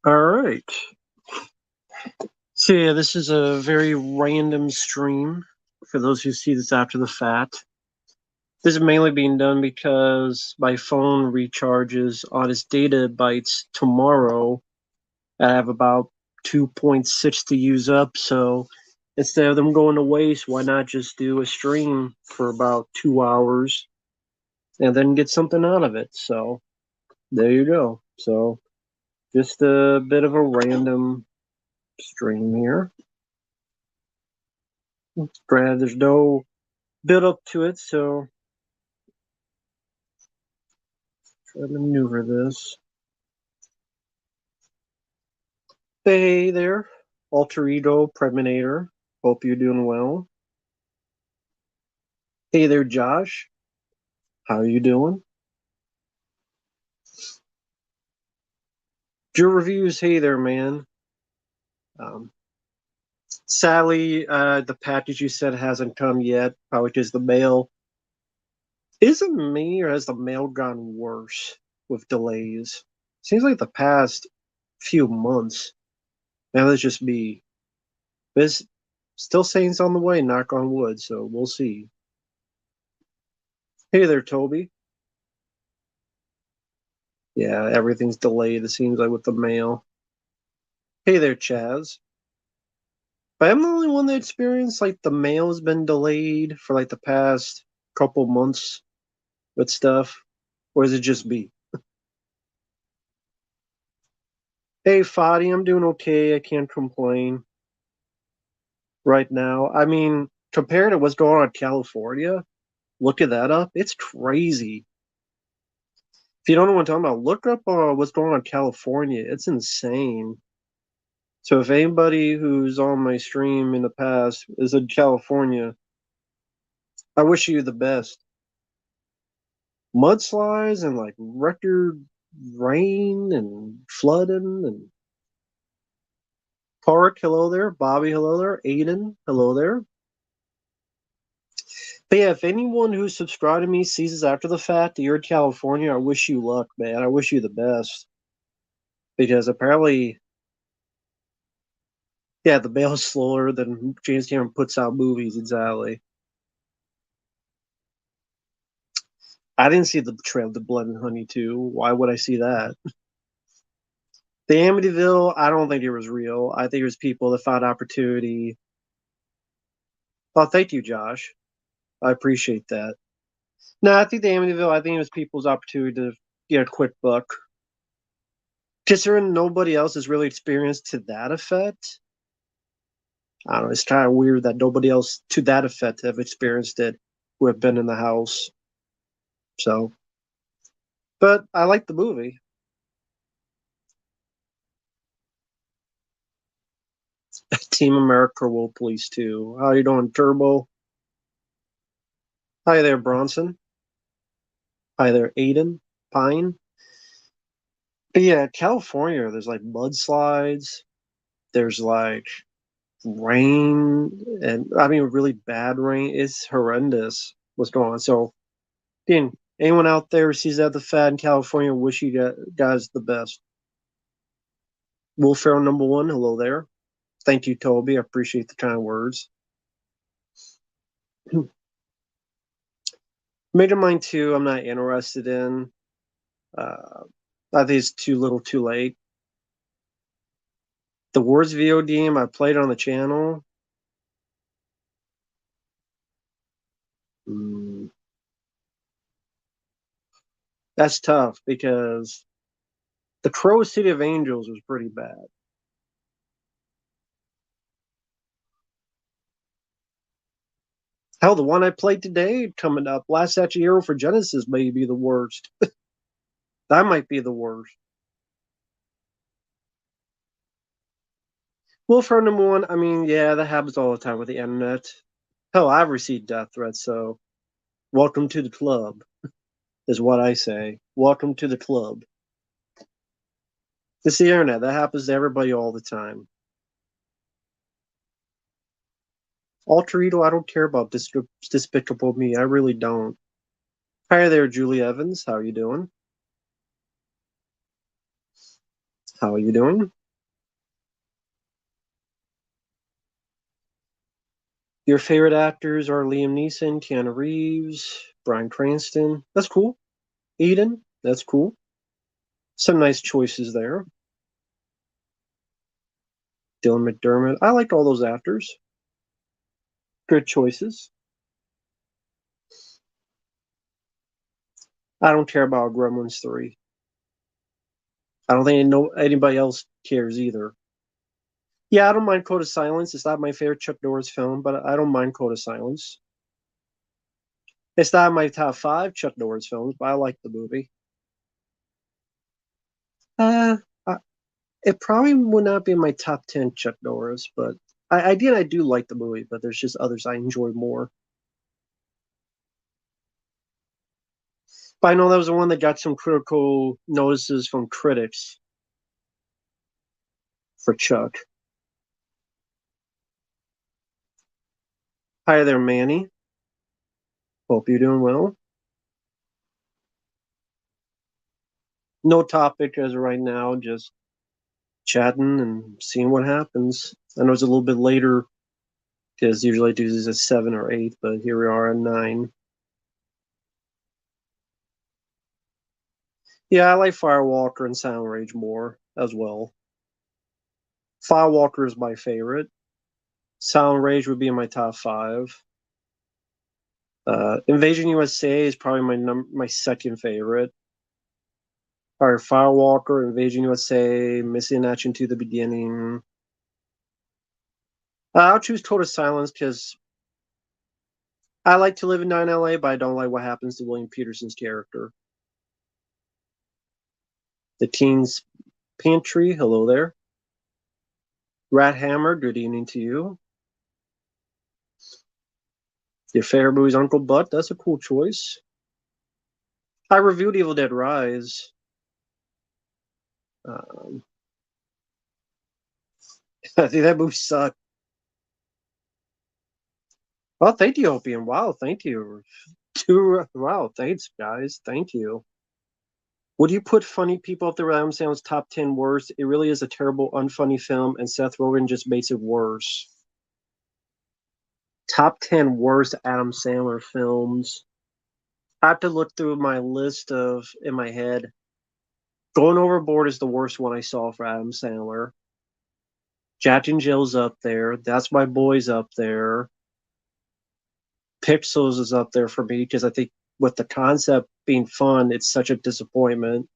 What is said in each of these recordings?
All right. So yeah, this is a very random stream for those who see this after the fact. This is mainly being done because my phone recharges on its data bytes tomorrow. I have about 2.6 to use up, so instead of them going to waste, why not just do a stream for about 2 hours and then get something out of it? So there you go. So just a bit of a random stream here. Granted, there's no build up to it, so try to maneuver this. Hey there, alter ego Preminator. Hope you're doing well. Hey there, Josh. How are you doing? Your reviews. Hey there, man. Um, Sadly, the package you said hasn't come yet. Probably because the mail. Is it me or has the mail gone worse with delays? Seems like the past few months. Now that's just me. This still saying it's on the way. Knock on wood. So we'll see. Hey there, Toby. Yeah, everything's delayed. It seems like with the mail. Hey there, Chaz. But I'm the only one that experienced like the mail has been delayed for like the past couple months with stuff, or is it just me? Hey, Fadi, I'm doing okay. I can't complain right now. I mean, compared to what's going on in California, look at that up. It's crazy. If you don't know what I'm talking about, look up what's going on in California. It's insane. So if anybody who's on my stream in the past is in California, I wish you the best. Mudslides and like record rain and flooding and Park, hello there. Bobby, hello there. Aiden, hello there. But yeah, if anyone who's subscribed to me sees this after the fact that you're in California, I wish you luck, man. I wish you the best. Because apparently, yeah, the mail is slower than James Cameron puts out movies, exactly. I didn't see the trail to Blood and Honey 2. Why would I see that? The Amityville, I don't think it was real. I think it was people that found opportunity. Oh, thank you, Josh. I appreciate that. No, I think the Amityville, I think it was people's opportunity to get a quick buck. Considering nobody else has really experienced to that effect, I don't know, it's kind of weird that nobody else to that effect have experienced it who have been in the house. So, but I like the movie. Team America World Police 2. How you doing, Turbo? Hi there, Bronson. Hi there, Aiden. Pine. But yeah, California, there's like mudslides. There's like rain, and I mean, really bad rain. It's horrendous what's going on. So, again, anyone out there who sees that the fad in California, wish you guys the best. Wolf Arrow number one, hello there. Thank you, Toby. I appreciate the kind words. Megamind 2, I'm not interested in. I think it's too little too late. The Words VO game, I played on the channel. Mm, that's tough because the Crow City of Angels was pretty bad. Hell, the one I played today coming up, Last Statue Hero for Genesis, may be the worst. That might be the worst. Well, for number one, I mean, yeah, that happens all the time with the internet. Hell, I've received death threats, so welcome to the club, is what I say. Welcome to the club. It's the internet. That happens to everybody all the time. Alter Ego, I don't care about Despicable Me. I really don't. Hi there, Julie Evans. How are you doing? How are you doing? Your favorite actors are Liam Neeson, Keanu Reeves, Bryan Cranston. That's cool. Eden. That's cool. Some nice choices there. Dylan McDermott. I like all those actors. Good choices. I don't care about Gremlins 3. I don't think anybody else cares either. Yeah, I don't mind Code of Silence. It's not my favorite Chuck Norris film, but I don't mind Code of Silence. It's not my top five Chuck Norris films, but I like the movie. Uh, I, it probably would not be in my top 10 Chuck Norris, but I do like the movie, but there's just others I enjoy more. But I know that was the one that got some critical notices from critics for Chuck. Hi there, Manny. Hope you're doing well. No topic as of right now, just chatting and seeing what happens. I know it's a little bit later because usually I do this at 7 or 8, but here we are at 9. Yeah, I like Firewalker and Sound Rage more as well. Firewalker is my favorite. Sound Rage would be in my top five. Invasion USA is probably my second favorite. All right, Firewalker, Invasion USA, Missing in Action to the Beginning. I'll choose Total Silence because I like to live in 9 LA, but I don't like what happens to William Peterson's character. The Teens Pantry, hello there. Rat Hammer, good evening to you. Your favorite movie's Uncle Butt, that's a cool choice. I reviewed Evil Dead Rise. Um, I think that movie sucked. Well, thank you, Opium. Wow, thank you. Wow, thanks, guys. Thank you. Would you put Funny People up there with Adam Sandler's top 10 worst? It really is a terrible, unfunny film, and Seth Rogen just makes it worse. Top 10 worst Adam Sandler films. I have to look through my list of in my head. Going Overboard is the worst one I saw for Adam Sandler. Jack and Jill's up there. That's My Boy's up there. Pixels is up there for me because I think with the concept being fun, it's such a disappointment.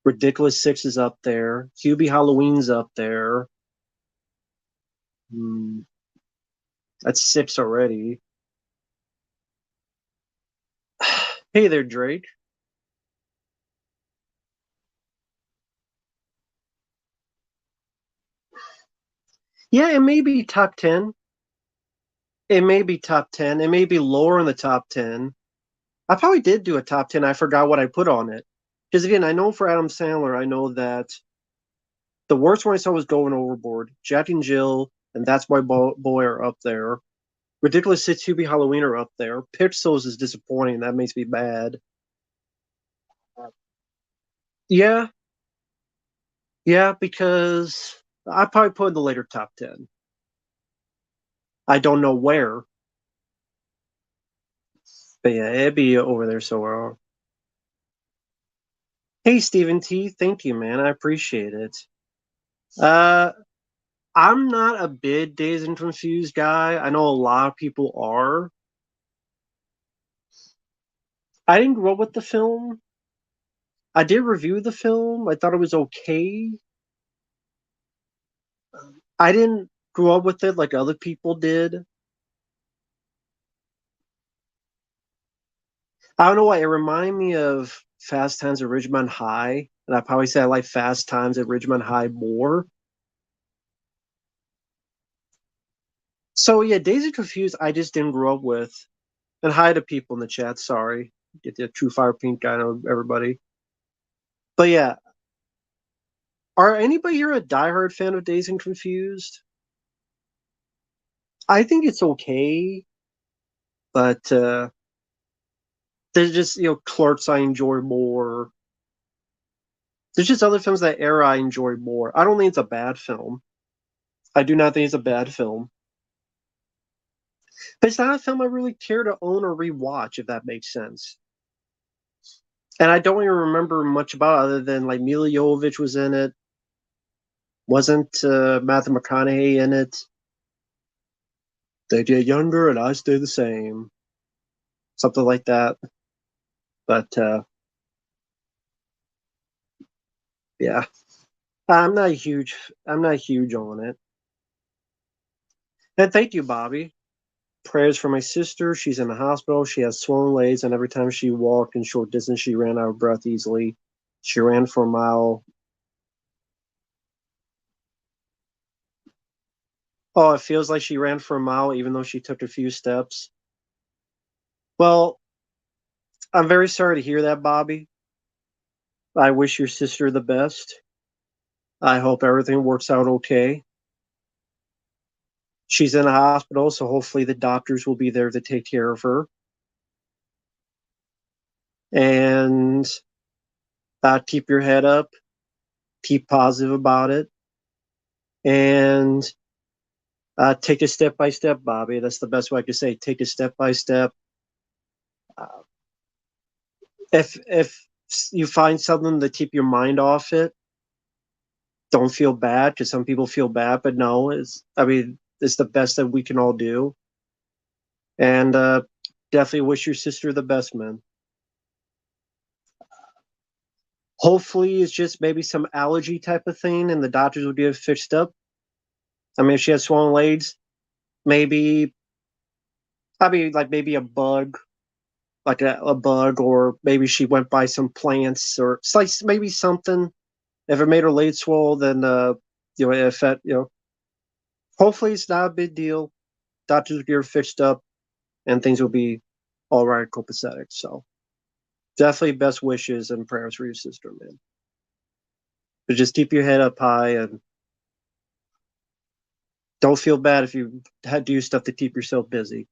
Ridiculous Six is up there. Hubie Halloween's up there. Hmm, that's six already. Hey there, Drake. Yeah, it may be top 10. It may be top 10. It may be lower in the top 10. I probably did do a top 10. I forgot what I put on it. Because again, I know for Adam Sandler, I know that the worst one I saw was Going Overboard. Jack and Jill and That's My Boy are up there. Ridiculous Six Hubie Halloween are up there. Pixels is disappointing. That makes me bad. Yeah, yeah, because I probably put in the later top 10. I don't know where, but yeah, it'd be over there somewhere. Hey, Stephen T, thank you, man. I appreciate it. Uh, I'm not a big Dazed and Confused guy. I know a lot of people are. I didn't grow up with the film. I did review the film. I thought it was okay. I didn't grow up with it like other people did. I don't know why. It reminded me of Fast Times at Ridgemont High. And I probably say I like Fast Times at Ridgemont High more. So yeah, Days and Confused, I just didn't grow up with. And hi to people in the chat. Sorry, get the True Fire Pink guy, know everybody. But yeah, are anybody here a diehard fan of Days and Confused? I think it's okay, but there's just Clerks I enjoy more. There's just other films that era I enjoy more. I don't think it's a bad film. I do not think it's a bad film. But it's not a film I really care to own or rewatch, if that makes sense. And I don't even remember much about it other than like Mila Jovovich was in it. Wasn't Matthew McConaughey in it? They get younger and I stay the same. Something like that. But yeah, I'm not huge. I'm not huge on it. And thank you, Bobby. Prayers for my sister. She's in the hospital. She has swollen legs, and every time she walked in short distance, she ran out of breath easily. She ran for a mile. Oh, it feels like she ran for a mile, even though she took a few steps. Well, I'm very sorry to hear that, Bobby. I wish your sister the best. I hope everything works out okay. She's in a hospital, so hopefully the doctors will be there to take care of her. And keep your head up, keep positive about it, and take it step by step, Bobby. That's the best way I could say. Take it step by step. Uh, if you find something to keep your mind off it, don't feel bad because some people feel bad, but no, it's the best that we can all do. And definitely wish your sister the best, man. Hopefully, it's just maybe some allergy type of thing, and the doctors will get it fixed up. I mean, if she has swollen legs, maybe like maybe a bug, like a bug, or maybe she went by some plants, or it's like maybe something. If it made her legs swell, then if that hopefully it's not a big deal. Doctors will get her fixed up, and things will be all right, copacetic. So definitely best wishes and prayers for your sister, man. But just keep your head up high and don't feel bad if you had to do stuff to keep yourself busy.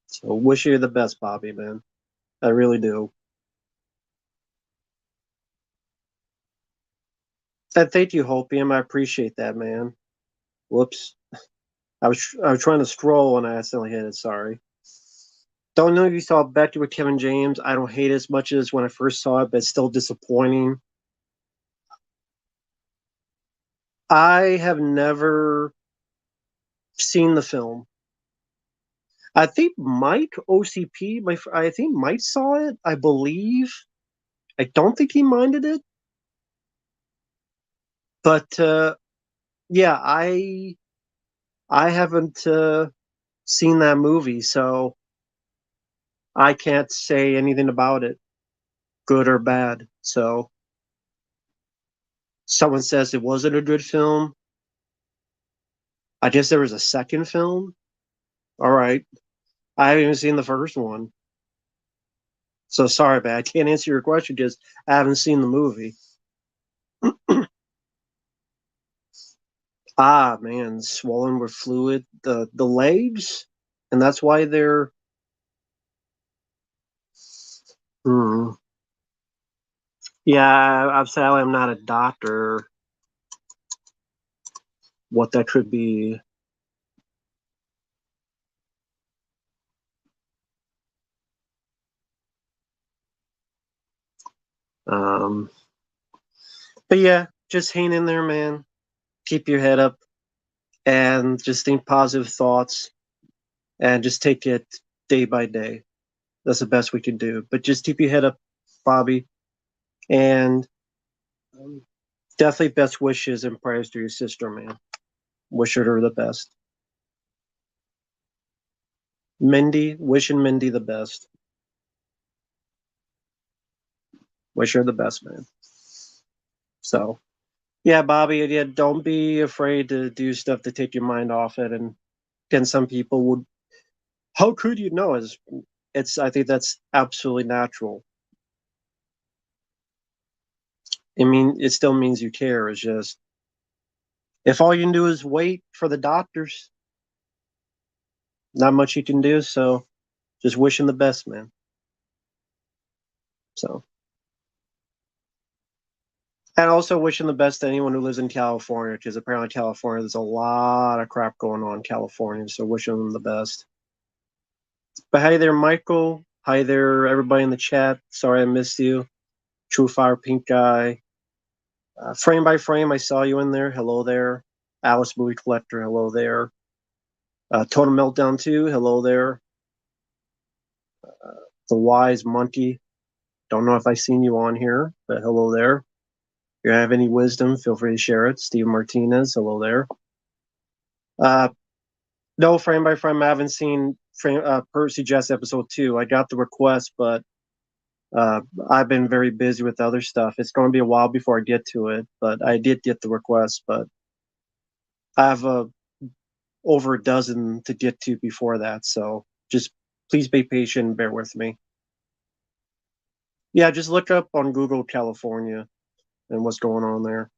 So wish you the best, Bobby, man. I really do. And thank you, Hopium. I appreciate that, man. Whoops. I was trying to scroll and I accidentally hit it. Sorry. Don't know if you saw Becky with Kevin James. I don't hate it as much as when I first saw it, but it's still disappointing. I have never seen the film. I think Mike OCP, I think Mike saw it. I believe. I don't think he minded it, but yeah, I haven't seen that movie, so I can't say anything about it, good or bad. So someone says it wasn't a good film. I guess there was a second film. All right, I haven't even seen the first one, so sorry, but I can't answer your question because I haven't seen the movie. Ah, man, swollen with fluid, the legs, and that's why they're. Hmm. Yeah, I'm sadly I'm not a doctor. What that could be. Um, but yeah, just hang in there, man. Keep your head up and just think positive thoughts and just take it day by day. That's the best we can do. But just keep your head up, Bobby, and definitely best wishes and prayers to your sister, man. Wish her the best. Mindy, wishing Mindy the best. Wish her the best, man. So, yeah, Bobby, yeah, don't be afraid to do stuff to take your mind off it. And again, some people would, how could you know? I think that's absolutely natural. I mean, it still means you care. It's just, if all you can do is wait for the doctors, not much you can do. So just wishing the best, man. So, and also wishing the best to anyone who lives in California, because apparently California, there's a lot of crap going on in California. So, wishing them the best. But hi there, Michael. Hi there, everybody in the chat. Sorry I missed you. True Fire Pink Guy. Frame by Frame, I saw you in there. Hello there. Alice Movie Collector. Hello there. Total Meltdown 2. Hello there. The Wise Monkey. Don't know if I've seen you on here, but hello there. If you have any wisdom, feel free to share it. Steve Martinez. Hello there. No, Frame by Frame, I haven't seen Percy Jess episode 2. I got the request, but I've been very busy with other stuff. It's going to be a while before I get to it, but I did get the request. But I have over a dozen to get to before that, so just please be patient and bear with me. Yeah, just look up on Google California and what's going on there.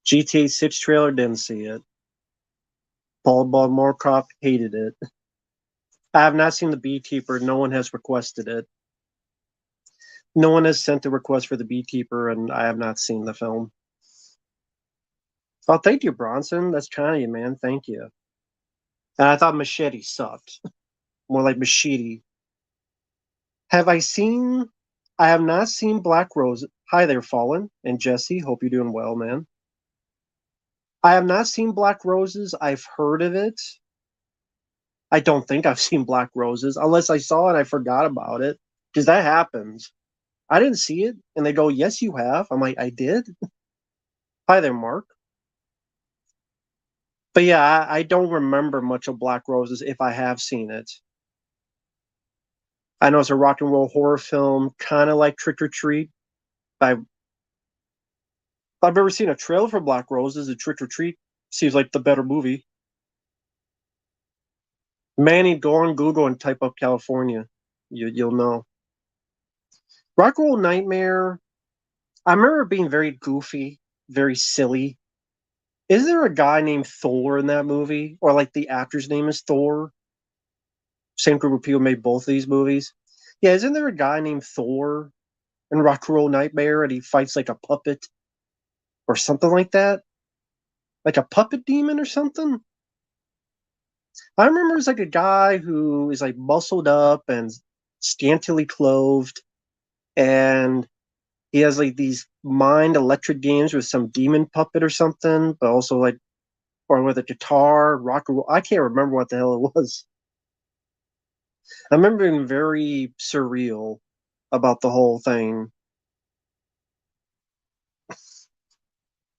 GTA 6 trailer, didn't see it. Paul Morkoff hated it. I have not seen the Beekeeper. No one has requested it. No one has sent a request for the Beekeeper, and I have not seen the film. Oh, thank you, Bronson. That's kind of you, man. Thank you. And I thought Machete sucked. More like Machete. Have I seen... I have not seen Black Rose. Hi there, Fallen and Jesse. Hope you're doing well, man. I have not seen Black Roses. I've heard of it. I don't think I've seen Black Roses, unless I saw it and I forgot about it. Because that happens. I didn't see it. And they go, yes, you have. I'm like, I did? Hi there, Mark. But yeah, I don't remember much of Black Roses if I have seen it. I know it's a rock and roll horror film, kind of like Trick or Treat. I've never seen a trailer for Black Roses. A Trick or Treat seems like the better movie. Manny, go on Google and type up California. You'll know. Rock and Roll Nightmare. I remember it being very goofy, very silly. Is there a guy named Thor in that movie? Or like the actor's name is Thor? Same group of people made both of these movies. Yeah, isn't there a guy named Thor in Rock and Roll Nightmare and he fights like a puppet or something like that? Like a puppet demon or something? I remember it's like a guy who is like muscled up and scantily clothed, and he has like these mind electric games with some demon puppet or something, but also like, or with a guitar, rock and roll. I can't remember what the hell it was. I remember being very surreal about the whole thing. Let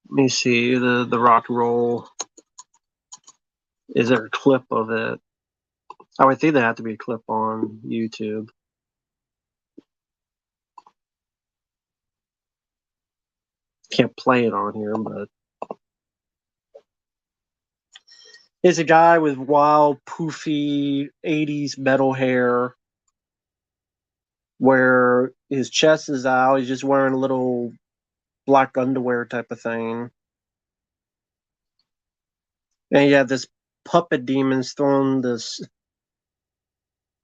me see the rock and roll. Is there a clip of it? Oh, I think there had to be a clip on YouTube. Can't play it on here, but it's a guy with wild, poofy 80s metal hair where his chest is out. He's just wearing a little black underwear type of thing. And you have this puppet demons throwing this,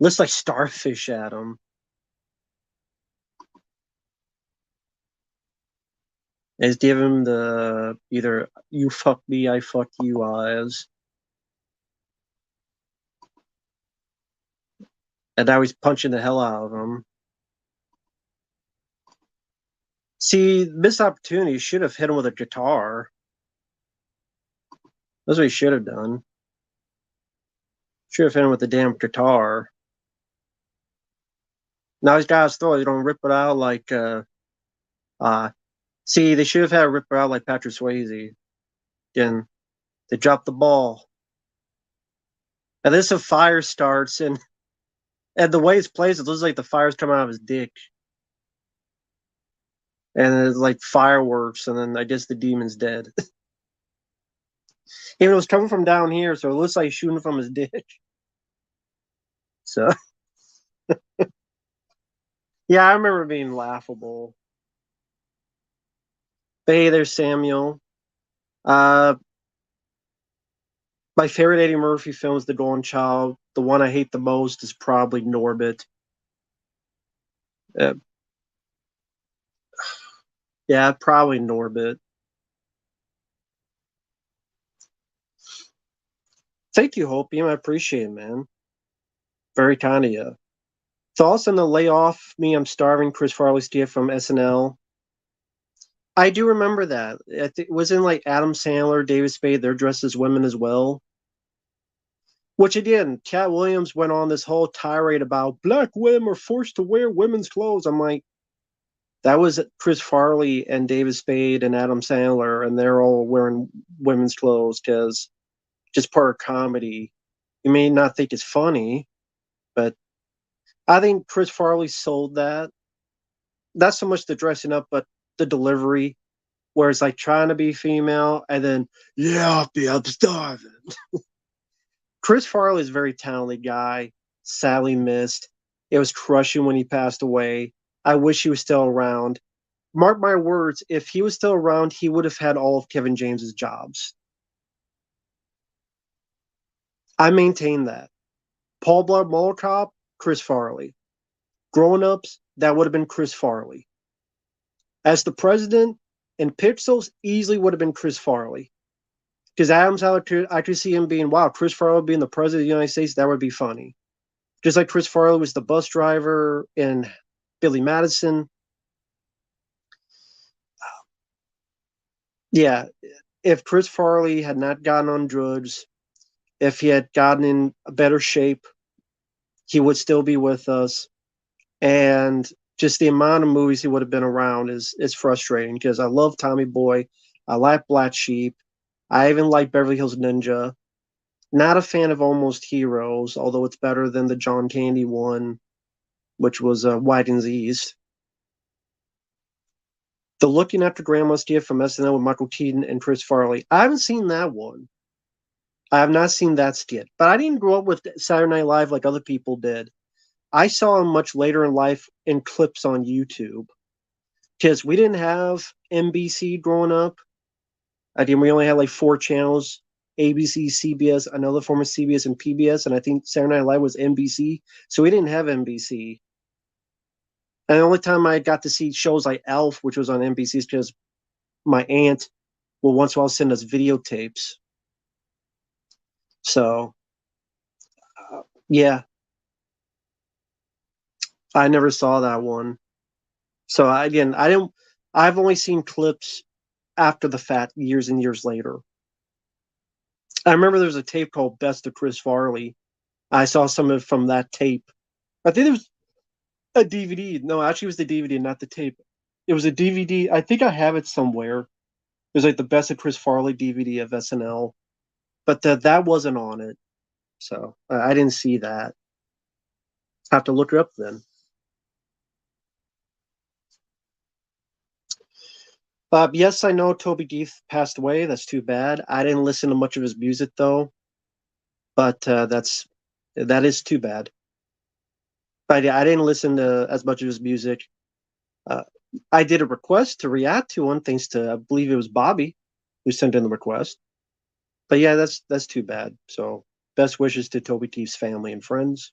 looks like starfish at him. It's giving him the either you fuck me, I fuck you eyes. And now he's punching the hell out of him. See, missed opportunity. Should have hit him with a guitar. That's what he should have done. Should have hit him with the damn guitar. Now he's got his throat. You don't rip it out like. See, they should have had a rip it out like Patrick Swayze. Again, they dropped the ball. And this a fire starts, and the way it's placed, it looks like the fire's coming out of his dick. And it's like fireworks, and then I guess the demon's dead. Even though it was coming from down here, so it looks like he's shooting from his dick. So, yeah, I remember being laughable. Hey, there's Samuel. My favorite Eddie Murphy film is The Golden Child. The one I hate the most is probably Norbit. Uh, yeah, probably Norbit. Thank you, Hopium. I appreciate it, man. Very kind of you. So also in the lay off me, I'm starving. Chris Farley skit from SNL. I do remember that. It was in like Adam Sandler, David Spade. They're dressed as women as well. Which again, Cat Williams went on this whole tirade about black women are forced to wear women's clothes. I'm like, that was Chris Farley and David Spade and Adam Sandler, and they're all wearing women's clothes because just part of comedy. You may not think it's funny, but I think Chris Farley sold that. Not so much the dressing up, but the delivery, where it's like trying to be female and then, yeah, I'm starving. Chris Farley is a very talented guy, sadly missed. It was crushing when he passed away. I wish he was still around. Mark my words, if he was still around, he would have had all of Kevin James's jobs. I maintain that. Paul Blart Mall Cop, Chris Farley. Grown Ups, that would have been Chris Farley. As the president in Pixels, easily would have been Chris Farley. Because Adams, I could see him being, wow, Chris Farley being the president of the United States, that would be funny. Just like Chris Farley was the bus driver in Billy Madison. Yeah, if Chris Farley had not gotten on drugs, if he had gotten in a better shape, he would still be with us. And just the amount of movies he would have been around is frustrating because I love Tommy Boy. I like Black Sheep. I even like Beverly Hills Ninja. Not a fan of Almost Heroes, although it's better than the John Candy one, which was Widens East. The Looking After Grandma's Gift from SNL with Michael Keaton and Chris Farley. I haven't seen that one. I have not seen that skit, but I didn't grow up with Saturday Night Live like other people did. I saw him much later in life in clips on YouTube because we didn't have NBC growing up. I think we only had like four channels: ABC, CBS, another form of CBS, and PBS. And I think Saturday Night Live was NBC, so we didn't have NBC. And the only time I got to see shows like Elf, which was on NBC, is because my aunt will once in a while send us videotapes. So, yeah, I never saw that one. So again, I didn't. I've only seen clips after the fact, years and years later. I remember there was a tape called "Best of Chris Farley." I saw some of it from that tape. I think it was a DVD. No, actually, it was the DVD, not the tape. It was a DVD. I think I have it somewhere. It was like the "Best of Chris Farley" DVD of SNL, but that wasn't on it. So I didn't see that. I have to look it up then. Yes, I know Toby Keith passed away. That's too bad. I didn't listen to much of his music though, but that is too bad. But yeah, I didn't listen to as much of his music. Uh, I did a request to react to one, thanks to I believe it was Bobby who sent in the request. But yeah, that's too bad. So best wishes to Toby Keith's family and friends.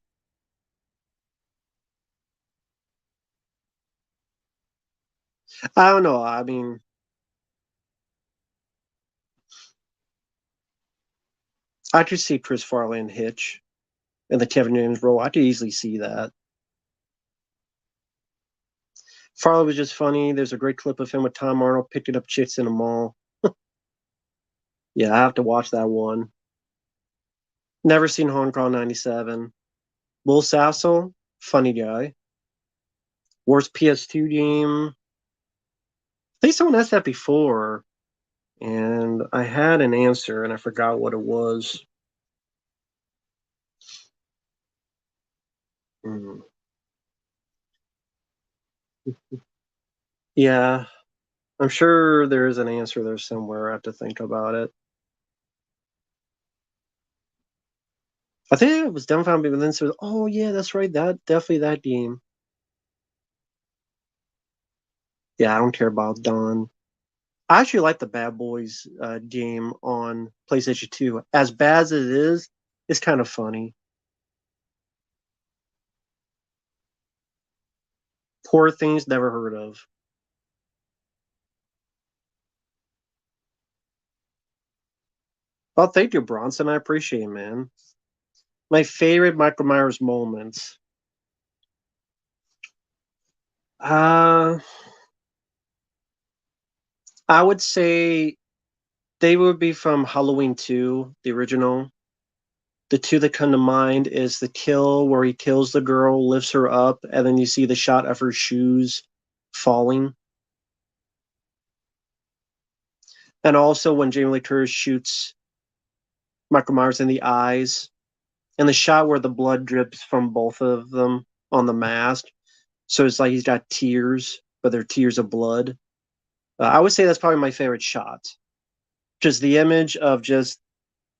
I don't know. I mean, I could see Chris Farley and Hitch in the Kevin James role. I could easily see that. Farley was just funny. There's a great clip of him with Tom Arnold picking up chicks in a mall. Yeah, I have to watch that one. Never seen Hong Kong 97. Will Sasso, funny guy. Worst PS2 game. I think someone asked that before, and I had an answer and I forgot what it was. Hmm. Yeah, I'm sure there is an answer there somewhere. I have to think about it. I think it was dumbfounded, but then said, "Oh yeah, that's right. That definitely that game." Yeah, I don't care about Dawn. I actually like the Bad Boys game on PlayStation 2. As bad as it is, it's kind of funny. Poor things never heard of. Well, thank you, Bronson. I appreciate it, man. My favorite Michael Myers moments. Uh, I would say they would be from Halloween 2, the original. The two that come to mind is the kill where he kills the girl, lifts her up, and then you see the shot of her shoes falling. And also when Jamie Lee Curtis shoots Michael Myers in the eyes, and the shot where the blood drips from both of them on the mask. So it's like he's got tears, but they're tears of blood. I would say that's probably my favorite shot. Just the image of just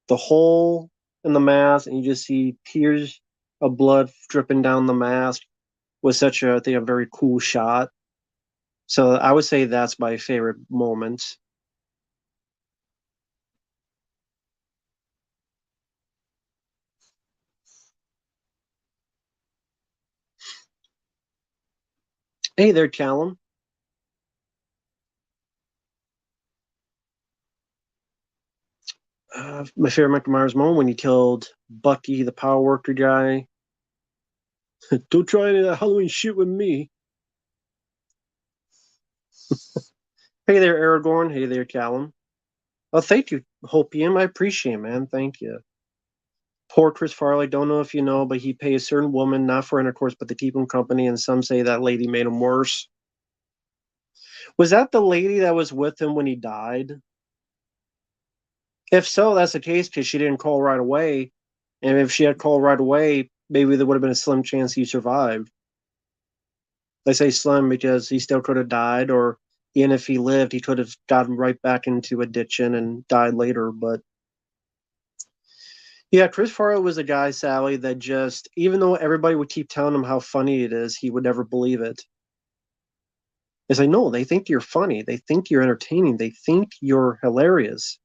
the hole in the mask, and you just see tears of blood dripping down the mask was such a, I think, a very cool shot. So I would say that's my favorite moment. Hey there, Callum. My favorite Michael Myers moment when he killed Bucky, the power worker guy. Don't try any of that Halloween shit with me. Hey there, Aragorn. Hey there, Callum. Oh, thank you, Hopium. I appreciate it, man. Thank you. Poor Chris Farley. Don't know if you know, but he paid a certain woman not for intercourse, but to keep him company, and some say that lady made him worse. Was that the lady that was with him when he died? If so, that's the case because she didn't call right away. And if she had called right away, maybe there would have been a slim chance he survived. I say slim because he still could have died, or even if he lived, he could have gotten right back into addiction and died later. But yeah, Chris Farley was a guy, Sally, that just, even though everybody would keep telling him how funny it is, he would never believe it. It's like, no, they think you're funny. They think you're entertaining. They think you're hilarious.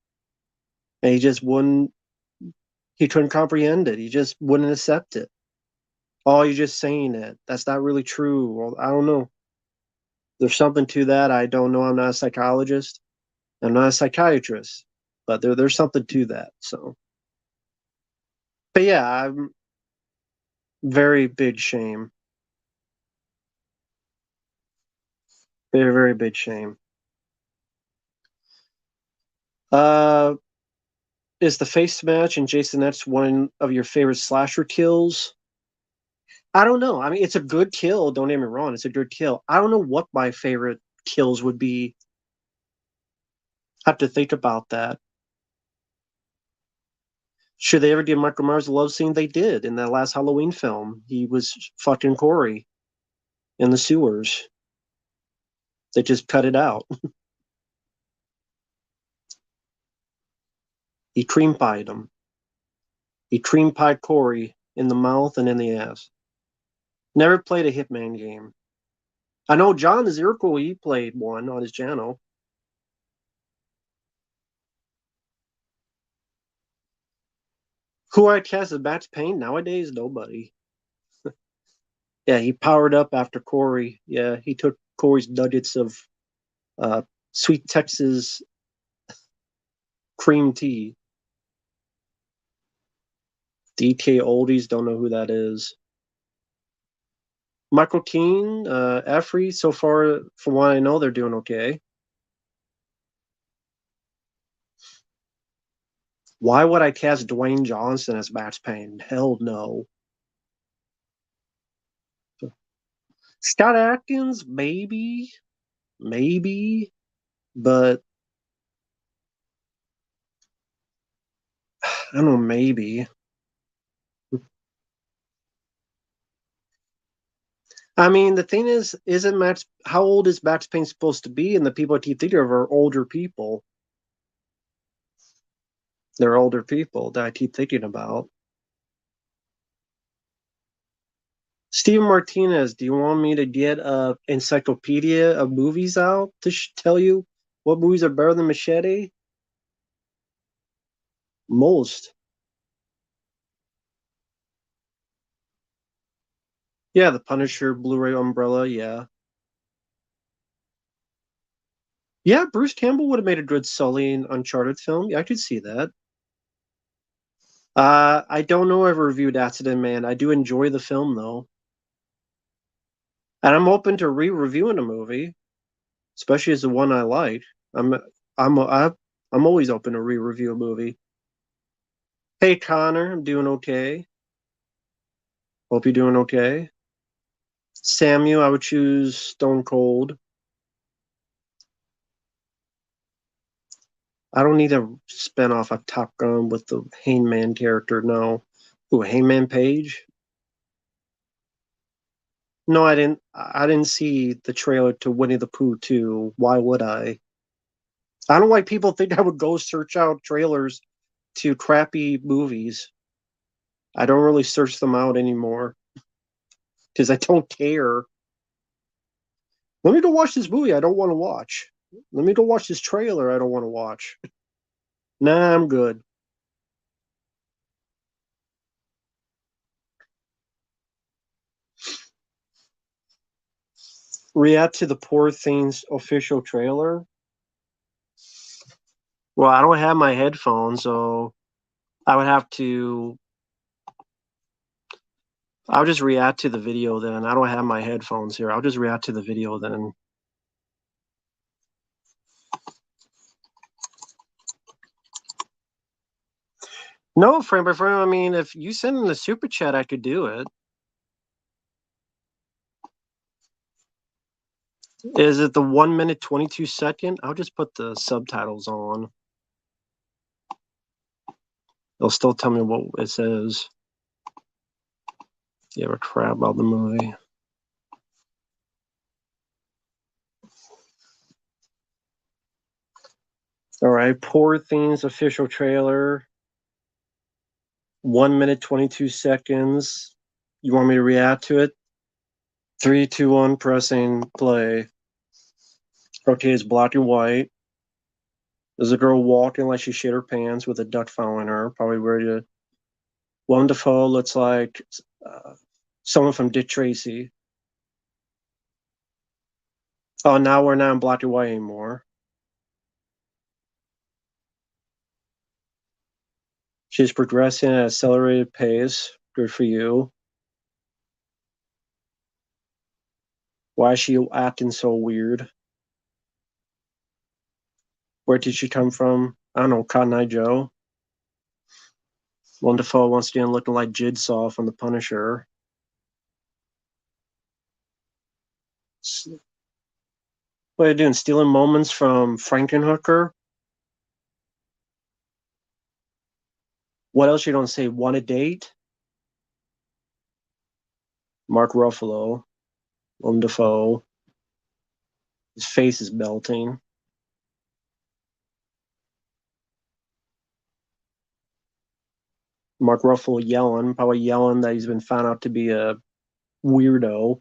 And he couldn't comprehend it. He just wouldn't accept it. Oh, you're just saying it. That's not really true. Well, I don't know. There's something to that. I don't know. I'm not a psychologist. I'm not a psychiatrist, but there's something to that. So, but yeah, I'm very big shame. Very, very big shame. Uh, is the face smash and Jason X one of your favorite slasher kills? I don't know. I mean, it's a good kill. Don't get me wrong. It's a good kill. I don't know what my favorite kills would be. I have to think about that. Should they ever give Michael Myers a love scene? They did in that last Halloween film. He was fucking Corey in the sewers. They just cut it out. He cream pied him. He cream pied Corey in the mouth and in the ass. Never played a Hitman game. I know John Zirkle, he played one on his channel. Who I cast as Max Payne nowadays? Nobody. Yeah, he powered up after Corey. Yeah, he took Corey's nuggets of uh, sweet Texas cream tea. DK Oldies, don't know who that is. Michael Keane, Effrey, so far, from what I know, they're doing okay. Why would I cast Dwayne Johnson as Max Payne? Hell no. Scott Atkins, maybe, maybe, but I don't know, maybe. I mean, the thing is, isn't Max? How old is Max Payne supposed to be? And the people I keep thinking of are older people. They're older people that I keep thinking about. Steven Martinez, do you want me to get a encyclopedia of movies out to tell you what movies are better than Machete? Most. Yeah, The Punisher, Blu-ray Umbrella. Yeah. Yeah, Bruce Campbell would have made a good Sully in Uncharted film. Yeah, I could see that. I don't know if I reviewed Accident Man. I do enjoy the film though, and I'm open to re-reviewing a movie, especially as the one I like. I'm I'm I'm always open to re-review a movie. Hey Connor, I'm doing okay. Hope you're doing okay. Samuel, I would choose Stone Cold. I don't need a spin-off of Top Gun with the Hangman character. No. Ooh, Hangman Page? No, I didn't. I didn't see the trailer to Winnie the Pooh 2. Why would I? I don't like people think I would go search out trailers to crappy movies. I don't really search them out anymore because I don't care. Let me go watch this movie I don't want to watch. Let me go watch this trailer I don't want to watch. Nah, I'm good. React to the Poor Things official trailer. Well, I don't have my headphones, so I would have to. I'll just react to the video then. I don't have my headphones here. I'll just react to the video then. No, frame by frame. I mean, if you send in the super chat, I could do it. Is it the 1 minute 22 second? I'll just put the subtitles on. They'll still tell me what it says. You ever crap about the movie? All right, Poor Things official trailer. 1 minute 22 seconds. You want me to react to it? 3, 2, 1, pressing play. Okay, it's black and white. There's a girl walking like she shit her pants with a duck following her, probably ready to. Wonderful looks like someone from Dick Tracy. Oh, now we're not in black and white anymore. She's progressing at an accelerated pace. Good for you. Why is she acting so weird? Where did she come from? I don't know, Cotton Eye Joe. Wonderful once again looking like Jigsaw from The Punisher. What are you doing? Stealing moments from Frankenhooker? What else you don't say? Want a date? Mark Ruffalo. Wonderful. His face is melting. Mark Ruffalo yelling, probably yelling that he's been found out to be a weirdo.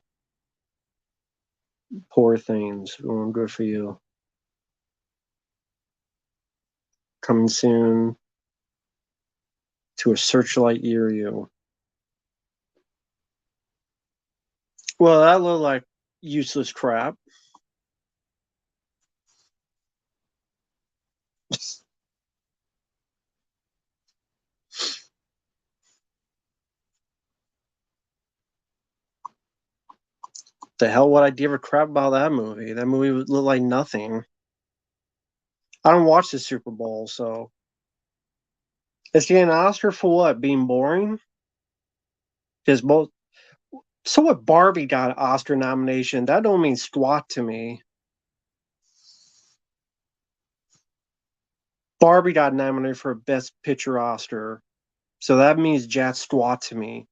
Poor things. Oh, good for you. Coming soon to a Searchlight near you. Well, that looked like useless crap. The hell would I give a crap about that movie? That movie would look like nothing. I don't watch the Super Bowl, so it's getting an Oscar for what? Being boring? Because both. So what? Barbie got an Oscar nomination. That don't mean squat to me. Barbie got nominated for Best Picture Oscar, so that means jack squat to me.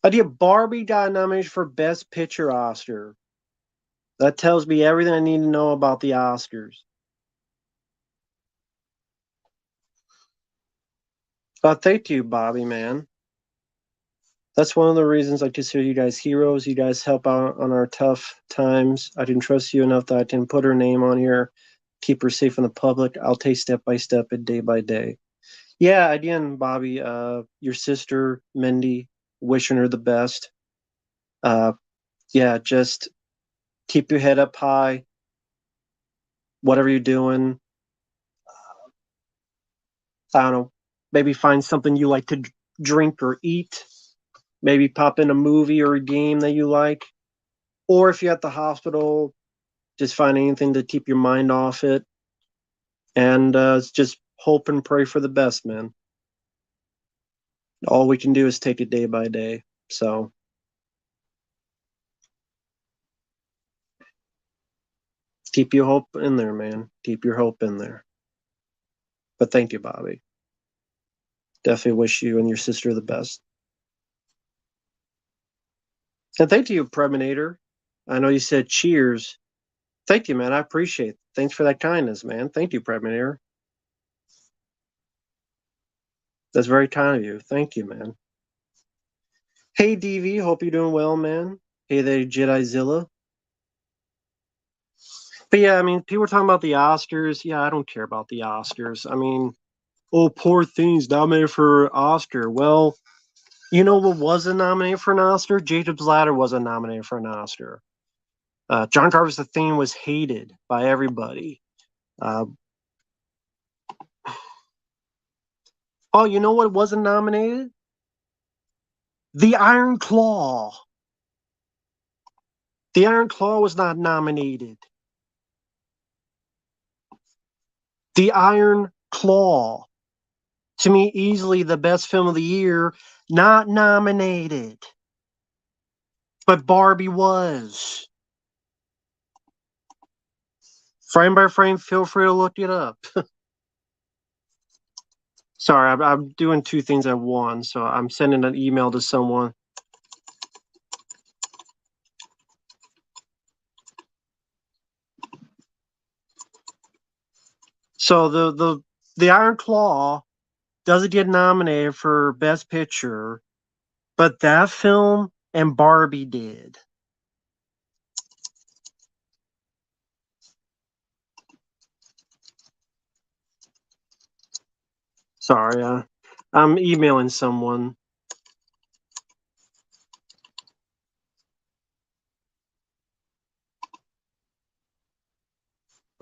Idea Barbie got nominated for Best Picture Oscar. That tells me everything I need to know about the Oscars. Thank you, Bobby, man. That's one of the reasons I consider you guys heroes. You guys help out on our tough times. I can trust you enough that I can put her name on here, keep her safe from the public. I'll take step by step and day by day. Yeah, again, Bobby, your sister, Mindy, wishing her the best. Uh, yeah, just keep your head up high, whatever you're doing. I don't know, maybe find something you like to drink or eat. Maybe pop in a movie or a game that you like. Or if you're at the hospital, just find anything to keep your mind off it. And just hope and pray for the best, man. All we can do is take it day by day. So keep your hope in there, man. Keep your hope in there. But thank you, Bobby. Definitely wish you and your sister the best. And thank you, Preminator. I know you said cheers. Thank you, man. I appreciate it. Thanks for that kindness, man. Thank you, Preminator. That's very kind of you. Thank you, man. Hey, DV. Hope you're doing well, man. Hey there, Jedizilla. But yeah, I mean, people are talking about the Oscars. Yeah, I don't care about the Oscars. I mean, oh, poor things nominated for Oscar. Well, you know what wasn't nominated for an Oscar? Jacob's Ladder wasn't nominated for an Oscar. John Carver's The Thing was hated by everybody. Uh, oh, you know what wasn't nominated? The Iron Claw. The Iron Claw was not nominated. The Iron Claw. To me, easily the best film of the year, not nominated. But Barbie was. Frame by frame, feel free to look it up. Sorry, I'm doing two things at once, so I'm sending an email to someone. So the Iron Claw doesn't get nominated for Best Picture, but that film and Barbie did. Sorry, I'm emailing someone.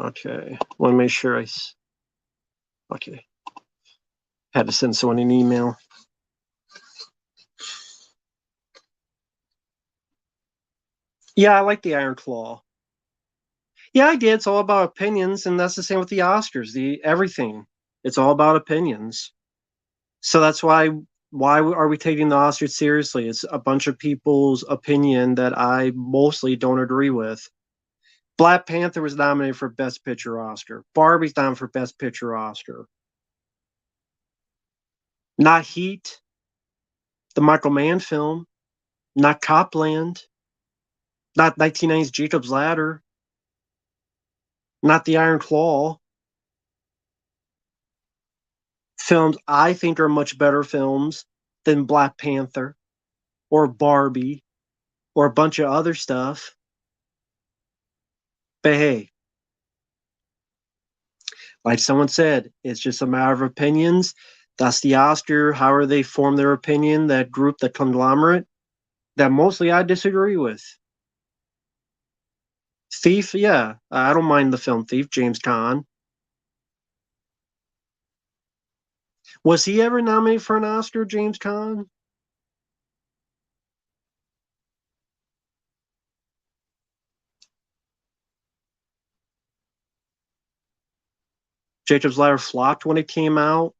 Okay, want to make sure okay. Had to send someone an email. Yeah, I like the Iron Claw. Yeah, I did. It's all about opinions, and that's the same with the Oscars. The everything. It's all about opinions. So that's why are we taking the Oscars seriously? It's a bunch of people's opinion that I mostly don't agree with. Black Panther was nominated for Best Picture Oscar. Barbie's nominated for Best Picture Oscar. Not Heat, the Michael Mann film. Not Copland. Not 1990's Jacob's Ladder. Not The Iron Claw. Films I think are much better films than Black Panther or Barbie or a bunch of other stuff. But hey, like someone said, it's just a matter of opinions. That's the Oscar. However they form their opinion, that group, that conglomerate, that mostly I disagree with. Thief, yeah, I don't mind the film Thief, James Caan. Was he ever nominated for an Oscar, James Caan? Jacob's Ladder flopped when it came out.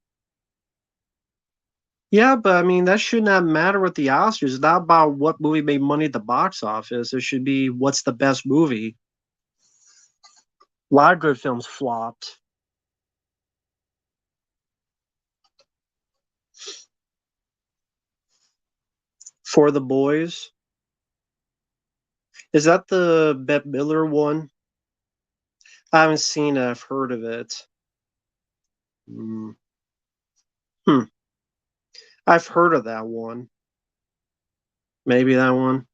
Yeah, but I mean, that should not matter with the Oscars. It's not about what movie made money at the box office. It should be what's the best movie. A lot of good films flopped. For the Boys. Is that the Bette Miller one? I haven't seen it. I've heard of it. Mm. Hmm. I've heard of that one. Maybe that one.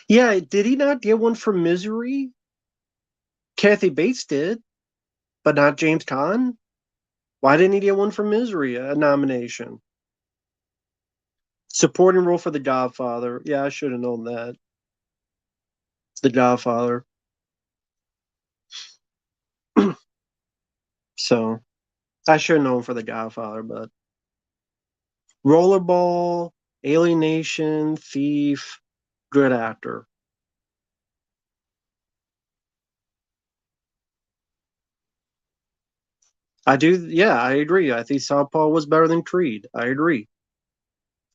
Yeah, did he not get one for Misery? Kathy Bates did, but not James Caan? Why didn't he get one for Misery, a nomination? Supporting role for The Godfather. Yeah, I should have known that. The Godfather. So I should have known for The Godfather, but Rollerball, Alienation, Thief, good actor. I do, yeah, I agree. I think Southpaw was better than Creed. I agree.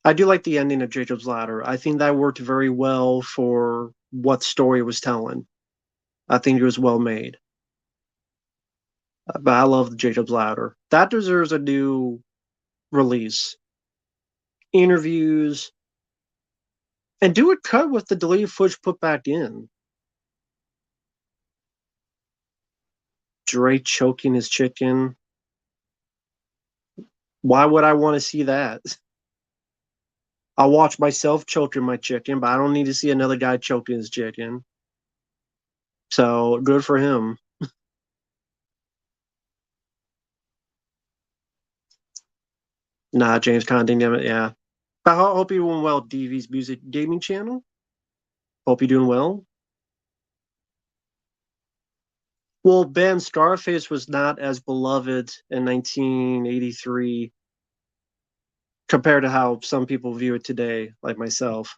I do like the ending of Jacob's Ladder. I think that worked very well for what story it was telling. I think it was well made. But I love Jacob's Ladder. That deserves a new release. Interviews, and do a cut with the deleted footage put back in. Dre choking his chicken. Why would I want to see that? I'll watch myself choking my chicken, but I don't need to see another guy choking his chicken. So good for him. Nah, James Conn didn't have it. Yeah. I hope you're doing well, DV's Music Gaming channel. Hope you're doing well. Well, Ben, Scarface was not as beloved in 1983 compared to how some people view it today, like myself.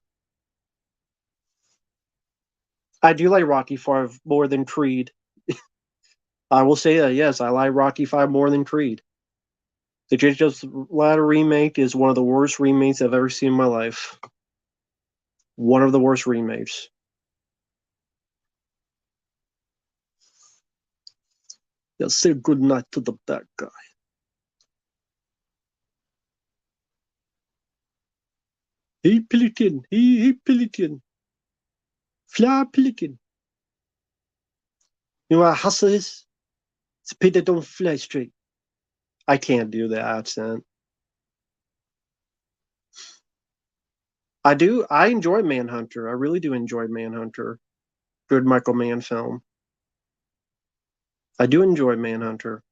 I do like Rocky 5 more than Creed. I will say that, yes, I like Rocky 5 more than Creed. The Jacob's Ladder remake is one of the worst remakes I've ever seen in my life. One of the worst remakes. Yeah, say good night to the bad guy. Hey, Pelican. Hey, Pelican. Fly, Pelican. You know what hustle is? It's a pig that don't fly straight. I can't do the accent. I do. I enjoy Manhunter. I really do enjoy Manhunter. Good Michael Mann film. I do enjoy Manhunter.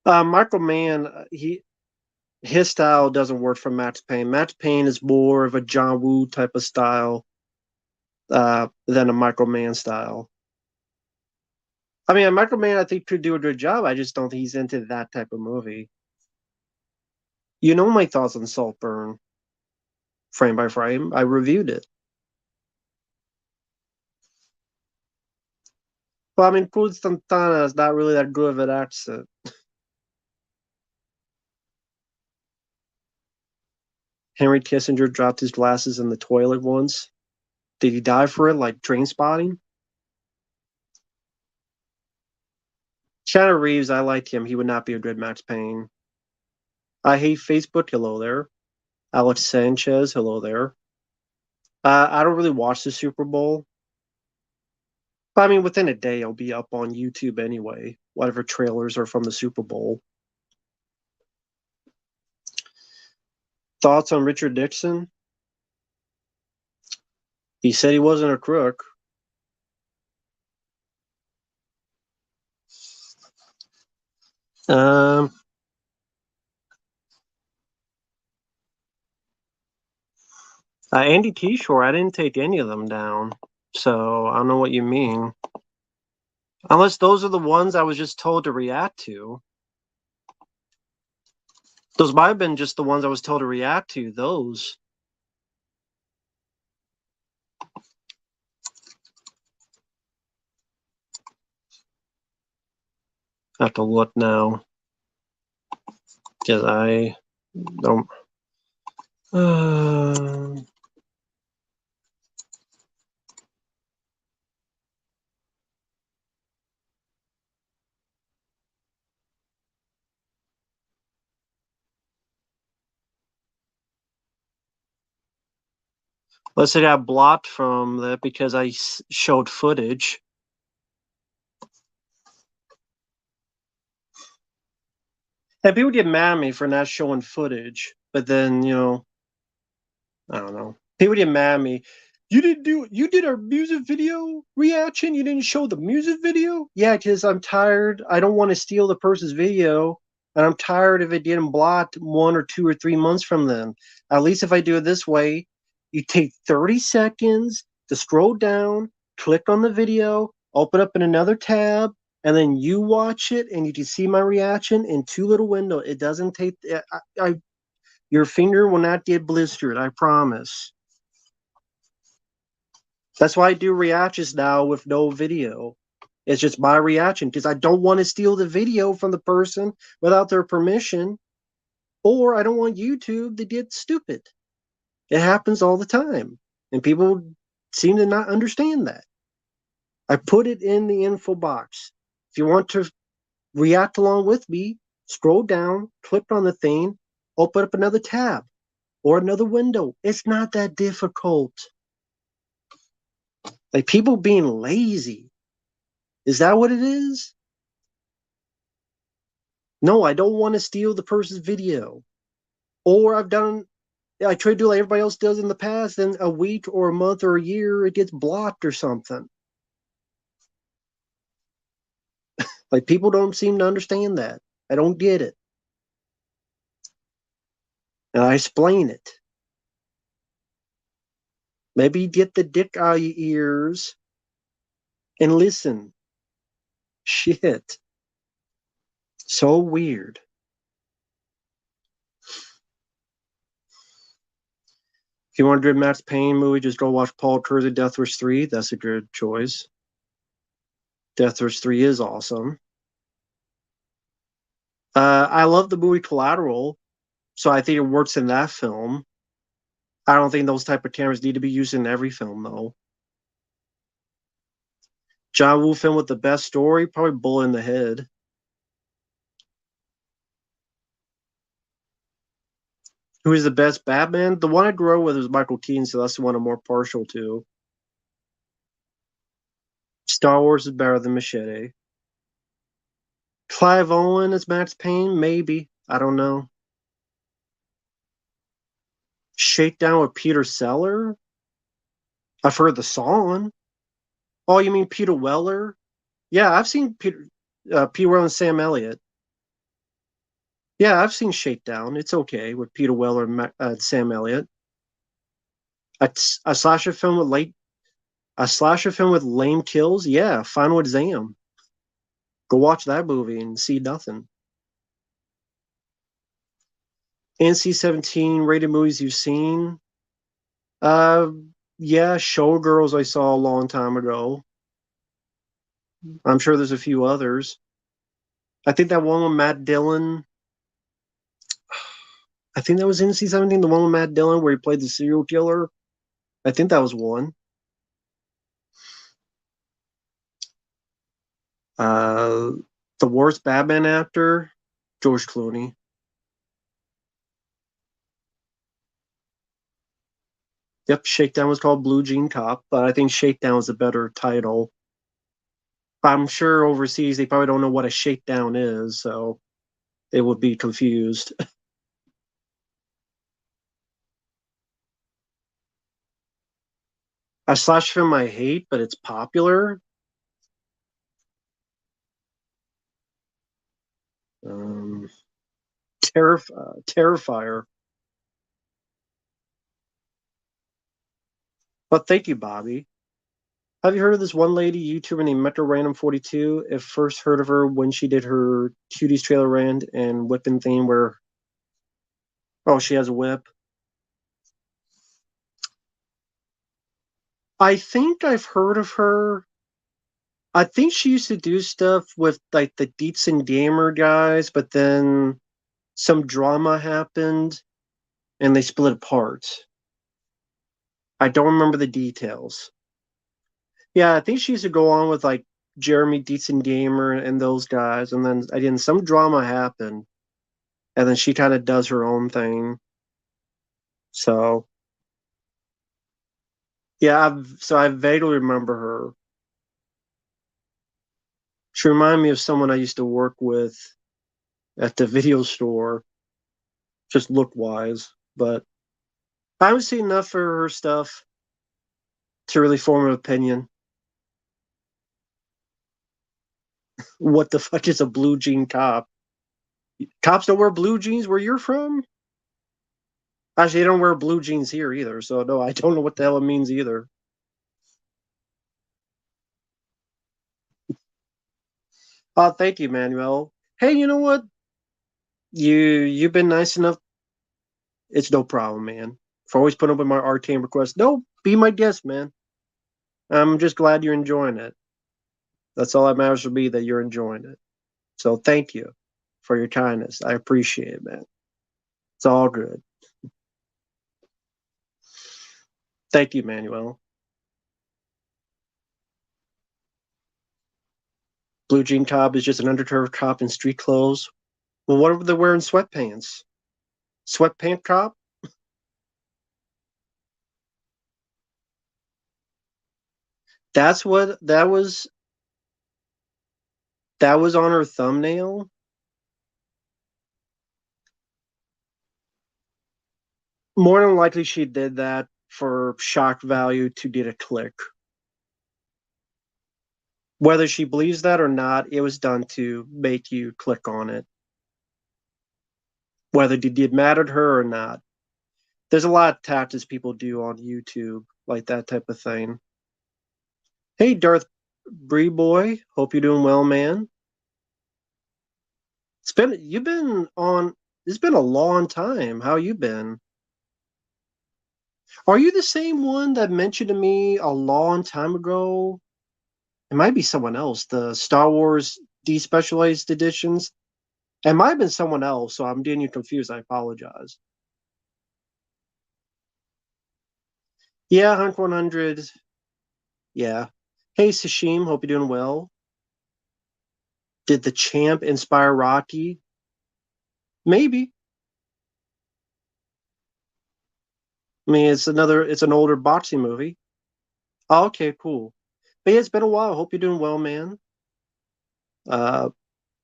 Michael Mann, his style doesn't work for Max Payne. Max Payne is more of a John Woo type of style than a Michael Mann style. I mean, Michael Mann, I think, could do a good job. I just don't think he's into that type of movie. You know my thoughts on Saltburn, frame by frame. I reviewed it. Well, I mean, Cruz Santana is not really that good of an accent. Henry Kissinger dropped his glasses in the toilet once. Did he die for it, like train spotting? Keanu Reeves, I liked him. He would not be a good Max Payne. I hate Facebook. Hello there. Alex Sanchez. Hello there. I don't really watch the Super Bowl. But I mean, within a day, it'll be up on YouTube anyway. Whatever trailers are from the Super Bowl. Thoughts on Richard Nixon? He said he wasn't a crook. Um, Andy Kishore, I didn't take any of them down. So I don't know what you mean. Unless those are the ones I was just told to react to. Those might have been just the ones I was told to react to. Those. I have to look now. Because I don't. Unless it got blocked from that because I showed footage. And people get mad at me for not showing footage. But then, I don't know. People get mad at me. You did our music video reaction. You didn't show the music video. Yeah, because I'm tired. I don't want to steal the person's video, and I'm tired if it getting blocked 1 or 2 or 3 months from them. At least if I do it this way, you take 30 seconds to scroll down, click on the video, open up in another tab, and then you watch it, and you can see my reaction in two little windows. It doesn't take. Your finger will not get blistered. I promise. That's why I do reactions now with no video. It's just my reaction because I don't want to steal the video from the person without their permission, or I don't want YouTube to get stupid. It happens all the time, and people seem to not understand that. I put it in the info box. If you want to react along with me, scroll down, click on the thing, open up another tab or another window. It's not that difficult. Like people being lazy. Is that what it is? No, I don't want to steal the person's video. Or I try to do like everybody else does in the past, then a week or a month or a year, it gets blocked or something. Like people don't seem to understand that. I don't get it. And I explain it. Maybe get the dick out of your ears and listen. Shit. So weird. If you want a good Max Payne movie, just go watch Paul Kersey Death Wish 3. That's a good choice. Death Wish 3 is awesome. I love the movie Collateral, so I think it works in that film. I don't think those type of cameras need to be used in every film, though. John Woo film with the best story, probably Bullet in the Head. Who is the best Batman? The one I grew up with was Michael Keaton, so that's the one I'm more partial to. Star Wars is better than Machete. Clive Owen as Max Payne? Maybe. I don't know. Shakedown with Peter Sellers? I've heard the song. Oh, you mean Peter Weller? Yeah, I've seen Peter Weller and Sam Elliott. Yeah, I've seen Shakedown. It's okay with Peter Weller and Sam Elliott. A, a slasher film with lame kills. Yeah, Final Exam. Go watch that movie and see nothing. NC-17 rated movies you've seen. Uh, yeah, Showgirls I saw a long time ago. I'm sure there's a few others. I think that one with Matt Dillon. I think that was NC-17, the one with Matt Dillon where he played the serial killer. I think that was one. Uh, the worst Batman actor, George Clooney. Yep, Shakedown was called Blue Jean Cop, but I think Shakedown is a better title. I'm sure overseas they probably don't know what a shakedown is, so they would be confused. A slash film I hate, but it's popular. Um, Terrifier. But thank you, Bobby. Have you heard of this one lady YouTuber named Metro Random 42? I first heard of her when she did her Cuties Trailer Rand and whipping thing where she has a whip. I think I've heard of her. I think she used to do stuff with like the Deets and Gamer guys, but then some drama happened and they split apart. I don't remember the details. Yeah, I think she used to go on with like Jeremy Deets and Gamer and those guys, and then again some drama happened, and then she kind of does her own thing. So yeah, I vaguely remember her. She reminded me of someone I used to work with at the video store, just look wise. But I haven't seen enough for her stuff. to really form an opinion. What the fuck is a blue jean cop? Cops don't wear blue jeans where you're from? Actually, they don't wear blue jeans here either. So no, I don't know what the hell it means either. Thank you, Manuel. Hey, you know what? You've been nice enough. It's no problem, man. For always putting up with my arcane requests. No, be my guest, man. I'm just glad you're enjoying it. That's all that matters to me, that you're enjoying it. So thank you for your kindness. I appreciate it, man. It's all good. Thank you, Manuel. Blue Jean Cop is just an undercover cop in street clothes. Well, what if they're wearing sweatpants? Sweatpant cop? That's what that was. That was on her thumbnail. More than likely, she did that for shock value to get a click. Whether she believes that or not, it was done to make you click on it. Whether it did matter to her or not. There's a lot of tactics people do on YouTube, like that type of thing. Hey, Darth Bree boy, hope you're doing well, man. You've been on. It's been a long time. How you been? Are you the same one that mentioned to me a long time ago? It might be someone else. The Star Wars despecialized editions. It might have been someone else, so I'm getting you confused. I apologize. Yeah, Hunt 100. Yeah. Hey, Sashim, hope you're doing well. Did the champ inspire Rocky? Maybe. I mean, it's an older boxing movie. Oh, okay, cool. But yeah, it's been a while. Hope you're doing well, man. Uh,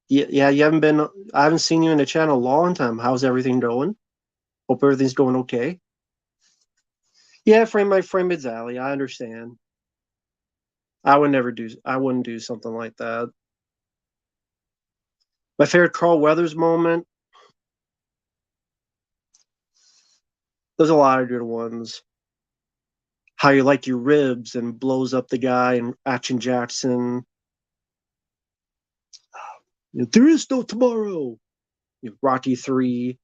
yeah, you haven't been. I haven't seen you in the channel a long time. How's everything going? Hope everything's going okay. Yeah, frame it's alley. I understand. I would never do. I wouldn't do something like that. My favorite Carl Weathers moment. There's a lot of good ones. How you like your ribs and blows up the guy and Action Jackson. There is no tomorrow. Rocky 3.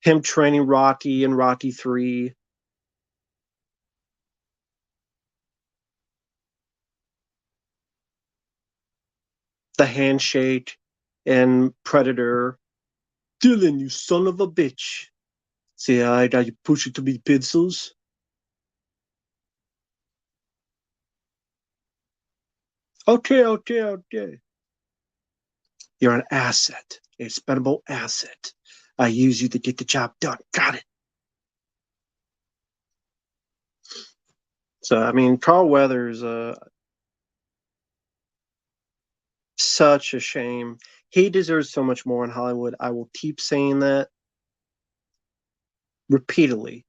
Him training Rocky in Rocky 3. The handshake and Predator. Dylan, you son of a bitch. See, I got you push it to be pencils. Okay, okay, okay. You're an asset, a expendable asset. I use you to get the job done. Got it. So, I mean, Carl Weathers, such a shame. He deserves so much more in Hollywood. I will keep saying that repeatedly.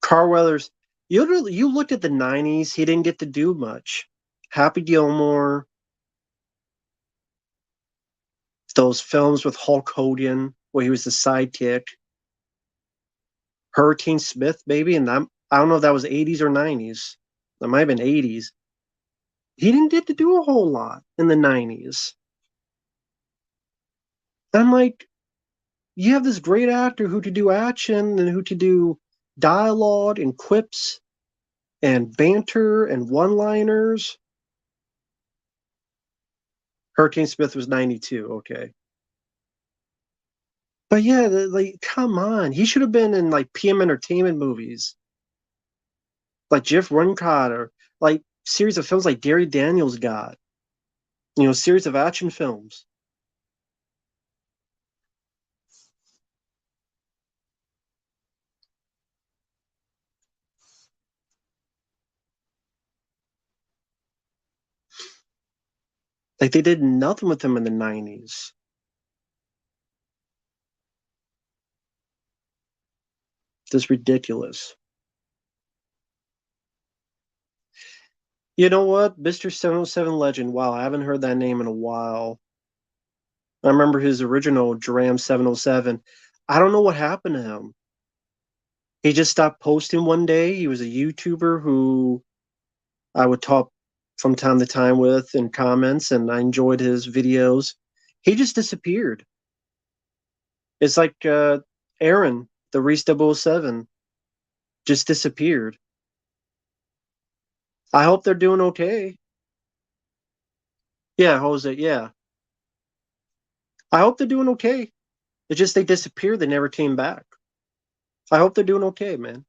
Carl Weathers, you looked at the 90s, he didn't get to do much. Happy Gilmore, those films with Hulk Hogan, where he was the sidekick. Hurricane Smith, maybe, and I don't know if that was 80s or 90s. That might have been 80s. He didn't get to do a whole lot in the 90s. I'm like, you have this great actor who could do action and who could do dialogue and quips and banter and one-liners. Hurricane Smith was 92, okay. But yeah, like, come on. He should have been in like PM Entertainment movies, like Jeff Runcott, or like series of films like Gary Daniels got, series of action films. Like they did nothing with him in the 90s. Just ridiculous. You know what? Mr. 707 Legend. Wow, I haven't heard that name in a while. I remember his original Dram 707. I don't know what happened to him. He just stopped posting one day. He was a YouTuber who I would talk from time to time with in comments, and I enjoyed his videos. He just disappeared. It's like Aaron, the Reese 007, just disappeared. I hope they're doing okay. Yeah, Jose, yeah. I hope they're doing okay. It's just they disappeared. They never came back. I hope they're doing okay, man.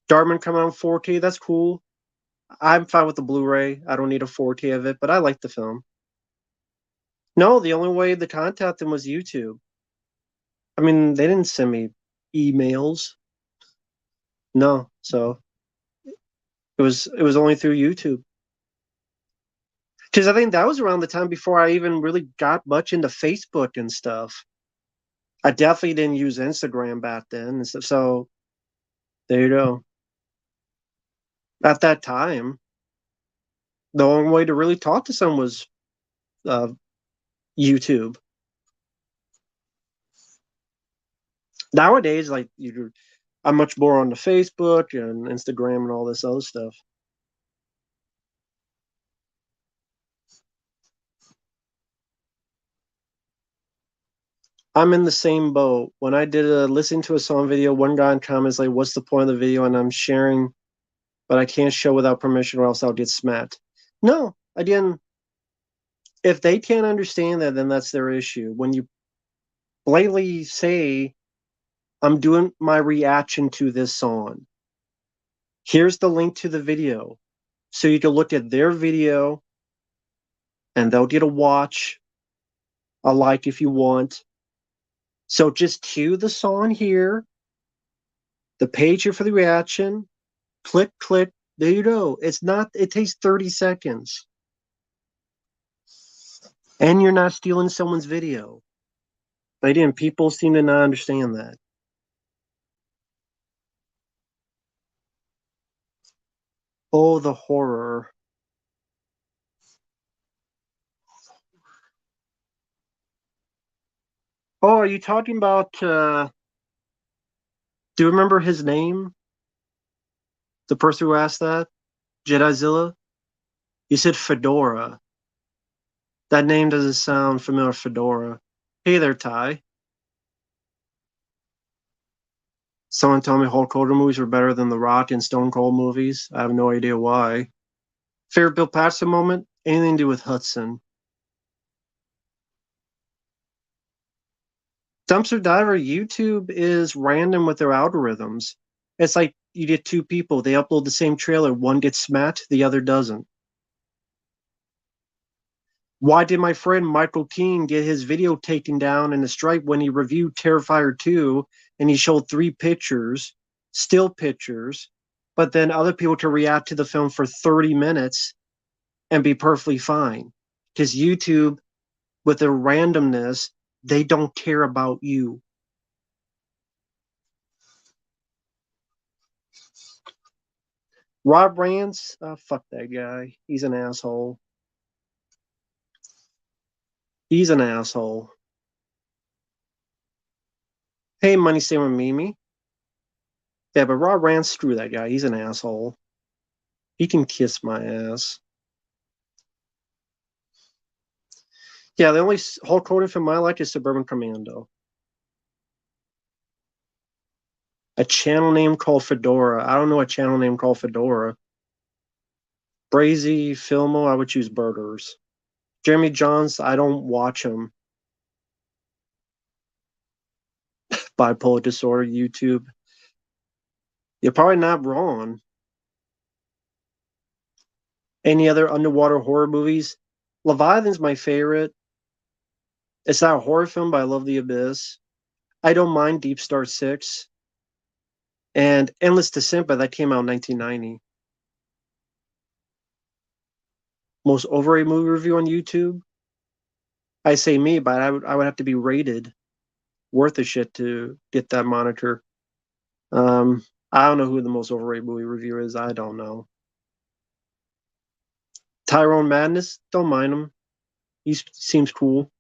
Dartman coming out 4K, that's cool. I'm fine with the Blu-ray. I don't need a 4K of it, but I like the film. No, the only way to contact them was YouTube. I mean, they didn't send me emails. No, so it was only through YouTube. Because I think that was around the time before I even really got much into Facebook and stuff. I definitely didn't use Instagram back then and stuff. So there you go. At that time, the only way to really talk to someone was uh, YouTube. Nowadays, like I'm much more on the Facebook and Instagram and all this other stuff. I'm in the same boat. When I did a listening to a song video, one guy in comments like, "What's the point of the video?" And I'm sharing, but I can't show without permission, or else I'll get smacked. No, again, if they can't understand that, then that's their issue. When you blatantly say, "I'm doing my reaction to this song," here's the link to the video, so you can look at their video, and they'll get a watch, a like if you want. So just cue the song here, the page here for the reaction, click, click, there you go. It takes 30 seconds. And you're not stealing someone's video. But again, people seem to not understand that. Oh, the horror. Oh, are you talking about do you remember his name? The person who asked that? Jedizilla? You said Fedora. That name doesn't sound familiar, Fedora. Hey there, Ty. Someone told me Hulk Hogan movies were better than the Rock and Stone Cold movies. I have no idea why. Favorite Bill Paxton moment? Anything to do with Hudson. Dumpster Diver YouTube is random with their algorithms. It's like you get two people, they upload the same trailer, one gets smacked, the other doesn't. Why did my friend Michael Keane get his video taken down in a strike when he reviewed Terrifier 2 and he showed 3 pictures, still pictures, but then other people to react to the film for 30 minutes and be perfectly fine? Because YouTube, with their randomness, they don't care about you. Rob Rance, fuck that guy. He's an asshole. He's an asshole. Hey, Money Sam and Mimi. Yeah, but Rob Rance, screw that guy. He's an asshole. He can kiss my ass. Yeah, the only Hulk Hogan film I like is Suburban Commando. A channel name called Fedora. I don't know a channel name called Fedora. Brazy, Filmo, I would choose Burgers. Jeremy Johns, I don't watch him. Bipolar disorder, YouTube. You're probably not wrong. Any other underwater horror movies? Leviathan's my favorite. It's not a horror film, but I love The Abyss. I don't mind Deep Star 6. And Endless Descent, but that came out in 1990. Most overrated movie review on YouTube? I say me, but I would have to be rated worth a shit to get that monitor. I don't know who the most overrated movie reviewer is. I don't know. Tyrone Madness, don't mind him. He seems cool.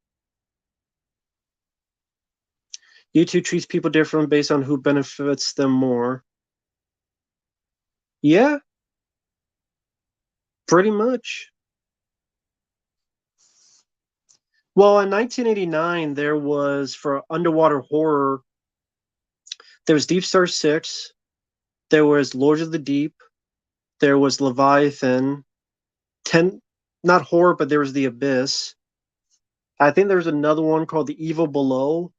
YouTube treats people differently based on who benefits them more. Yeah, pretty much. Well, in 1989, there was for underwater horror, there was Deep Star 6, there was Lords of the Deep, there was Leviathan, 10, not horror, but there was The Abyss. I think there was another one called The Evil Below.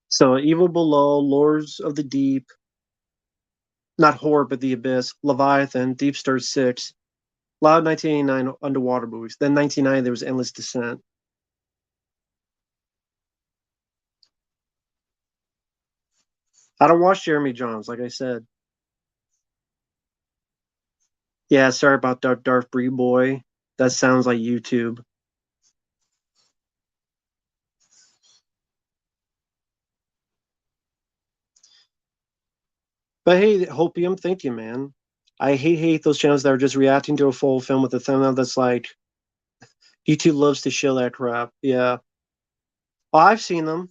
So Evil Below, Lords of the Deep, not horror, but The Abyss, Leviathan, Deep Star 6, a lot of 1989 underwater movies. Then 1990, there was Endless Descent. I don't watch Jeremy Jahns, like I said. Yeah, sorry about Darth Bree Boy. That sounds like YouTube. But hey, Hopium, thank you, man. I hate those channels that are just reacting to a full film with a thumbnail that's like, YouTube loves to show that crap. Yeah. Oh, I've seen them.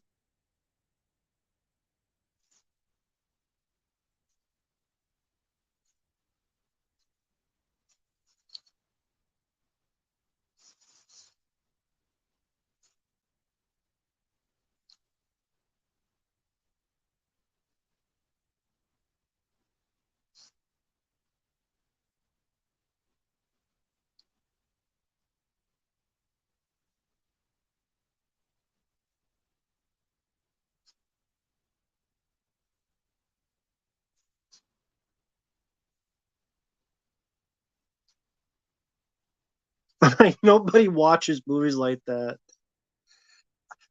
Nobody watches movies like that.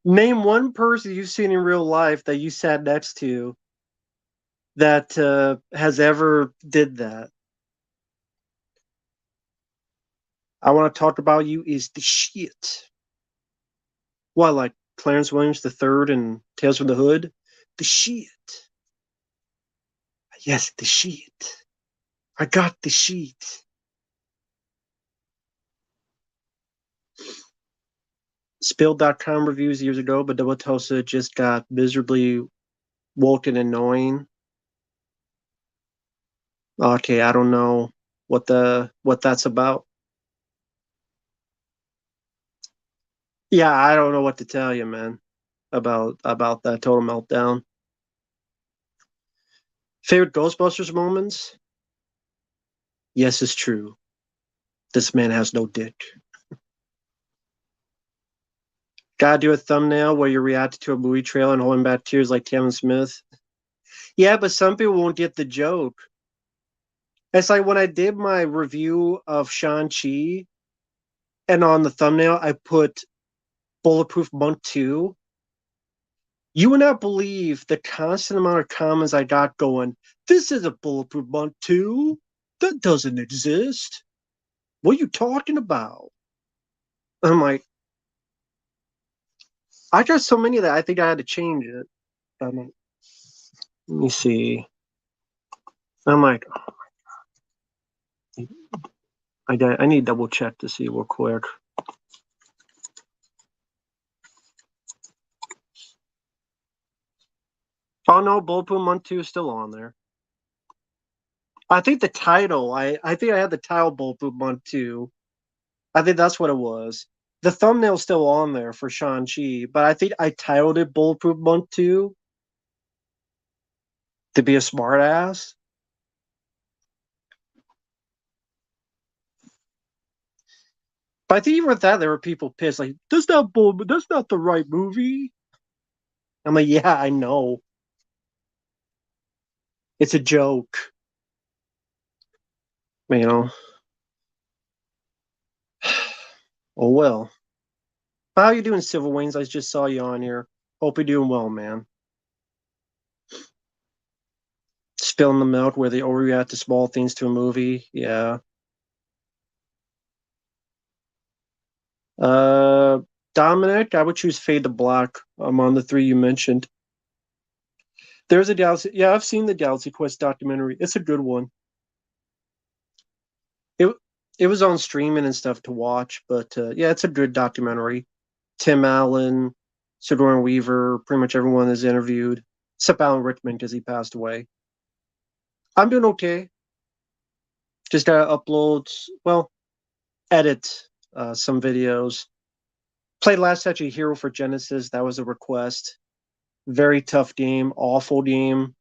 Name one person you've seen in real life that you sat next to that has ever did that. I want to talk about you is the shit. What, like Clarence Williams the third and Tales from the Hood? The shit. Yes, the shit. I got the sheet. Spill.com reviews years ago, but Double Tosa just got miserably woke and annoying. Okay, I don't know what that's about. Yeah, I don't know what to tell you, man, about that total meltdown. Favorite Ghostbusters moments? Yes, it's true. This man has no dick. Gotta do a thumbnail where you react to a movie trailer and holding back tears like Kevin Smith. Yeah, but some people won't get the joke. It's like when I did my review of Shang-Chi, and on the thumbnail I put Bulletproof Monk 2. You would not believe the constant amount of comments I got going, this is a Bulletproof Monk 2. That doesn't exist. What are you talking about? I'm like, I got so many that I think I had to change it. Let me see. I'm like, I need to double check to see real quick. Oh no, Bulletproof Monk 2 is still on there. I think the title, I think I had the title Bulletproof Monk 2. I think that's what it was. The thumbnail's still on there for Shang-Chi, but I think I titled it Bulletproof Monk 2 to be a smartass. But I think even with that, there were people pissed, like, that's not the right movie. I'm like, yeah, I know. It's a joke. You know. Oh well. How you doing, Civil Wings? I just saw you on here. Hope you're doing well, man. Spilling the milk where they overreact to small things to a movie. Yeah. Uh, Dominic, I would choose Fade to Black among the three you mentioned. There's a Galaxy. Yeah, I've seen the Galaxy Quest documentary. It's a good one. It was on streaming and stuff to watch, but yeah, it's a good documentary. Tim Allen, Sigourney Weaver, pretty much everyone is interviewed, except Alan Rickman because he passed away. I'm doing okay. Just gotta upload, well, edit some videos. Played Last Statue Hero for Genesis. That was a request. Very tough game, awful game.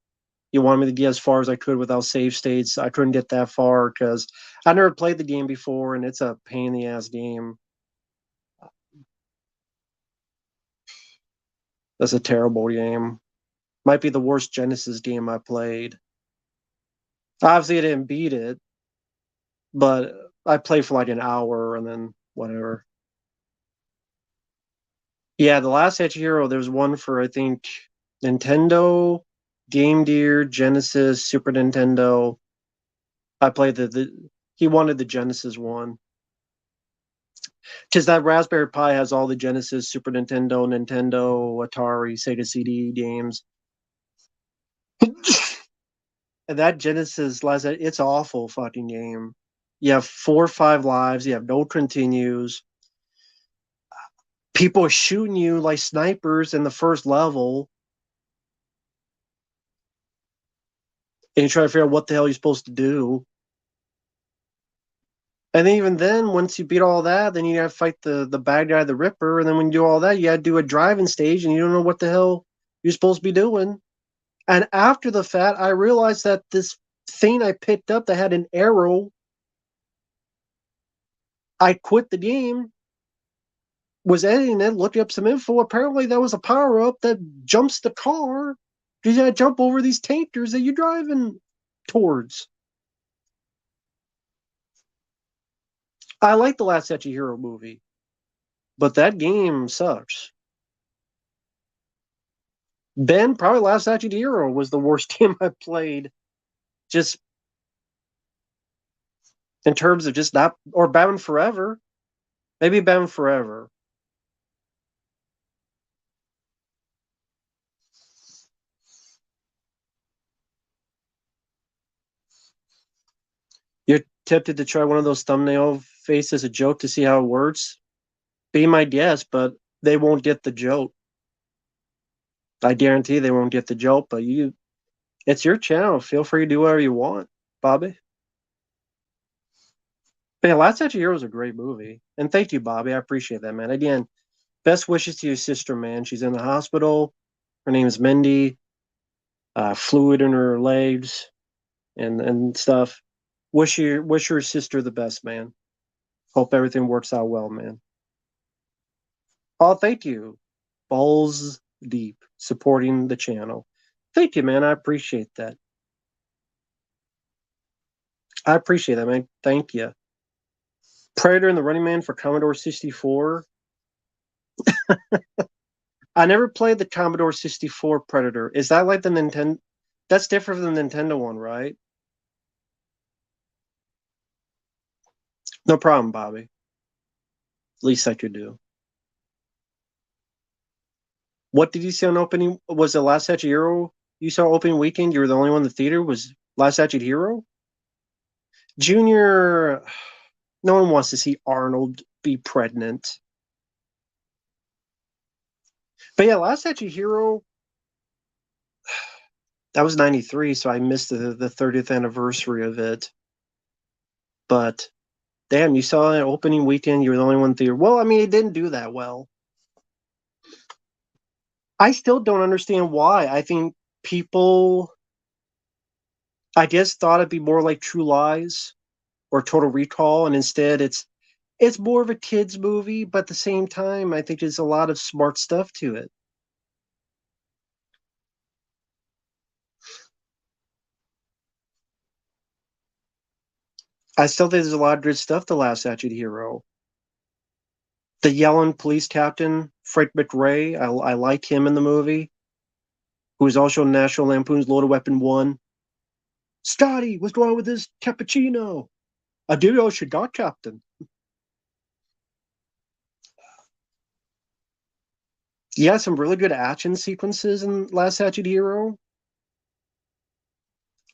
You wanted me to get as far as I could without save states. I couldn't get that far because I never played the game before, and it's a pain in the ass game. That's a terrible game. Might be the worst Genesis game I played. Obviously, I didn't beat it, but I played for like an hour and then whatever. Yeah, the last Edge Hero, there's one for I think Nintendo, Game Gear, Genesis, Super Nintendo. I played the he wanted the Genesis one. Because that Raspberry Pi has all the Genesis, Super Nintendo, Nintendo, Atari, Sega CD games. And that Genesis last it's an awful fucking game. You have 4 or 5 lives, you have no continues. People are shooting you like snipers in the first level, and you try to figure out what the hell you're supposed to do. And then even then, once you beat all that, then you gotta fight the bad guy, the Ripper, and then when you do all that, you gotta do a driving stage, and you don't know what the hell you're supposed to be doing. And after the fact, I realized that this thing I picked up that had an arrow, I quit the game, was editing it, looking up some info. Apparently, that was a power up that jumps the car. You gotta jump over these tankers that you're driving towards. I like the Last Statue Hero movie, but that game sucks. Ben, probably Last Statue Hero was the worst game I played. Just in terms of just that, or Batman Forever. Maybe Batman Forever. You're tempted to try one of those thumbnail faces as a joke to see how it works. Be my guest, but they won't get the joke. I guarantee they won't get the joke. But it's your channel. Feel free to do whatever you want, Bobby. But yeah, Last Statue Hero is a great movie, and thank you, Bobby. I appreciate that, man. Again, best wishes to your sister, man. She's in the hospital. Her name is Mindy. Fluid in her legs and stuff. Wish your sister the best, man. Hope everything works out well, man. Oh, thank you. Balls deep supporting the channel. Thank you, man. I appreciate that. I appreciate that, man. Thank you. Predator and the Running Man for Commodore 64. I never played the Commodore 64 Predator. Is that like the Nintendo? That's different from the Nintendo one, right? No problem, Bobby. Least I could do. What did you see on opening? Was it Last Statue Hero you saw opening weekend? You were the only one in the theater? Was Last Statue Hero? Junior, no one wants to see Arnold be pregnant. But yeah, Last Statue Hero, that was 93, so I missed the 30th anniversary of it. But damn, you saw it opening weekend, you were the only one in the theater. Well, I mean, it didn't do that well. I still don't understand why. I think people, I guess, thought it'd be more like True Lies or Total Recall, and instead it's more of a kids movie, but at the same time, I think there's a lot of smart stuff to it. I still think there's a lot of good stuff to Last Statue Hero. The yelling police captain, Frank McRae, I like him in the movie, who is also in National Lampoon's Loaded Weapon 1. Scotty, what's going on with this cappuccino? I do know she got captain. He has some really good action sequences in Last Statue Hero.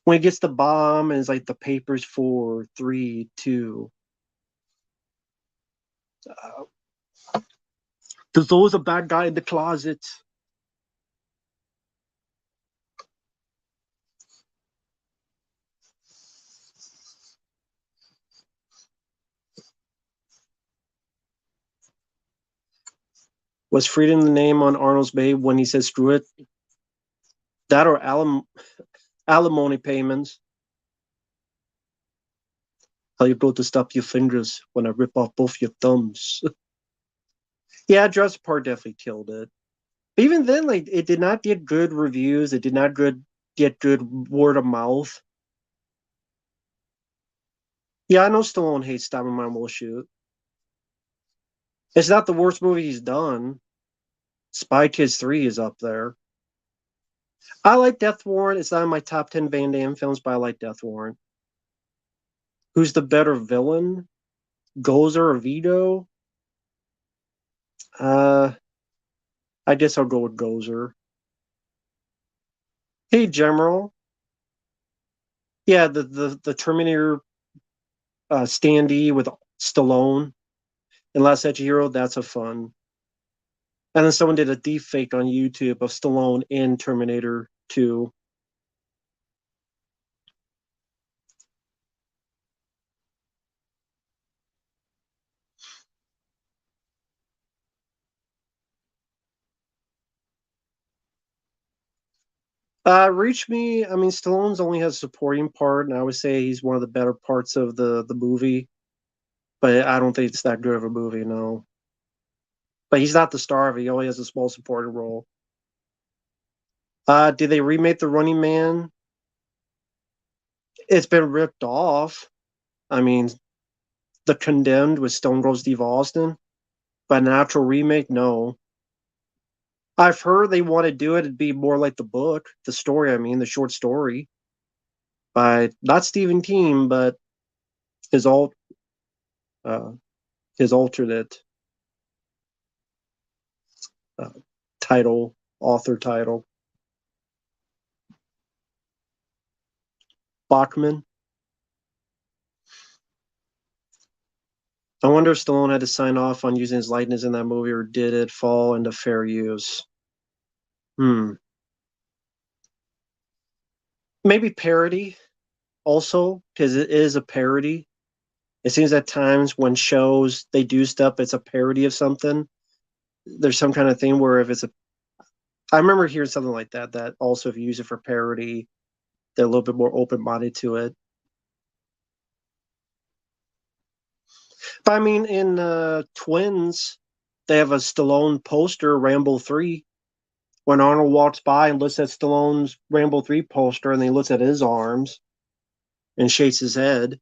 When he gets the bomb and it's like the papers 4, 3, 2. There's always a bad guy in the closet. Was freedom the name on Arnold's babe when he said screw it? That or alimony payments. How you go to stop your fingers when I rip off both your thumbs. Yeah, Jurassic Park definitely killed it. But even then, like it did not get good reviews. It did not get good word of mouth. Yeah, I know Stallone hates Stop My Will Shoot. It's not the worst movie he's done. Spy Kids 3 is up there. I like Death Warrant. It's not in my top 10 Van Damme films, but I like Death Warrant. Who's the better villain? Gozer or Vito? Uh, I guess I'll go with Gozer. Hey, General. Yeah, the Terminator standee with Stallone and Last Action Hero. That's a fun. And then someone did a deep fake on YouTube of Stallone in Terminator 2. Reach Me. I mean, Stallone's only has a supporting part, and I would say he's one of the better parts of the movie. But I don't think it's that good of a movie, no. But he's not the star of it. He only has a small supporting role. Did they remake The Running Man? It's been ripped off. I mean, The Condemned with Stone Cold Steve Austin, but an actual remake, no. I've heard they want to do it. It'd be more like the book, the story. I mean, the short story by not Stephen King, but his alt, uh, his alternate uh, title, author title, Bachman. I wonder if Stallone had to sign off on using his likeness in that movie, or did it fall into fair use? Hmm. Maybe parody also, because it is a parody. It seems at times when shows they do stuff, it's a parody of something. There's some kind of thing where if it's a, I remember hearing something like that. That also, if you use it for parody, they're a little bit more open minded to it. But I mean, in Twins, they have a Stallone poster, Rambo 3. When Arnold walks by and looks at Stallone's Rambo 3 poster, and then he looks at his arms and shakes his head.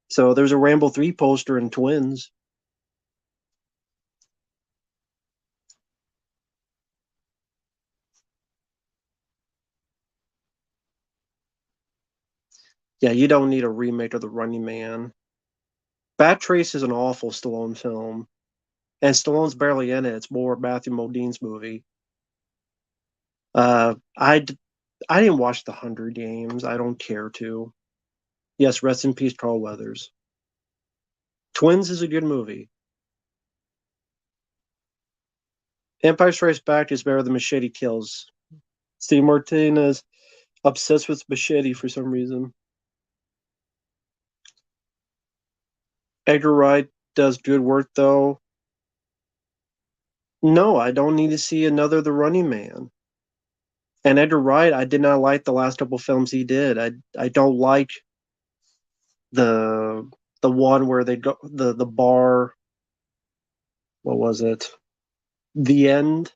So there's a Rambo 3 poster in Twins. Yeah, you don't need a remake of The Running Man. Bat Trace is an awful Stallone film, and Stallone's barely in it. It's more Matthew Modine's movie. Uh, I I didn't watch The Hunger Games. I don't care to. Yes, rest in peace, Carl Weathers. Twins is a good movie. Empire Strikes Back is better than Machete Kills. Steve Martinez obsessed with Machete for some reason. Edgar Wright does good work though. No, I don't need to see another The Running Man. And Edgar Wright, I did not like the last couple films he did. I don't like the the one where they go the bar. What was it? The End,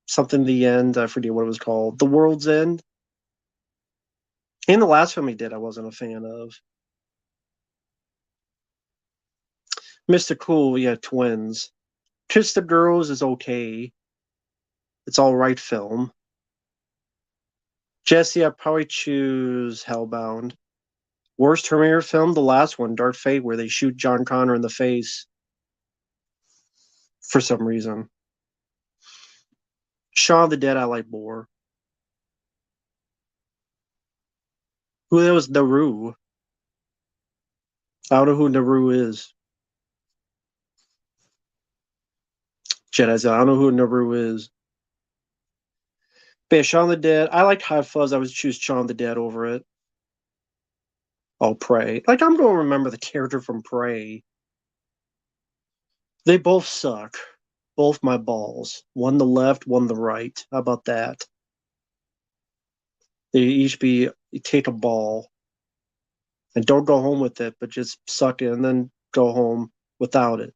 something. The End. I forget what it was called. The World's End. In the last film he did, I wasn't a fan of. Mr. Cool, yeah, Twins. Kiss the Girls is okay. It's all right film. Jesse, I'd probably choose Hellbound. Worst Terminator film, the last one, Dark Fate, where they shoot John Connor in the face for some reason. Shaun of the Dead, I like more. Who that was Naru? I don't know who Naru is. Jedi. I don't know who Naru is. But yeah, Shaun of the Dead. I liked Hot Fuzz. I would choose Shaun of the Dead over it. Oh, Prey. Like, I'm going to remember the character from Prey. They both suck. Both my balls. One the left, one the right. How about that? They each be take a ball and don't go home with it, but just suck it and then go home without it.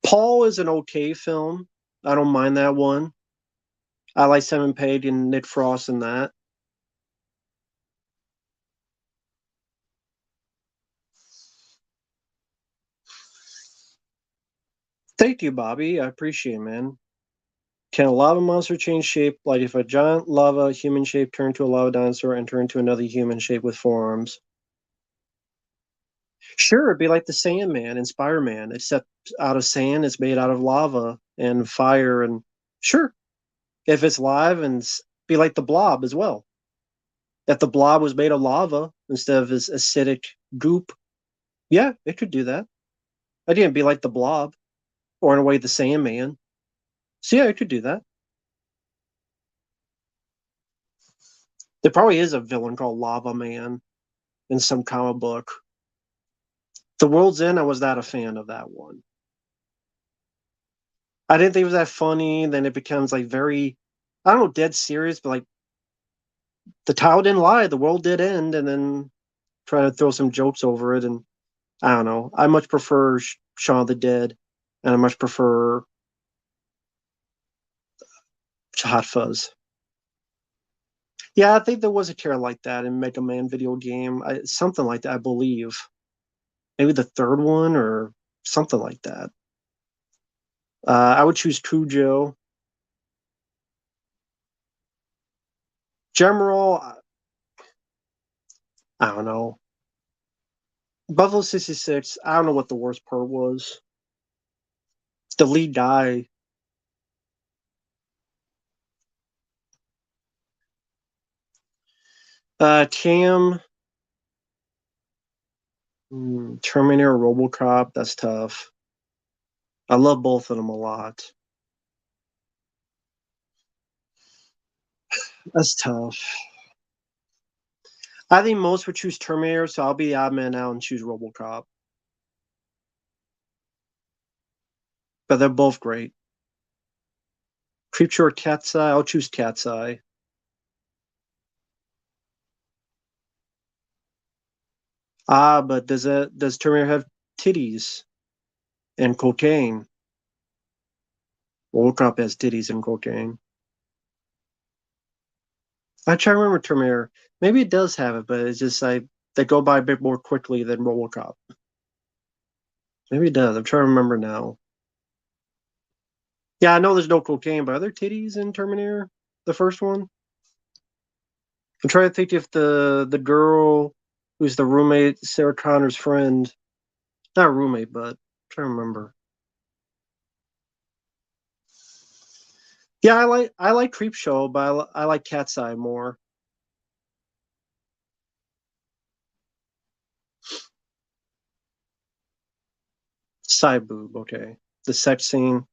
Paul is an okay film. I don't mind that one. I like Simon Pegg and Nick Frost in that. Thank you, Bobby. I appreciate it, man. Can a lava monster change shape? Like if a giant lava human shape turned to a lava dinosaur and turned to another human shape with forearms? Sure, it'd be like the Sandman in Spider-Man, except out of sand, it's made out of lava and fire. And sure, if it's live and be like the Blob as well. If the Blob was made of lava instead of this acidic goop, yeah, it could do that. I didn't be like the Blob or in a way the Sandman. So yeah, it could do that. There probably is a villain called Lava Man in some comic book. The World's End, I was not a fan of that one. I didn't think it was that funny. Then it becomes like very, I don't know, dead serious, but like the title didn't lie. The world did end, and then try to throw some jokes over it. And I don't know. I much prefer Shaun of the Dead, and I much prefer Hot Fuzz. Yeah, I think there was a character like that in Mega Man video game. Something like that, I believe. Maybe the third one or something like that. I would choose Cujo. General, I don't know. Buffalo 66, I don't know what the worst part was. The lead guy. Cam, Terminator, Robocop, that's tough. I love both of them a lot. That's tough. I think most would choose Terminator, so I'll be the odd man out and choose Robocop. But they're both great. Creepshow or Cat's Eye? I'll choose Cat's Eye. But does Terminator have titties and cocaine? Robocop has titties and cocaine. I try to remember Terminator. Maybe it does have it, but it's just like they go by a bit more quickly than Robocop. Maybe it does. I'm trying to remember now. Yeah, I know there's no cocaine, but are there titties in Terminator, the first one? I'm trying to think if the girl who's the roommate, Sarah Connor's friend, not roommate, but I'm trying to remember. Yeah, I like Creepshow, but I like Cat's Eye more. Side boob, okay. The sex scene.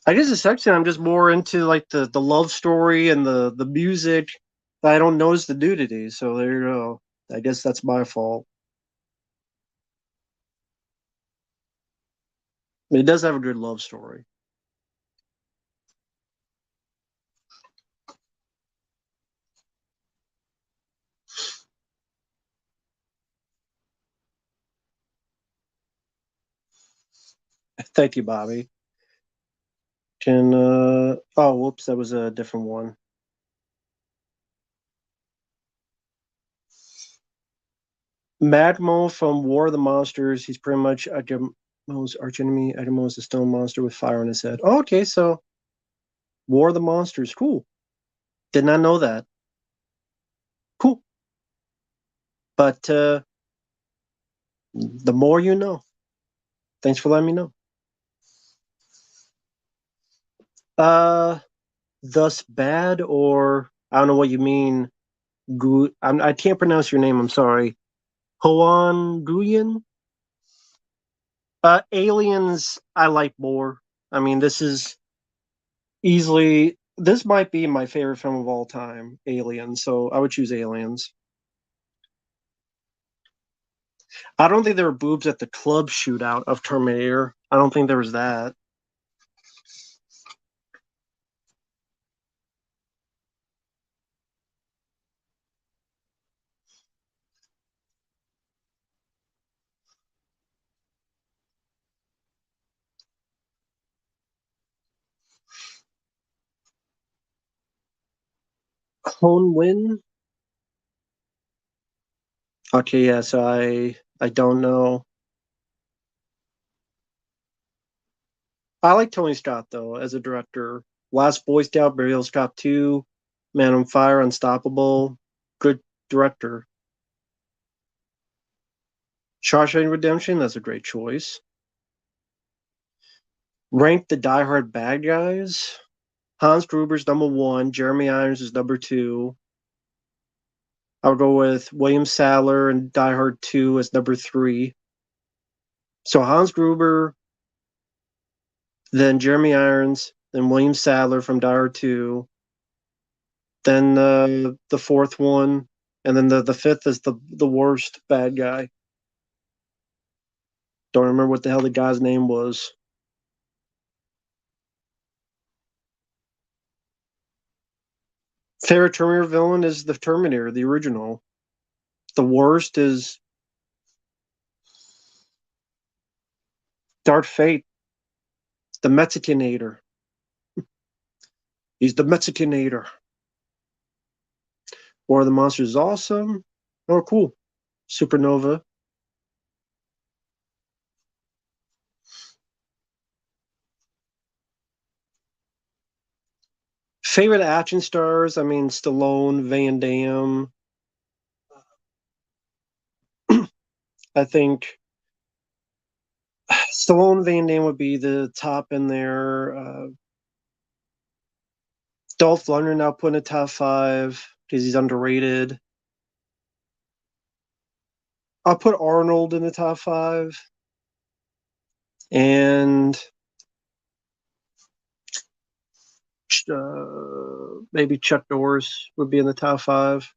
I guess the sex scene I'm just more into like the love story and the music. I don't notice the nudity, so there you go. I guess that's my fault. It does have a good love story. Thank you, Bobby. Can oh whoops, that was a different one. Magmo from War of the Monsters. He's pretty much Agimo's archenemy. Agamo is a stone monster with fire on his head. Oh, okay, so War of the Monsters. Cool. Did not know that. Cool. But the more you know. Thanks for letting me know. Uh, thus bad, or I don't know what you mean. Good. I can't pronounce your name. I'm sorry. Hoan Nguyen. Aliens, I like more. I mean, this might be my favorite film of all time, Aliens. So I would choose Aliens. I don't think there were boobs at the club shootout of Terminator. I don't think there was that. Hone Win. Okay, yeah. So I don't know. I like Tony Scott though as a director. Last Boy Scout, Burial Scott 2, Man on Fire, Unstoppable. Good director. Shawshank Redemption, that's a great choice. Rank the Die Hard bad guys. Hans Gruber's number one. Jeremy Irons is number two. I would go with William Sadler and Die Hard 2 as number three. So Hans Gruber, then Jeremy Irons, then William Sadler from Die Hard 2, then the fourth one, and then the fifth is the worst bad guy. Don't remember what the hell the guy's name was. Favorite Terminator villain is the Terminator, the original. The worst is Darth Fate, the Mexicanator. He's the Mexicanator. War of the Monsters is awesome. Oh, cool. Supernova. Favorite action stars? I mean, Stallone, Van Damme. I think Stallone, Van Damme would be the top in there. Dolph Lundgren now put in a top five because he's underrated. I'll put Arnold in the top five, and maybe Chuck Norris would be in the top five.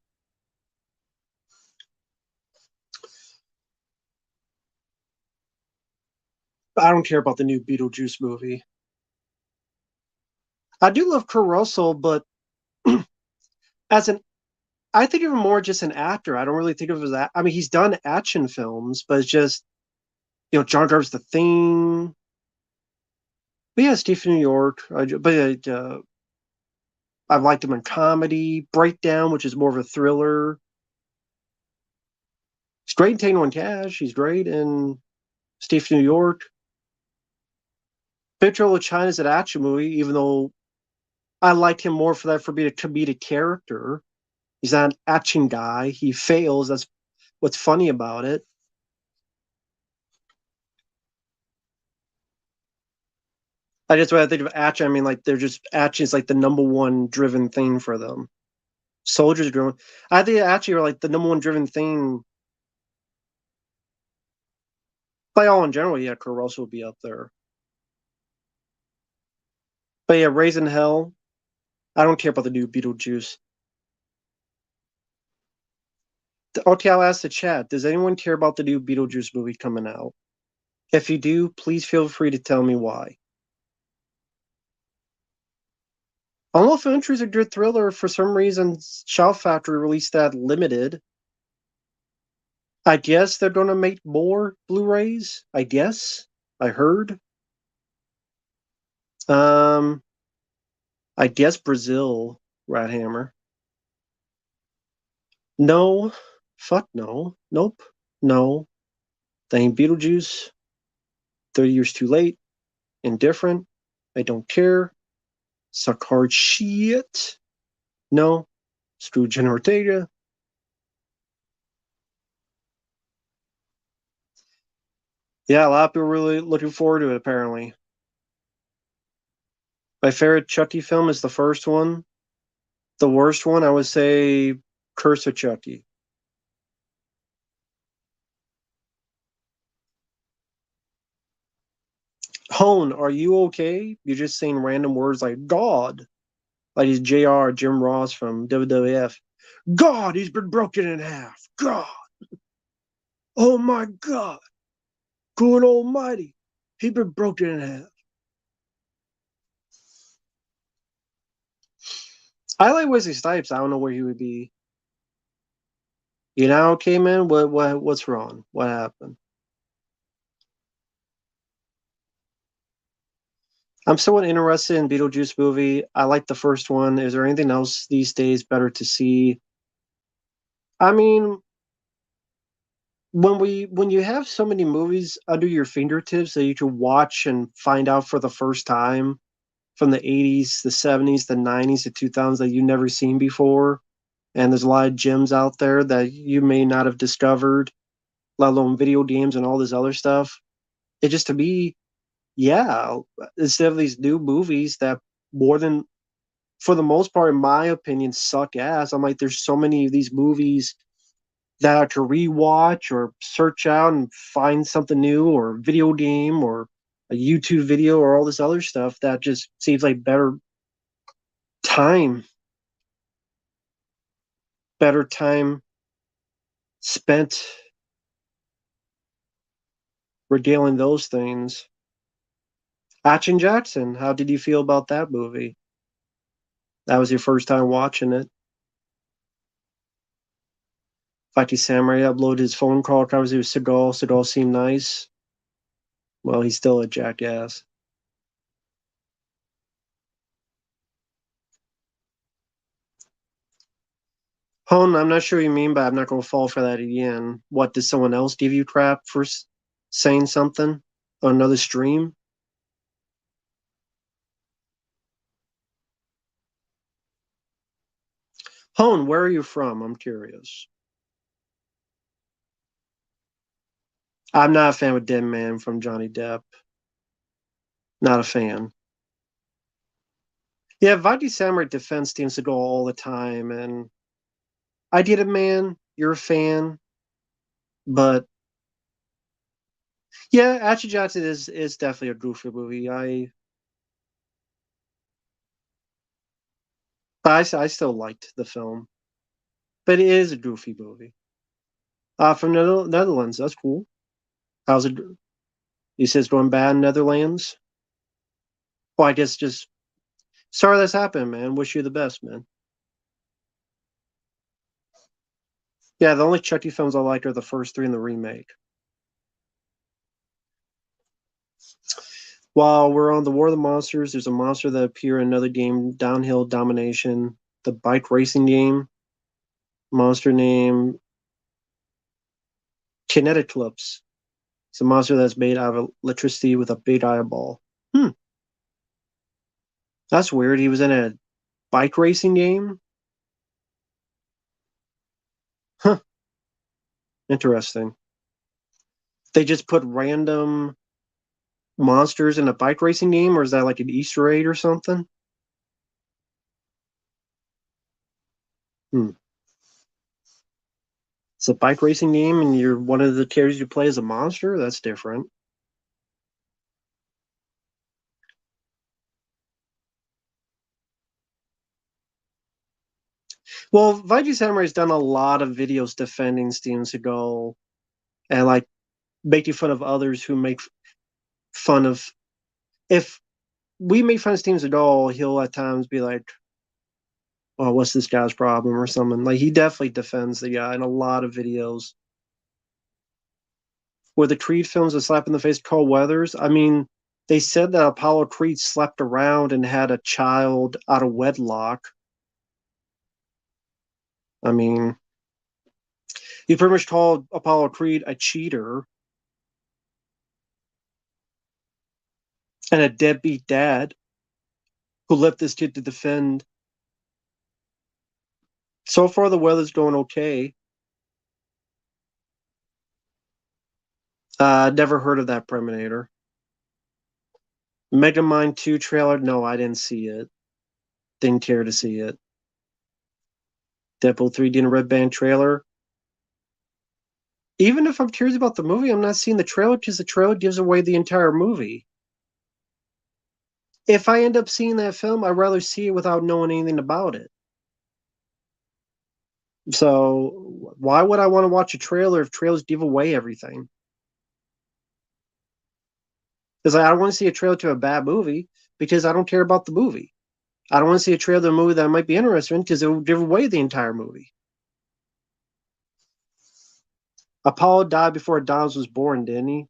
I don't care about the new Beetlejuice movie. I do love Kurt Russell, but as an I think of him more just an actor. I don't really think of him as that. I mean, he's done action films, but it's just John Carpenter's The Thing. But yeah, Stephen New York. I've liked him in comedy, Breakdown, which is more of a thriller. He's great in Tango and Cash. He's great in Steve New York. Patrol of China is an action movie, even though I like him more for that for being a comedic character. He's not an action guy. He fails. That's what's funny about it. I just when I think of action, I mean like they're just action is like the number one driven thing for them. Soldiers driven. I think actually are like the number one driven thing by all in general. Yeah, Kurt Russell would be up there. But yeah, Raising Hell. I don't care about the new Beetlejuice. Okay, I'll ask the chat. Does anyone care about the new Beetlejuice movie coming out? If you do, please feel free to tell me why. Unlawful Entry is a good thriller. For some reason, Shout Factory released that limited. I guess they're going to make more Blu-rays. I guess. I heard. Um, I guess Brazil, Rathammer. No. Fuck no. Nope. No. They ain't Beetlejuice. 30 years too late. Indifferent. I don't care. Suck hard shit. No. Screw Jenna Ortega. Yeah, a lot of people are really looking forward to it, apparently. My favorite Chucky film is the first one. The worst one, I would say Curse of Chucky. Hone, are you okay? You're just saying random words like God, like he's JR, Jim Ross from WWF. God, he's been broken in half. God, oh my God, good almighty, he's been broken in half. I like Wesley Snipes. I don't know where he would be. You know, okay, man. What's wrong? What happened? I'm somewhat interested in Beetlejuice movie. I like the first one. Is there anything else these days better to see? I mean, when you have so many movies under your fingertips that you can watch and find out for the first time from the 80s, the 70s, the 90s, the 2000s that you've never seen before, and there's a lot of gems out there that you may not have discovered, let alone video games and all this other stuff. It just to me, yeah, instead of these new movies that more than for the most part, in my opinion, suck ass. I'm like, there's so many of these movies that I could rewatch or search out and find something new or a video game or a YouTube video or all this other stuff that just seems like time, better time spent regaling those things. Action Jackson, how did you feel about that movie? That was your first time watching it. Fati Samurai uploaded his phone call conversation with Seagal. Seagal seemed nice. Well, he's still a jackass. Hone, I'm not sure what you mean, but I'm not going to fall for that again. What, did someone else give you crap for saying something on another stream? Hone, where are you from? I'm curious. I'm not a fan of Dead Man from Johnny Depp. Not a fan. Yeah, Vati Samurai defends Steven Seagal all the time, and I get it, man. You're a fan, but yeah, Achijatsu is definitely a goofy movie. I still liked the film, but it is a goofy movie. From the Netherlands, that's cool. How's it? You said it's going bad in Netherlands. Well, I guess just sorry that's happened, man. Wish you the best, man. Yeah, the only Chucky films I like are the first three in the remake. While we're on the War of the Monsters, there's a monster that appeared in another game, Downhill Domination, the bike racing game. Monster name Kineticlips. It's a monster that's made out of electricity with a big eyeball. Hmm, that's weird. He was in a bike racing game. Huh, interesting. They just put random monsters in a bike racing game, or is that like an Easter egg or something? Hmm. It's a bike racing game, and you're one of the characters you play as a monster. That's different. Well, Vaiji Samurai's done a lot of videos defending Steven Seagal and like making fun of others who make fun of. If we make fun of Steven Seagal, he'll at times be like, "Oh, what's this guy's problem?" or something. Like he definitely defends the guy in a lot of videos. Were the Creed films a slap in the face to Carl Weathers? I mean, they said that Apollo Creed slept around and had a child out of wedlock. I mean, he pretty much called Apollo Creed a cheater and a deadbeat dad who left this kid to defend. So far, the weather's going okay. Never heard of that Preminator. Megamind 2 trailer? No, I didn't see it. Didn't care to see it. Deadpool 3D and Red Band trailer. Even if I'm curious about the movie, I'm not seeing the trailer because the trailer gives away the entire movie. If I end up seeing that film, I'd rather see it without knowing anything about it. So why would I want to watch a trailer if trailers give away everything? Because I don't want to see a trailer to a bad movie because I don't care about the movie. I don't want to see a trailer to a movie that I might be interested in because it will give away the entire movie. Apollo died before Adonis was born, didn't he?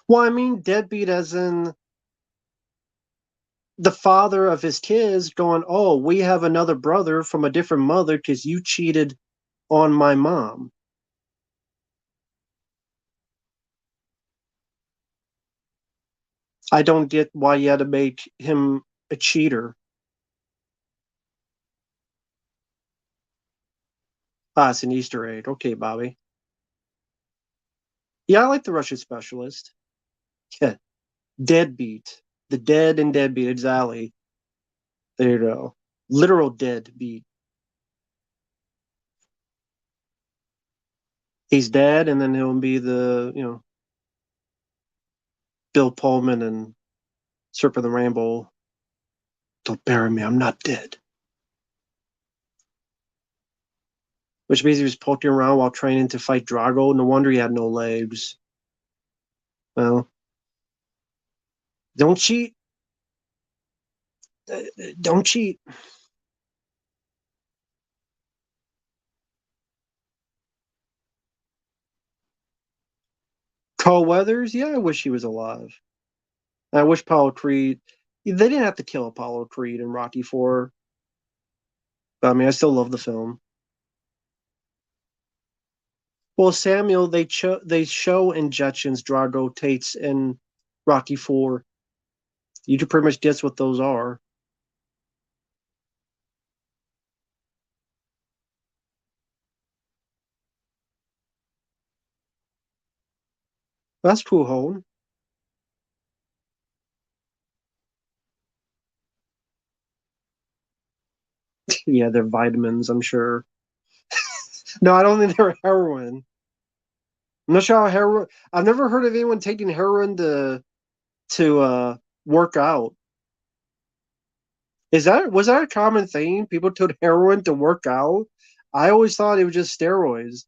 Well, I mean, deadbeat as in the father of his kids going, "Oh, we have another brother from a different mother because you cheated on my mom." I don't get why you had to make him a cheater. Ah, it's an Easter egg. Okay, Bobby. Yeah, I like the Russian specialist. Yeah, deadbeat. The dead and deadbeat. Exactly. There you go. Literal deadbeat. He's dead, and then he'll be the Bill Pullman and Serpent the Rainbow. Don't bury me. I'm not dead. Which means he was poking around while training to fight Drago. No wonder he had no legs. Well, don't cheat. Don't cheat. Carl Weathers, yeah, I wish he was alive. I wish Apollo Creed. They didn't have to kill Apollo Creed in Rocky Four. But I mean, I still love the film. Well, Samuel, they show injections Drago takes in Rocky Four. You can pretty much guess what those are. That's cool, Hone. Yeah, they're vitamins, I'm sure. No, I don't think they're heroin. I'm not sure how heroin. I've never heard of anyone taking heroin to work out. Was that a common thing? People took heroin to work out. I always thought it was just steroids.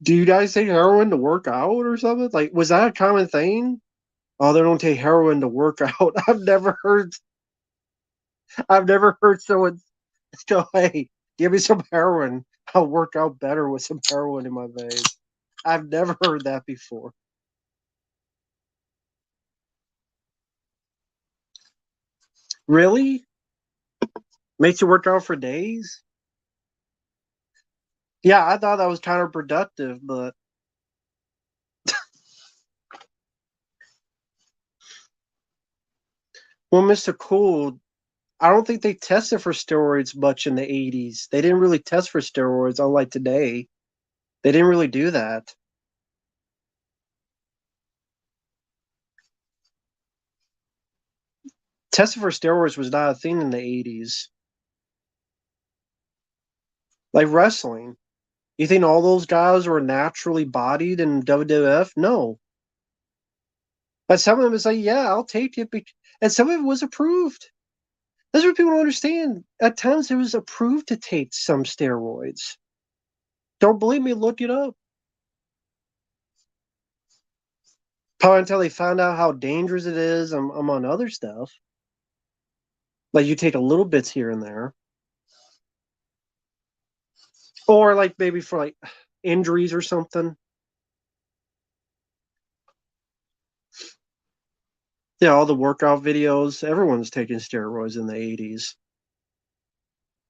Do you guys take heroin to work out or something? Like, was that a common thing? Oh, they don't take heroin to work out. I've never heard someone go, "Hey, give me some heroin. I'll work out better with some heroin in my veins." I've never heard that before. Really? Makes you work out for days? Yeah, I thought that was counterproductive, but well, Mr. Cool, I don't think they tested for steroids much in the 80s. They didn't really test for steroids, unlike today. They didn't really do that. Testing for steroids was not a thing in the 80s. Like wrestling. You think all those guys were naturally bodied in WWF? No. But some of them is like, yeah, I'll take it. And some of it was approved. That's what people don't understand. At times it was approved to take some steroids. Don't believe me? Look it up. Probably until they found out how dangerous it is among other stuff. Like you take a little bits here and there. Or like maybe for like injuries or something. Yeah, all the workout videos, everyone's taking steroids in the 80s.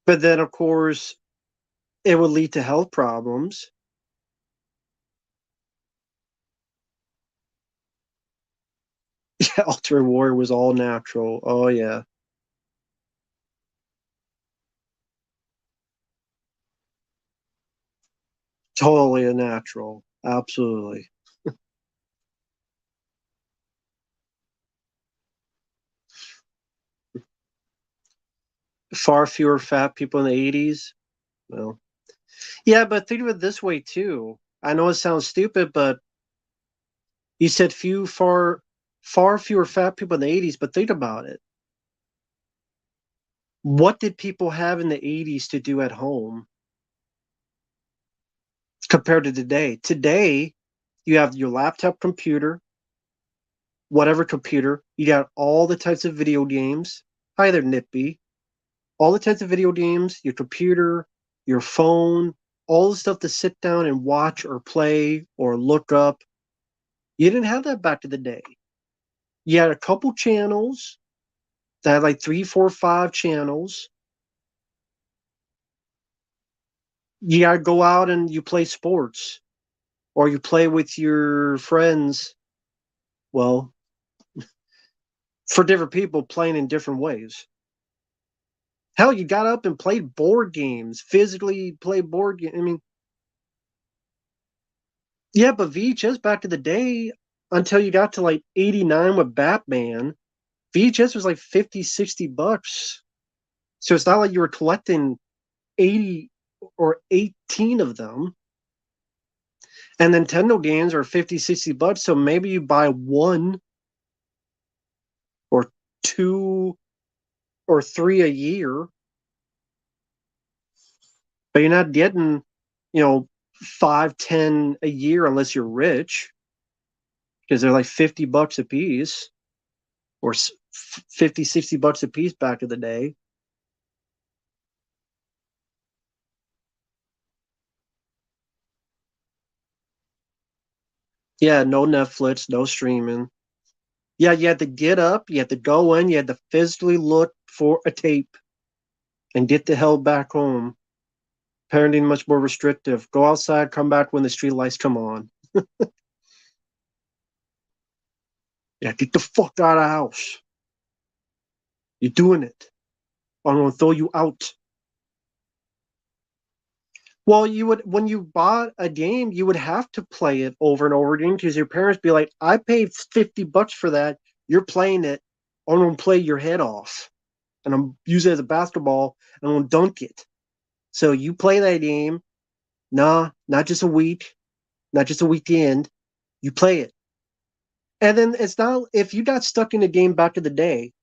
But then, of course, it would lead to health problems. Yeah, Ultimate Warrior was all natural. Oh, yeah. Totally a natural. Absolutely. Far fewer fat people in the 80s. Well, yeah, but think of it this way, too. I know it sounds stupid, but you said few far Far fewer fat people in the 80s, but think about it. What did people have in the 80s to do at home compared to today? Today, you have your laptop computer, whatever computer, you got all the types of video games. Hi there, Nippy. All the types of video games, your computer, your phone, all the stuff to sit down and watch or play or look up. You didn't have that back in the day. You had a couple channels that had like three, four, five channels. You got to go out and you play sports or you play with your friends. Well, for different people playing in different ways. Hell, you got up and played board games, physically play board games. I mean, yeah, but VHS back in the day, until you got to like 89 with Batman, VHS was like 50, $60. So it's not like you were collecting 80 or 18 of them. And Nintendo games are 50, $60. So maybe you buy one or two or three a year, but you're not getting, you know, 5, 10 a year unless you're rich, because they're like $50 a piece or 50, $60 a piece back in the day. Yeah, no Netflix, no streaming. Yeah, you had to get up, you had to go in, you had to physically look for a tape and get the hell back home. Parenting much more restrictive. Go outside, come back when the street lights come on. Yeah, get the fuck out of the house. You're doing it. I'm gonna throw you out. Well, you would when you bought a game, you would have to play it over and over again because your parents be like, "I paid $50 for that. You're playing it. I'm gonna play your head off, and I'm use it as a basketball, and I'm gonna dunk it." So you play that game. Nah, not just a week, not just a weekend. You play it, and then it's not if you got stuck in a game back in the day,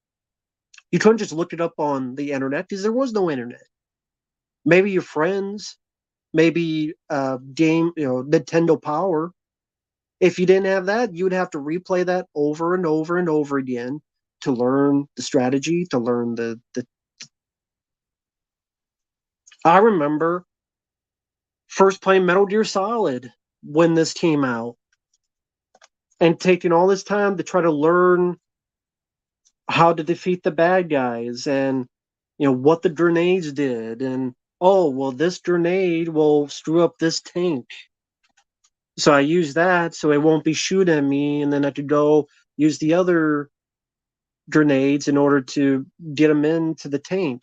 you couldn't just look it up on the internet because there was no internet. Maybe your friends, maybe game, Nintendo Power. If you didn't have that, you would have to replay that over and over and over again to learn the strategy, to learn the. I remember first playing Metal Gear Solid when this came out and taking all this time to try to learn how to defeat the bad guys and what the grenades did and oh well this grenade will screw up this tank, so I use that so it won't be shooting at me, and then I could go use the other grenades in order to get them into the tank.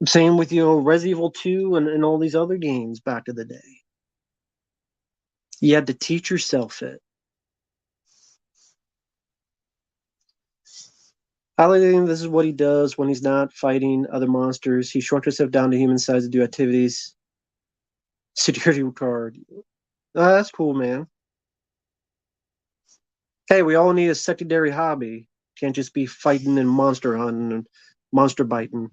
Same with Resident Evil 2 and all these other games back in the day. You had to teach yourself it. I think this is what he does when he's not fighting other monsters. He shrunk himself down to human size to do activities. Security card. That's cool, man. Hey, we all need a secondary hobby. Can't just be fighting and monster hunting and monster biting.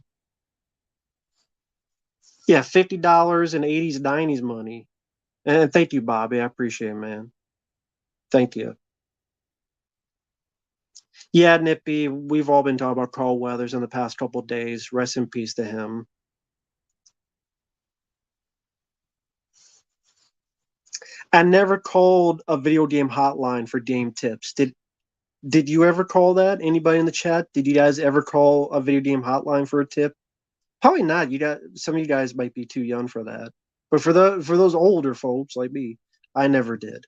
Yeah, $50 and 80s, 90s money. And thank you, Bobby. I appreciate it, man. Thank you. Yeah, Nippy, we've all been talking about Carl Weathers in the past couple of days. Rest in peace to him. I never called a video game hotline for game tips. Did you ever call that? Anybody in the chat? Did you guys ever call a video game hotline for a tip? Probably not. You got some of you guys might be too young for that. But for those older folks like me, I never did.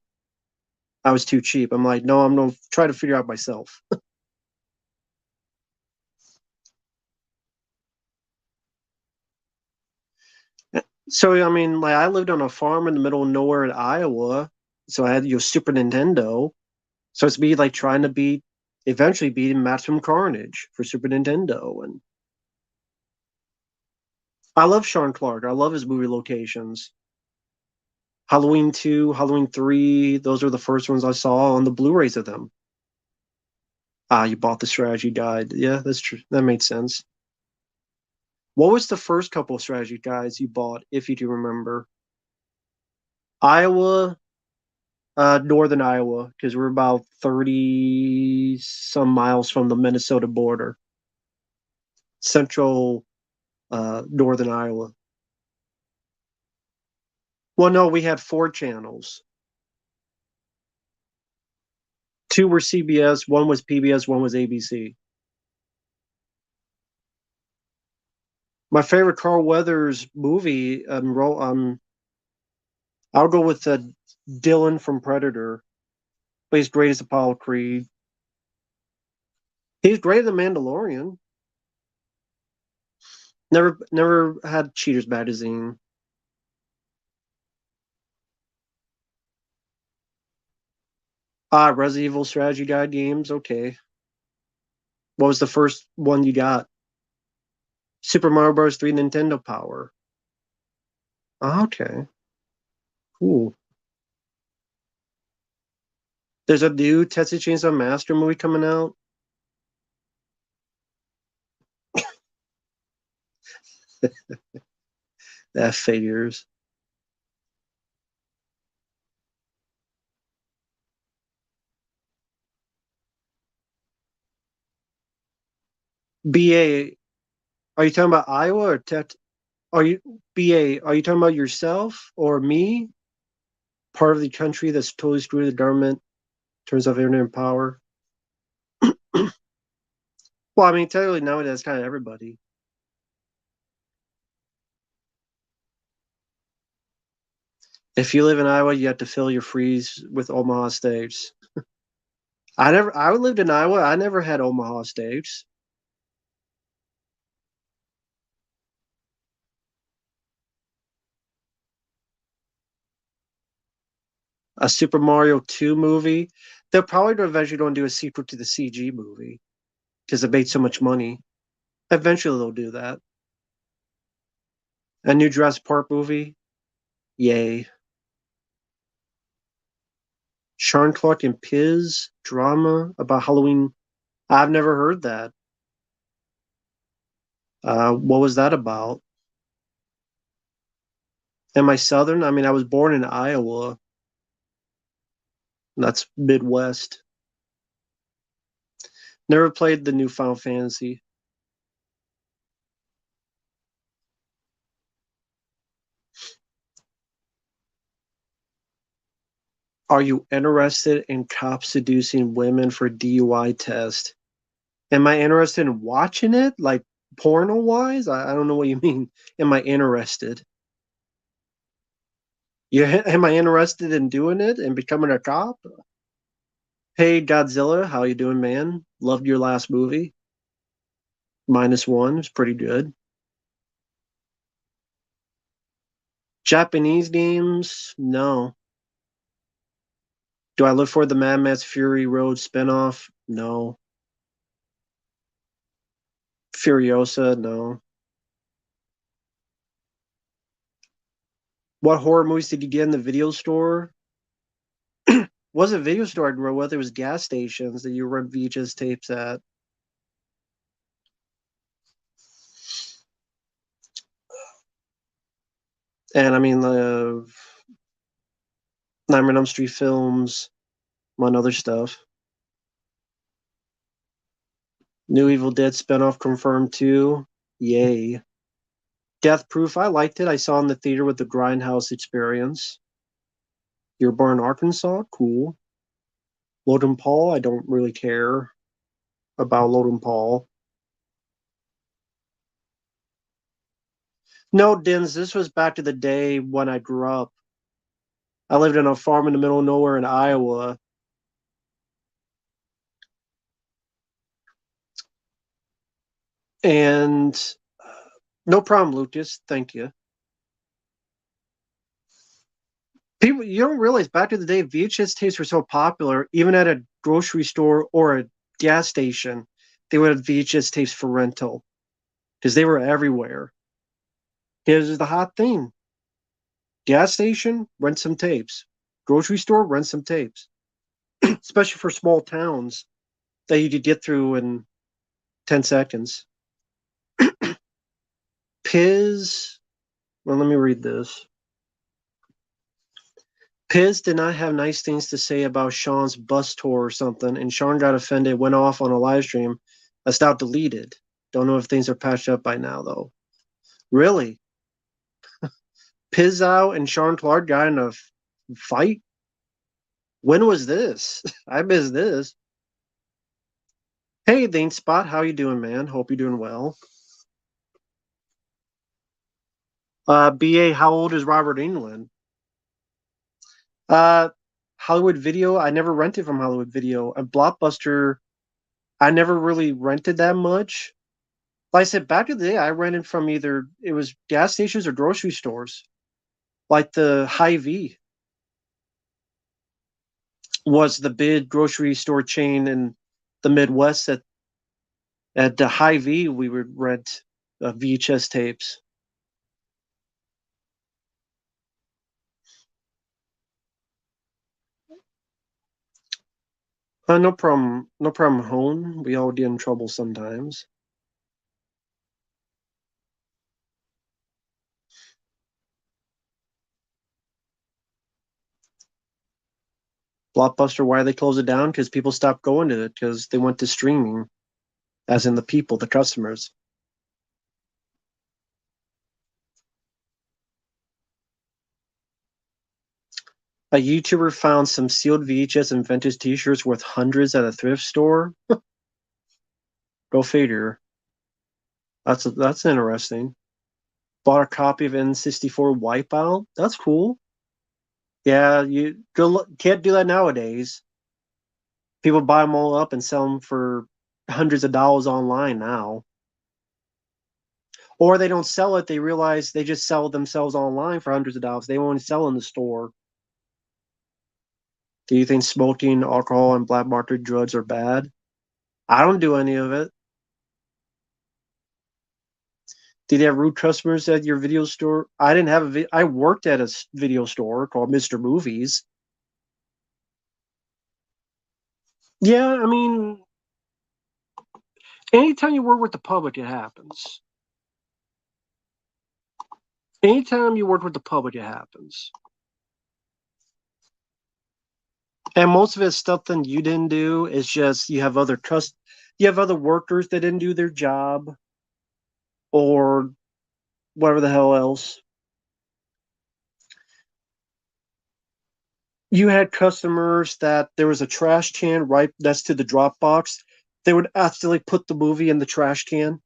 I was too cheap. I'm like, no, I'm gonna try to figure out myself. So I mean, like I lived on a farm in the middle of nowhere in Iowa, so I had your Super Nintendo. So it's me like trying to eventually beat Maximum Carnage for Super Nintendo, and I love Sean Clark. I love his movie locations. Halloween 2, Halloween 3, those are the first ones I saw on the Blu-rays of them. Ah, you bought the strategy guide. Yeah, that's true. That made sense. What was the first couple of strategy guides you bought, if you do remember? Iowa, northern Iowa, because we're about 30 some miles from the Minnesota border. Central, northern Iowa. Well, no, we had four channels. Two were CBS, one was PBS, one was ABC. My favorite Carl Weathers movie, I'll go with Dylan from Predator. But he's great as Apollo Creed. He's great as the Mandalorian. Never had Cheaters magazine. Resident Evil strategy guide games. Okay. What was the first one you got? Super Mario Bros. 3 Nintendo Power. Okay. Cool. There's a new Texas Chainsaw Massacre movie coming out. That figures. BA, are you talking about Iowa or Tech? Are you BA? Are you talking about yourself or me? Part of the country that's totally screwed the government turns off internet power. Well, I mean, technically nowadays, it's kind of everybody. If you live in Iowa, you have to fill your freeze with Omaha steaks. I lived in Iowa. I never had Omaha steaks. A Super Mario 2 movie. They're probably eventually going to do a sequel to the CG movie because it made so much money. Eventually, they'll do that. A new Jurassic Park movie. Yay. Sean Clark and Piz drama about Halloween. I've never heard that. What was that about? Am I Southern? I mean, I was born in Iowa. That's Midwest. Never played the new Final Fantasy. Are you interested in cops seducing women for DUI test? Am I interested in watching it, like porno wise? I don't know what you mean. Am I interested? Yeah, am I interested in doing it and becoming a cop? Hey Godzilla, how you doing, man? Loved your last movie. -1 is pretty good. Japanese games? No. Do I look for the Mad Max Fury Road spinoff? No. Furiosa? No. What horror movies did you get in the video store? Wasn't a video store I grew up with. It was gas stations that you rent VHS tapes at. And I mean, the Nightmare on Elm Street films, among other stuff. New Evil Dead spinoff confirmed too. Yay. Death Proof, I liked it. I saw in the theater with the Grindhouse experience. You're born in Arkansas? Cool. Logan Paul, I don't really care about Logan Paul. No, Dins, this was back to the day when I grew up. I lived in a farm in the middle of nowhere in Iowa. And no problem, Lucas. Thank you. People, you don't realize back in the day, VHS tapes were so popular, even at a grocery store or a gas station, they would have VHS tapes for rental because they were everywhere. It was the hot thing. Gas station, rent some tapes. Grocery store, rent some tapes. Especially for small towns that you could get through in 10 seconds. Piz, well, let me read this. Piz did not have nice things to say about Sean's bus tour or something, and Sean got offended, went off on a live stream that's now deleted. Don't know if things are patched up by now, though. Really? Pizzow and Sean Clark got in a fight? When was this? I missed this. Hey, Dane Spot, how you doing, man? Hope you're doing well. BA, how old is Robert England? Uh, Hollywood Video, I never rented from Hollywood Video. And Blockbuster, I never really rented that much. Like I said, back in the day, I rented from either it was gas stations or grocery stores. Like the Hy-Vee was the big grocery store chain in the Midwest. At the Hy-Vee, we would rent VHS tapes. No problem. No problem. Home. We all get in trouble sometimes. Blockbuster, why they close it down? Because people stopped going to it because they went to streaming, as in the people, the customers. A YouTuber found some sealed VHS and vintage T-shirts worth hundreds at a thrift store. Go figure. That's interesting. Bought a copy of N64 Wipeout. That's cool. Yeah, can't do that nowadays. People buy them all up and sell them for hundreds of dollars online now. Or they don't sell it. They realize they just sell themselves online for hundreds of dollars. They won't sell in the store. Do you think smoking, alcohol, and black market drugs are bad? I don't do any of it. Did you have rude customers at your video store? I didn't have I worked at a video store called Mr. Movies. Yeah, I mean, anytime you work with the public, it happens. Anytime you work with the public, it happens. And most of it's stuff that you didn't do. It's just you have you have other workers that didn't do their job or whatever the hell else. You had customers that there was a trash can right next to the drop box. They would accidentally put the movie in the trash can.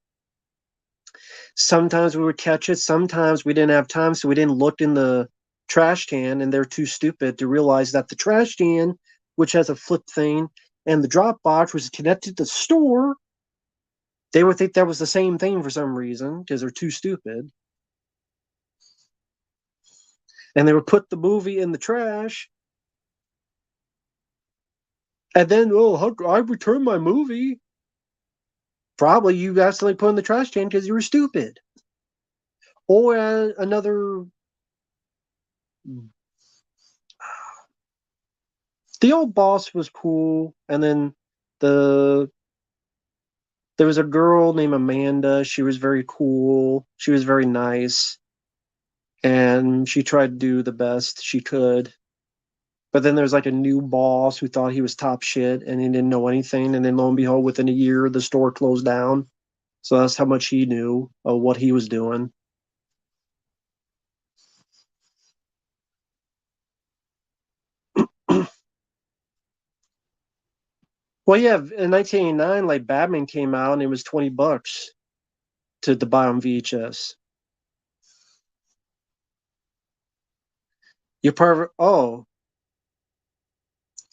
Sometimes we would catch it. Sometimes we didn't have time, so we didn't look in the trash can, and they're too stupid to realize that the trash can, which has a flip thing, and the drop box was connected to the store. They would think that was the same thing for some reason because they're too stupid. And they would put the movie in the trash. And then, oh, I returned my movie. Probably you accidentally put in the trash can because you were stupid. Or another. The old boss was cool, and then the there was a girl named Amanda. She was very cool. She was very nice, and she tried to do the best she could. But then there's like a new boss who thought he was top shit, and he didn't know anything. And then lo and behold, within a year, the store closed down. So that's how much he knew of what he was doing. Well, yeah, in 1989, like Batman came out and it was $20 to buy on VHS. You're part of,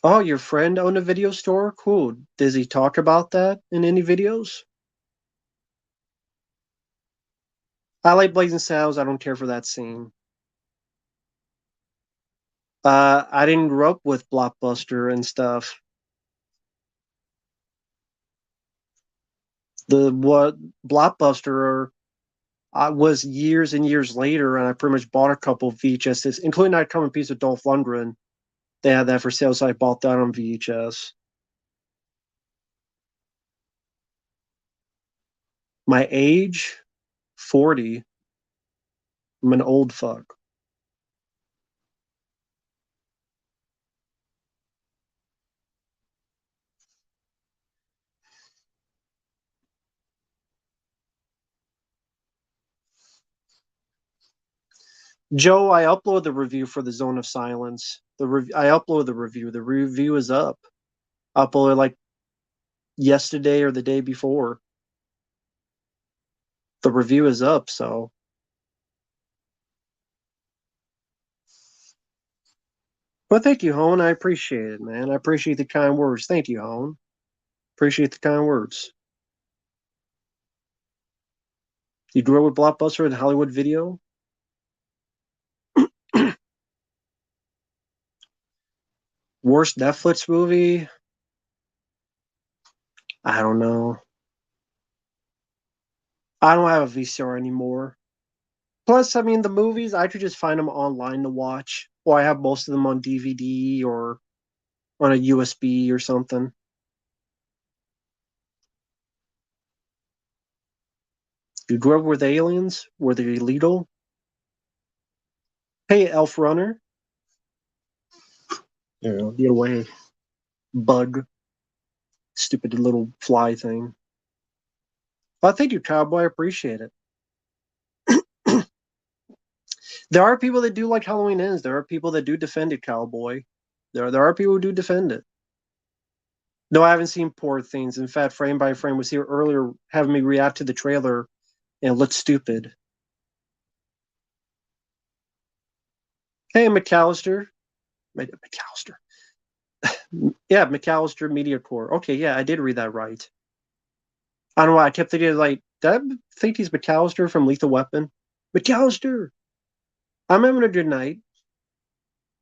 oh, your friend owned a video store? Cool. Does he talk about that in any videos? I like Blazing Saddles. I don't care for that scene. I didn't grow up with Blockbuster and stuff. The what Blockbuster I was years and years later, and I pretty much bought a couple of VHSs, including that common piece with Dolph Lundgren. They had that for sale, so I bought that on VHS. My age, 40. I'm an old fuck. Joe, I upload the review for the Zone of Silence. I upload the review. The review is up. Uploaded like yesterday or the day before. The review is up, so. But thank you, Hone. I appreciate it, man. I appreciate the kind words. Thank you, Hone. Appreciate the kind words. You grew up with Blockbuster and Hollywood Video? Worst Netflix movie? I don't know. I don't have a VCR anymore. Plus, I mean, the movies, I could just find them online to watch, or I have most of them on DVD or on a USB or something. You grew up with aliens? Were they illegal? Hey, Elf Runner. Get away. Bug. Stupid little fly thing. Well, thank you, Cowboy. I appreciate it. There are people that do like Halloween Ends. There are people that do defend it, Cowboy. There are people who do defend it. No, I haven't seen Poor Things. In fact, Frame by Frame was here earlier having me react to the trailer and it looked stupid. Hey, McAllister. McAllister. Yeah, McAllister Media Corps. Okay, yeah, I did read that right. I don't know why I kept thinking, like, did I think he's McAllister from Lethal Weapon? McAllister! I'm having a good night.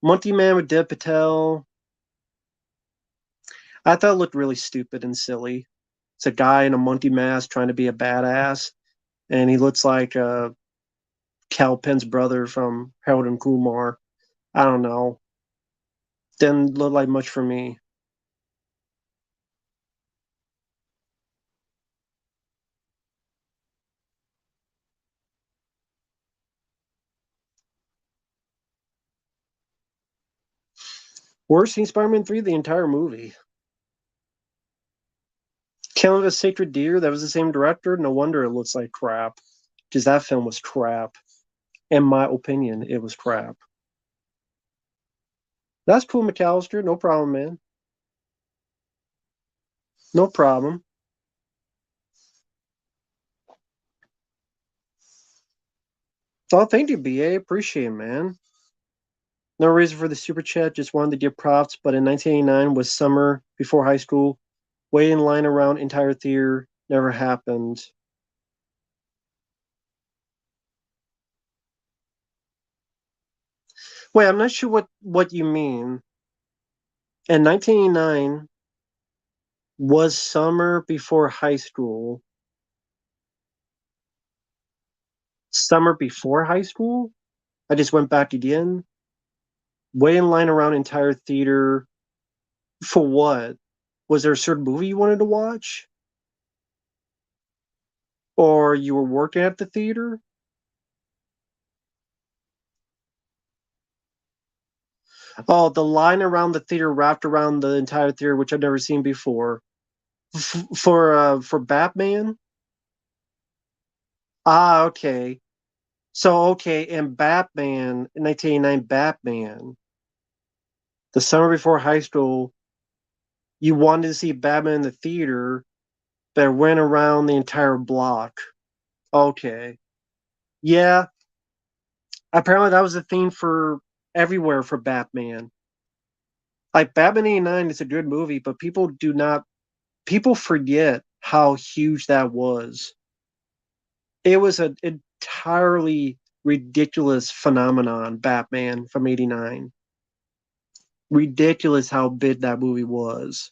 Monty Man with Dev Patel. I thought it looked really stupid and silly. It's a guy in a monkey mask trying to be a badass, and he looks like Cal Penn's brother from Harold and Kumar. I don't know. Didn't look like much for me. Worst seen Spider-Man 3, the entire movie. Killing of a Sacred Deer, that was the same director. No wonder it looks like crap. Because that film was crap. In my opinion, it was crap. That's cool, McAllister. No problem, man. No problem. Oh, thank you, BA. Appreciate it, man. No reason for the super chat. Just wanted to give props. But in 1989 was summer before high school. Wait in line around entire theater. Never happened. Wait, I'm not sure what you mean. In 1989 was summer before high school. Summer before high school? I just went back again. Wait in line around entire theater. For what? Was there a certain movie you wanted to watch? Or you were working at the theater? Oh, the line around the theater wrapped around the entire theater, which I've never seen before. For Batman? Ah, okay. So okay, in Batman, in 1989 Batman, the summer before high school, you wanted to see Batman in the theater, but it went around the entire block. Okay. Yeah, apparently that was the theme for everywhere for Batman. Like Batman 89 is a good movie, but people forget how huge that was. It was an entirely ridiculous phenomenon, Batman from 89. Ridiculous how big that movie was.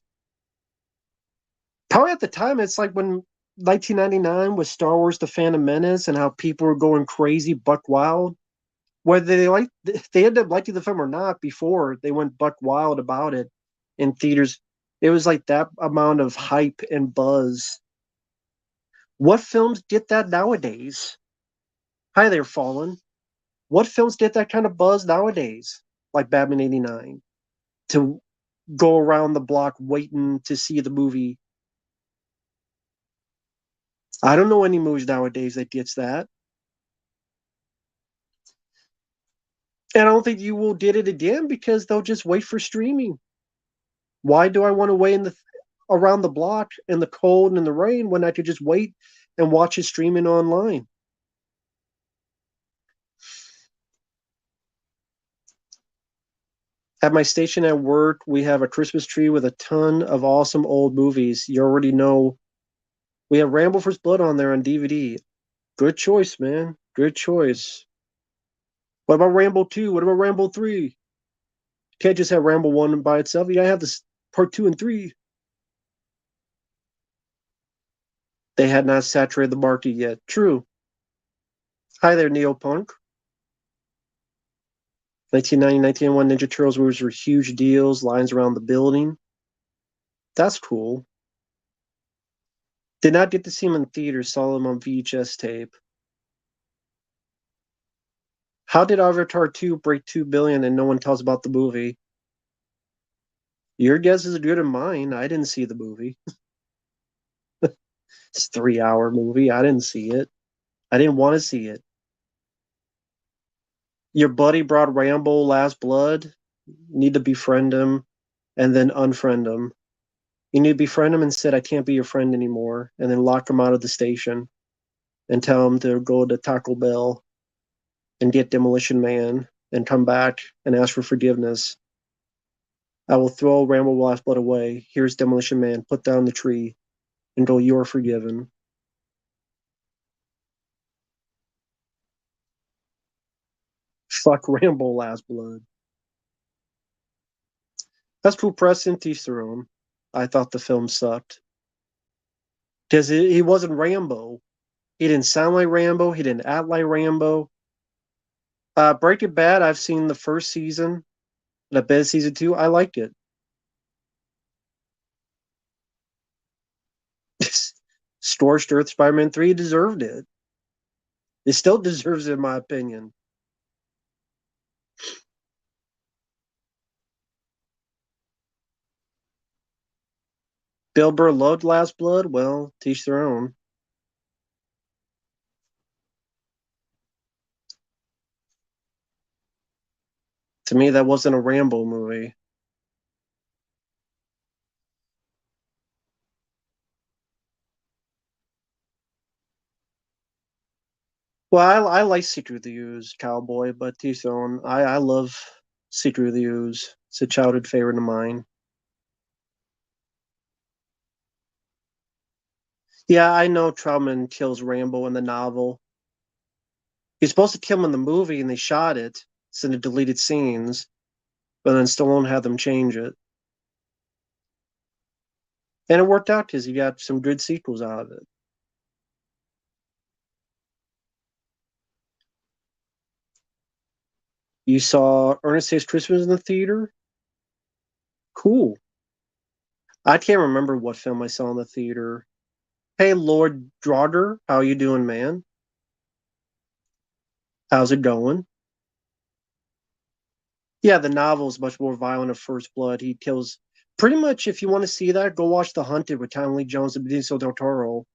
Probably at the time, it's like when 1999 with Star Wars: The Phantom Menace and how people were going crazy, buck wild. Whether they ended up liking the film or not before they went buck wild about it in theaters. It was like that amount of hype and buzz. What films get that nowadays? Hi there, Fallen. What films get that kind of buzz nowadays? Like Batman 89. To go around the block waiting to see the movie. I don't know any movies nowadays that gets that. And I don't think you will get it again because they'll just wait for streaming. Why do I want to wait around the block in the cold and in the rain when I could just wait and watch it streaming online? At my station at work, we have a Christmas tree with a ton of awesome old movies. You already know we have Rambo First Blood on there on DVD. Good choice, man. Good choice. What about Rambo 2? What about Rambo 3? Can't just have Rambo 1 by itself. You gotta have this part 2 and 3. They had not saturated the market yet. True. Hi there, Neopunk. 1990, 1991 Ninja Turtles movies were huge deals, lines around the building. That's cool. Did not get to see them in theaters, saw them on VHS tape. How did Avatar 2 break 2 billion and no one tells about the movie? Your guess is good as mine. I didn't see the movie. It's a 3-hour movie. I didn't see it. I didn't want to see it. Your buddy brought Rambo Last Blood. Need to befriend him and then unfriend him. You need to befriend him and said, I can't be your friend anymore. And then lock him out of the station and tell him to go to Taco Bell and get Demolition Man and come back and ask for forgiveness. I will throw Rambo Last Blood away. Here's Demolition Man. Put down the tree and go, you're forgiven. Fuck Rambo Last Blood. That's cool press in teach their own. I thought the film sucked. Because he wasn't Rambo. He didn't sound like Rambo. He didn't act like Rambo. Breaking Bad, I've seen the first season. And I bet season 2, I liked it. Scorched Earth Spider-Man 3 deserved it. It still deserves it, in my opinion. Bill Burr loved Last Blood. Well, teach their own. To me, that wasn't a Rambo movie. Well, I like Secret of the Ooze, Cowboy, but teach their own. I love Secret of the Ooze. It's a childhood favorite of mine. Yeah, I know Troutman kills Rambo in the novel. He's supposed to kill him in the movie, and they shot it. It's in the deleted scenes, but then Stallone had them change it. And it worked out because you got some good sequels out of it. You saw Ernest Saves Christmas in the theater? Cool. I can't remember what film I saw in the theater. Hey, Lord Draugr, how you doing, man? How's it going? Yeah, the novel is much more violent of First Blood. He kills pretty much. If you want to see that, go watch The Hunted with Tommy Lee Jones and Benicio del Toro.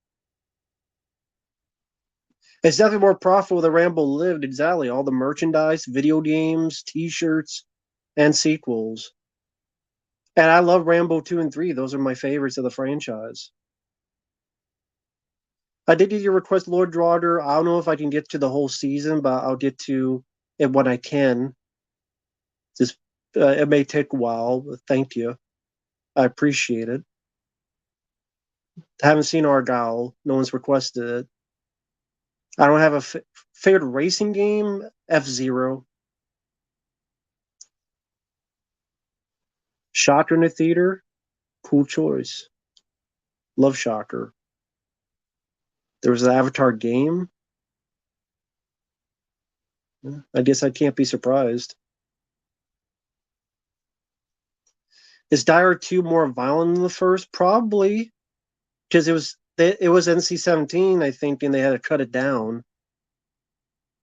It's definitely more profitable than Rambo lived. Exactly, all the merchandise, video games, T-shirts, and sequels. And I love Rambo 2 and 3. Those are my favorites of the franchise. I did get your request, Lord Draugr. I don't know if I can get to the whole season, but I'll get to it when I can. Just it may take a while, but thank you. I appreciate it. I haven't seen Argyle. No one's requested it. I don't have a favorite racing game. F-Zero. Shocker in the theater. Cool choice. Love Shocker. There was an Avatar game. I guess I can't be surprised. Is Die Hard 2 more violent than the first? Probably, because it was NC-17, I think, and they had to cut it down.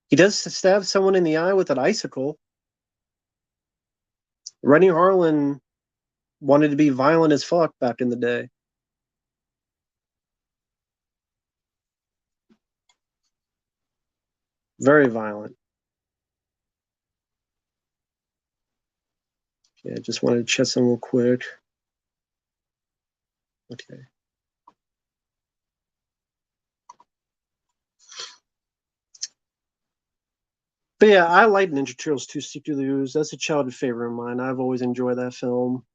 He does stab someone in the eye with an icicle. Rennie Harlan wanted to be violent as fuck back in the day. Very violent. Yeah, just wanted to check some real quick. Okay. But yeah, I like Ninja Turtles 2 Secret News. That's a childhood favorite of mine. I've always enjoyed that film.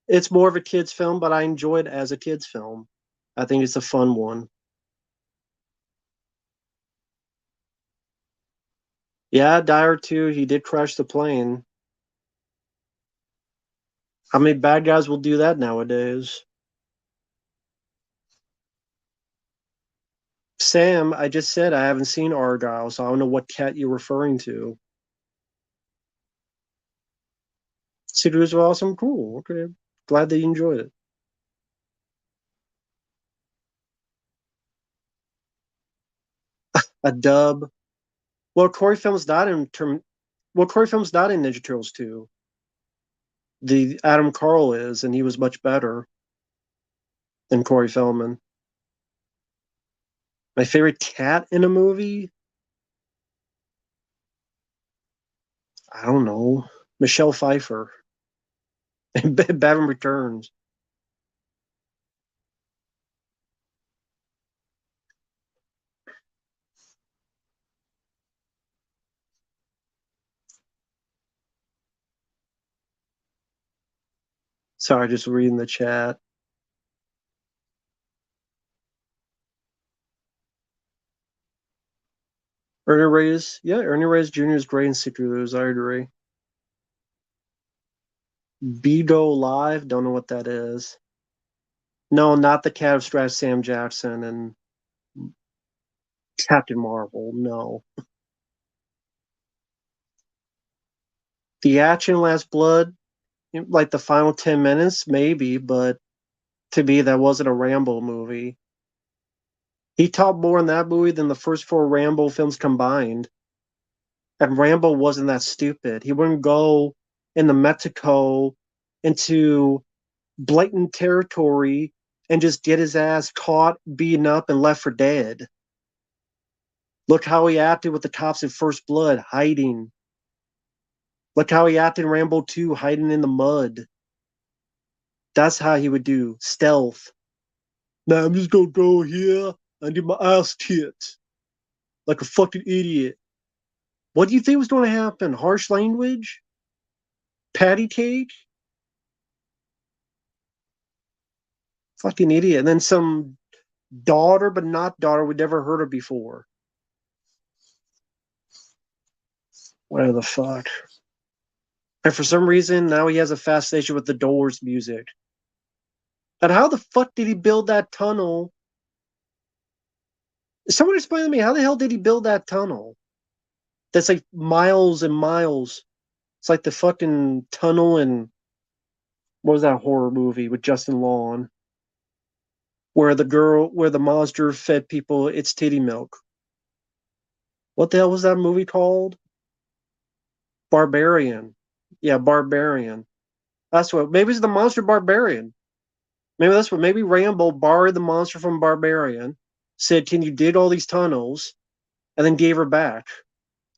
It's more of a kid's film, but I enjoy it as a kid's film. I think it's a fun one. Yeah, Die Hard 2, he did crash the plane. How many bad guys will do that nowadays? Sam, I just said I haven't seen Argyle, so I don't know what cat you're referring to. Secret News was awesome. Cool. Okay. Glad that you enjoyed it. A dub. Well, Corey Films died in term. Well, Corey Films died in Ninja Turtles 2. The Adam Carl is, and he was much better than Corey Feldman. My favorite cat in a movie? I don't know. Michelle Pfeiffer. Batman Returns. Sorry, just reading the chat. Ernie Reyes. Yeah, Ernie Reyes Jr. is great in Secret News. I agree. Beagle Live. Don't know what that is. No, not the cat of Strash Sam Jackson and Captain Marvel. No. The action Last Blood, like the final 10 minutes, maybe, but to me, that wasn't a Rambo movie. He taught more in that movie than the first four Rambo films combined. And Rambo wasn't that stupid. He wouldn't go into Mexico into blatant territory and just get his ass caught, beaten up, and left for dead. Look how he acted with the cops in First Blood, hiding. Look how he acted in Rambo 2, hiding in the mud. That's how he would do stealth. Now I'm just gonna go here and get my ass kicked like a fucking idiot. What do you think was going to happen? Harsh language? Patty cake? Fucking idiot. And then some daughter, but not daughter, we'd never heard of before. Where the fuck? And for some reason, now he has a fascination with the Doors music. And how the fuck did he build that tunnel? Someone explain to me, how the hell did he build that tunnel? That's like miles and miles. It's like the fucking tunnel in, what was that horror movie with Justin Long? Where the monster fed people its titty milk. What the hell was that movie called? Barbarian. Yeah, Barbarian. That's what. Maybe it's the monster Barbarian. Maybe that's what. Maybe Rambo borrowed the monster from Barbarian, said, "Can you dig all these tunnels?" and then gave her back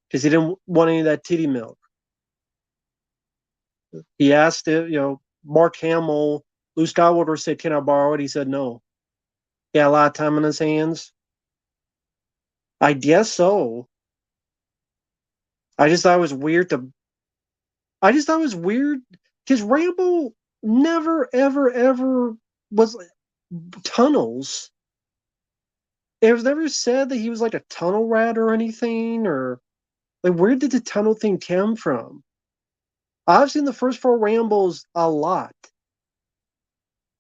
because he didn't want any of that titty milk. He asked it. Mark Hamill, Luke Skywalker said, "Can I borrow it?" He said no. He had a lot of time on his hands. I guess so. I just thought it was weird to. I just thought it was weird because Rambo never, ever, ever was tunnels. It was never said that he was like a tunnel rat or anything, or like where did the tunnel thing come from? I've seen the first four Rambos a lot.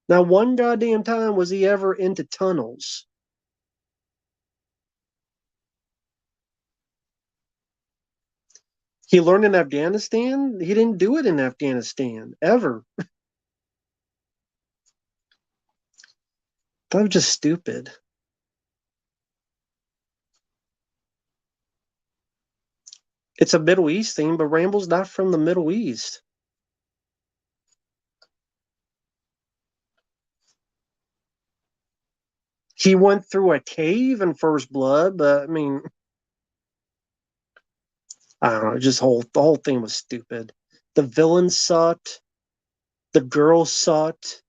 Now, one goddamn time was he ever into tunnels. He learned in Afghanistan. He didn't do it in Afghanistan ever. That was just stupid. It's a Middle East thing, but Rambo's not from the Middle East. He went through a cave in First Blood, but I mean, I don't know. Just the whole thing was stupid. The villain sucked. The girl sucked.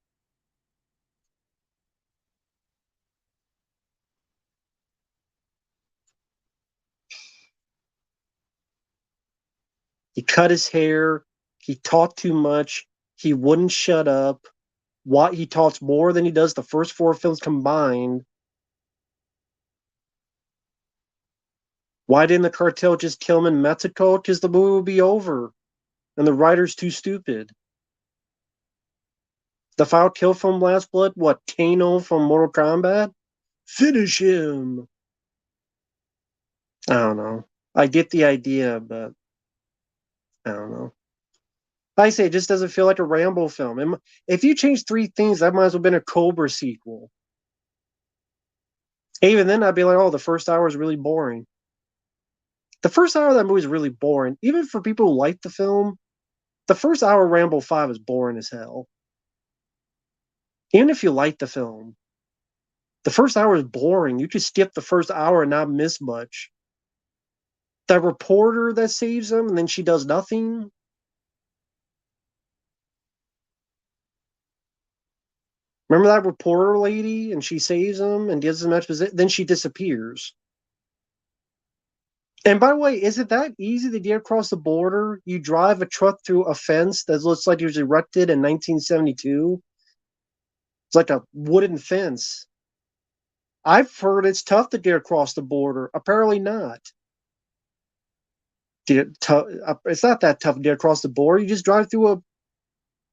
He cut his hair. He talked too much. He wouldn't shut up. Why he talks more than he does the first four films combined. Why didn't the cartel just kill him in Mexico? Because the movie would be over, and the writer's too stupid. The final kill from Last Blood, what, Kano from Mortal Kombat? Finish him. I don't know. I get the idea, but I don't know. I say it just doesn't feel like a Rambo film. If you change three things, that might as well have been a Cobra sequel. Even then, I'd be like, oh, the first hour is really boring. The first hour of that movie is really boring. Even for people who like the film, the first hour of Rambo 5 is boring as hell. Even if you like the film, the first hour is boring. You could skip the first hour and not miss much. That reporter that saves him, and then she does nothing. Remember that reporter lady, and she saves him and gives him exposition. Then she disappears. And by the way, is it that easy to get across the border? You drive a truck through a fence that looks like it was erected in 1972. It's like a wooden fence. I've heard it's tough to get across the border. Apparently not. It's not that tough to get across the border. You just drive through a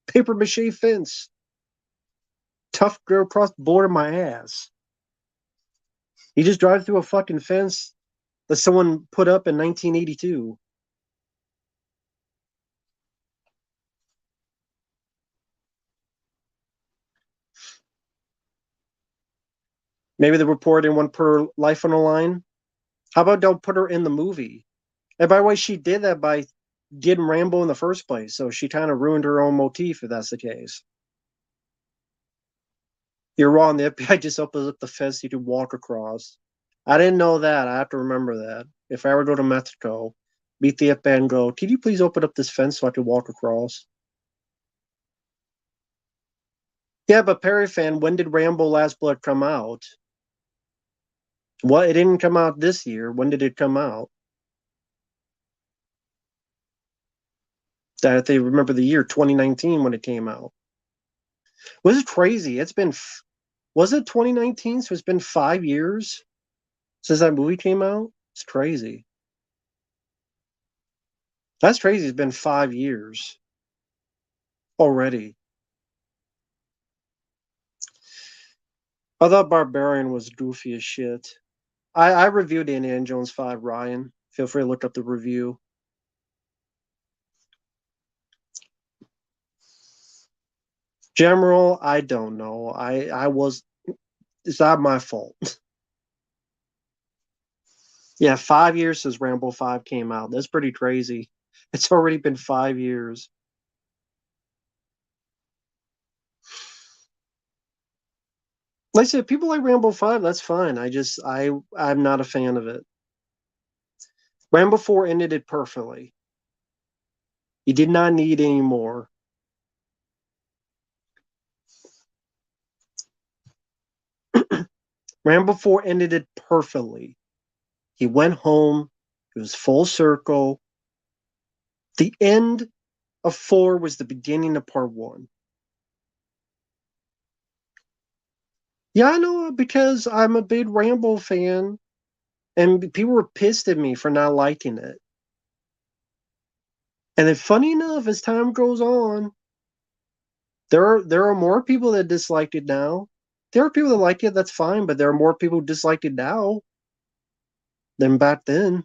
paper mache fence. Tough to go across the border, my ass. You just drive through a fucking fence that someone put up in 1982. Maybe the reporter didn't want to put her life on the line. How about don't put her in the movie? And by the way, she did that by getting Rambo in the first place, so she kind of ruined her own motif if that's the case. You're wrong. The FBI just opens up the fence you can walk across. I didn't know that. I have to remember that. If I ever go to Mexico, meet the FBI and go, can you please open up this fence so I can walk across? Yeah, but Perry fan, when did Rambo Last Blood come out? What? It didn't come out this year. When did it come out? That they remember the year 2019 when it came out. Was it crazy? Was it 2019? So it's been 5 years since that movie came out? It's crazy. That's crazy. It's been 5 years already. I thought Barbarian was goofy as shit. I reviewed Indiana Jones 5, Ryan. Feel free to look up the review. General, I don't know. It's not my fault. Yeah, 5 years since Rambo 5 came out. That's pretty crazy. It's already been 5 years. Like I said, people like Rambo 5, that's fine. I'm not a fan of it. Rambo 4 ended it perfectly. You did not need any more. Rambo 4 ended it perfectly. He went home. It was full circle. The end of 4 was the beginning of part 1. Yeah, I know because I'm a big Rambo fan, and people were pissed at me for not liking it. And then, funny enough, as time goes on, there are more people that dislike it now. There are people that like it, that's fine, but there are more people who dislike it now than back then.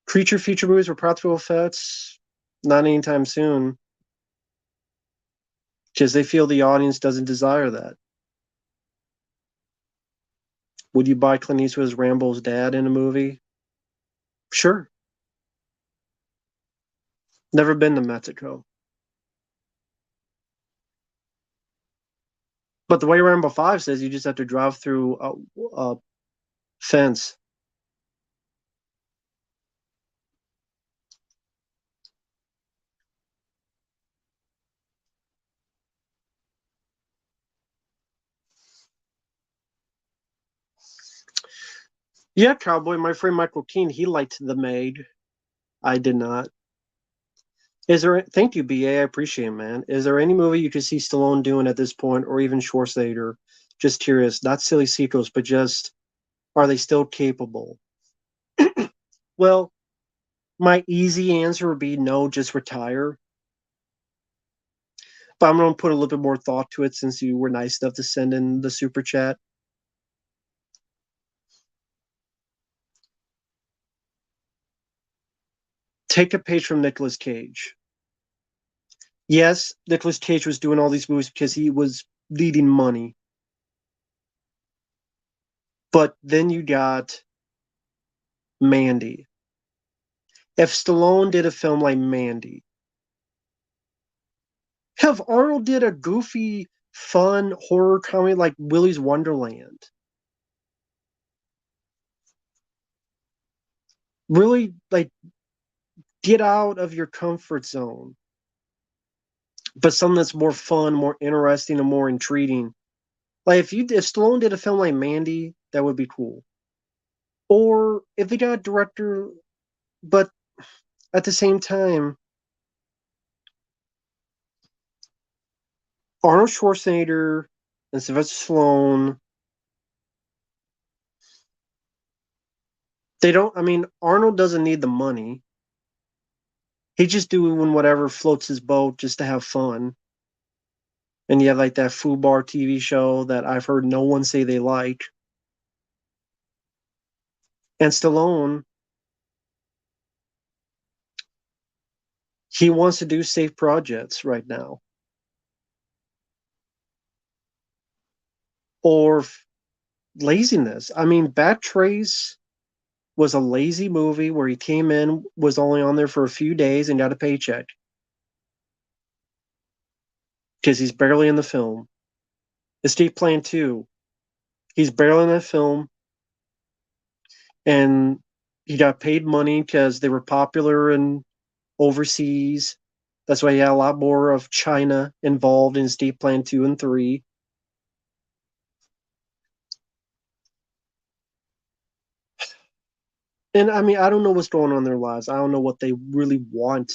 Creature feature movies with practical effects, not anytime soon, because they feel the audience doesn't desire that. Would you buy Clint Eastwood as Rambo's dad in a movie? Sure. Never been to Mexico. But the way Rambo 5 says, you just have to drive through a fence. Yeah, Cowboy. My friend Michael Keane, he liked The Maid. I did not. Is there? Thank you, BA. I appreciate it, man. Is there any movie you could see Stallone doing at this point, or even Schwarzenegger? Just curious. Not silly sequels, but just are they still capable? Well, my easy answer would be no, just retire. But I'm going to put a little bit more thought to it since you were nice enough to send in the super chat. Take a page from Nicolas Cage. Yes, Nicolas Cage was doing all these movies because he was needing money. But then you got Mandy. If Stallone did a film like Mandy, if Arnold did a goofy, fun horror comedy like Willy's Wonderland, really like get out of your comfort zone, but something that's more fun, more interesting, and more intriguing. Like if Stallone did a film like Mandy, that would be cool. Or if they got a director, but at the same time, Arnold Schwarzenegger and Sylvester Stallone, they don't. I mean, Arnold doesn't need the money. He's just doing whatever floats his boat just to have fun. And you have like that Foo Bar TV show that I've heard no one say they like. And Stallone, he wants to do safe projects right now. Or laziness. I mean, Bat Trace was a lazy movie where he came in, was only on there for a few days, and got a paycheck because he's barely in the film. Escape Plan 2, he's barely in that film, and he got paid money because they were popular in overseas. That's why he had a lot more of China involved in Escape Plan 2 and 3. And I mean, I don't know what's going on in their lives. I don't know what they really want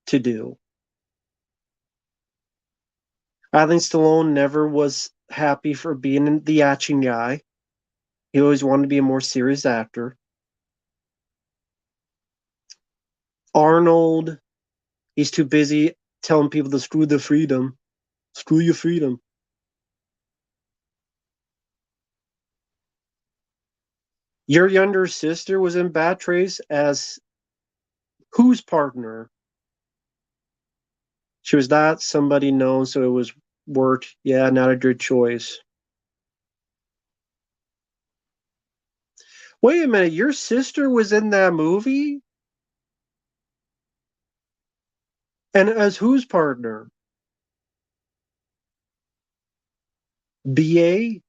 to do. I think Stallone never was happy for being the action guy. He always wanted to be a more serious actor. Arnold, he's too busy telling people to screw the freedom. Screw your freedom. Your younger sister was in Bat Trace as whose partner? She was not somebody known, so it was work. Yeah, not a good choice. Wait a minute, your sister was in that movie? And as whose partner? BA?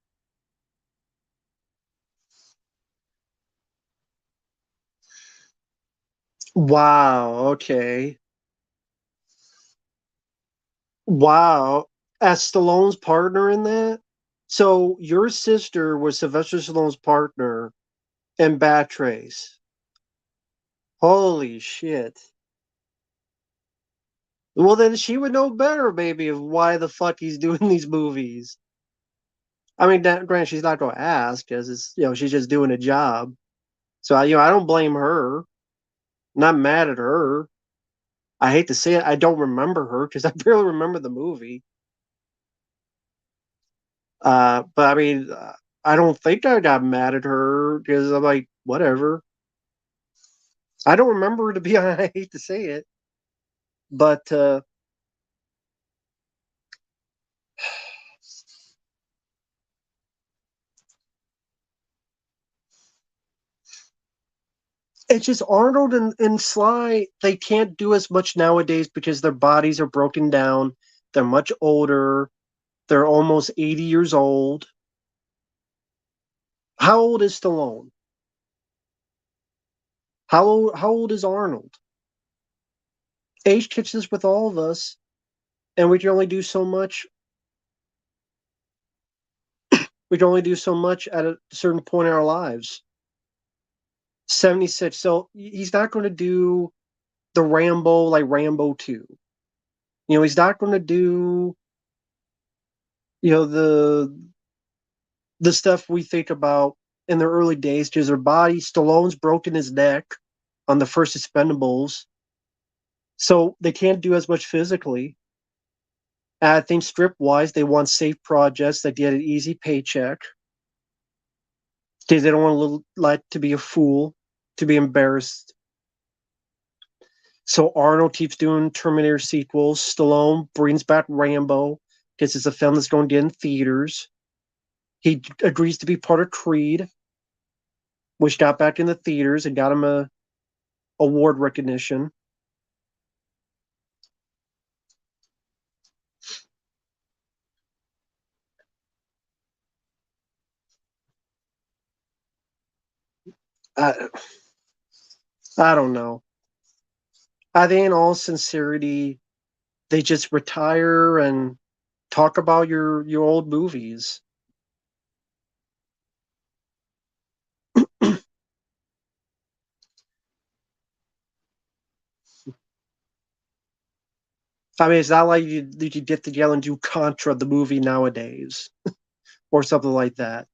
Wow, okay. Wow. As Stallone's partner in that? So your sister was Sylvester Stallone's partner in Bat Trace. Holy shit. Well, then she would know better, maybe, of why the fuck he's doing these movies. I mean, granted, she's not going to ask because it's she's just doing a job. So I don't blame her. I'm not mad at her. I hate to say it, I don't remember her because I barely remember the movie. But I mean, I don't think I got mad at her because I'm like, whatever. I don't remember, to be honest. I hate to say it, but it's just Arnold and Sly. They can't do as much nowadays because their bodies are broken down. They're much older. They're almost 80 years old. How old is Stallone? How old is Arnold? Age catches with all of us, and we can only do so much. We can only do so much at a certain point in our lives. 76. So he's not going to do the Rambo like Rambo 2. He's not going to do the stuff we think about in the early days because their body. Stallone's broken his neck on the first Expendables, so they can't do as much physically. And I think strip wise, they want safe projects that get an easy paycheck because they don't want to look like to be a fool, to be embarrassed. So Arnold keeps doing Terminator sequels. Stallone brings back Rambo because it's a film that's going to get in theaters. He agrees to be part of Creed, which got back in the theaters and got him a award recognition. I, I don't know. I think, in all sincerity, they just retire and talk about your old movies. I mean, it's not like you could get together and do Contra the movie nowadays or something like that.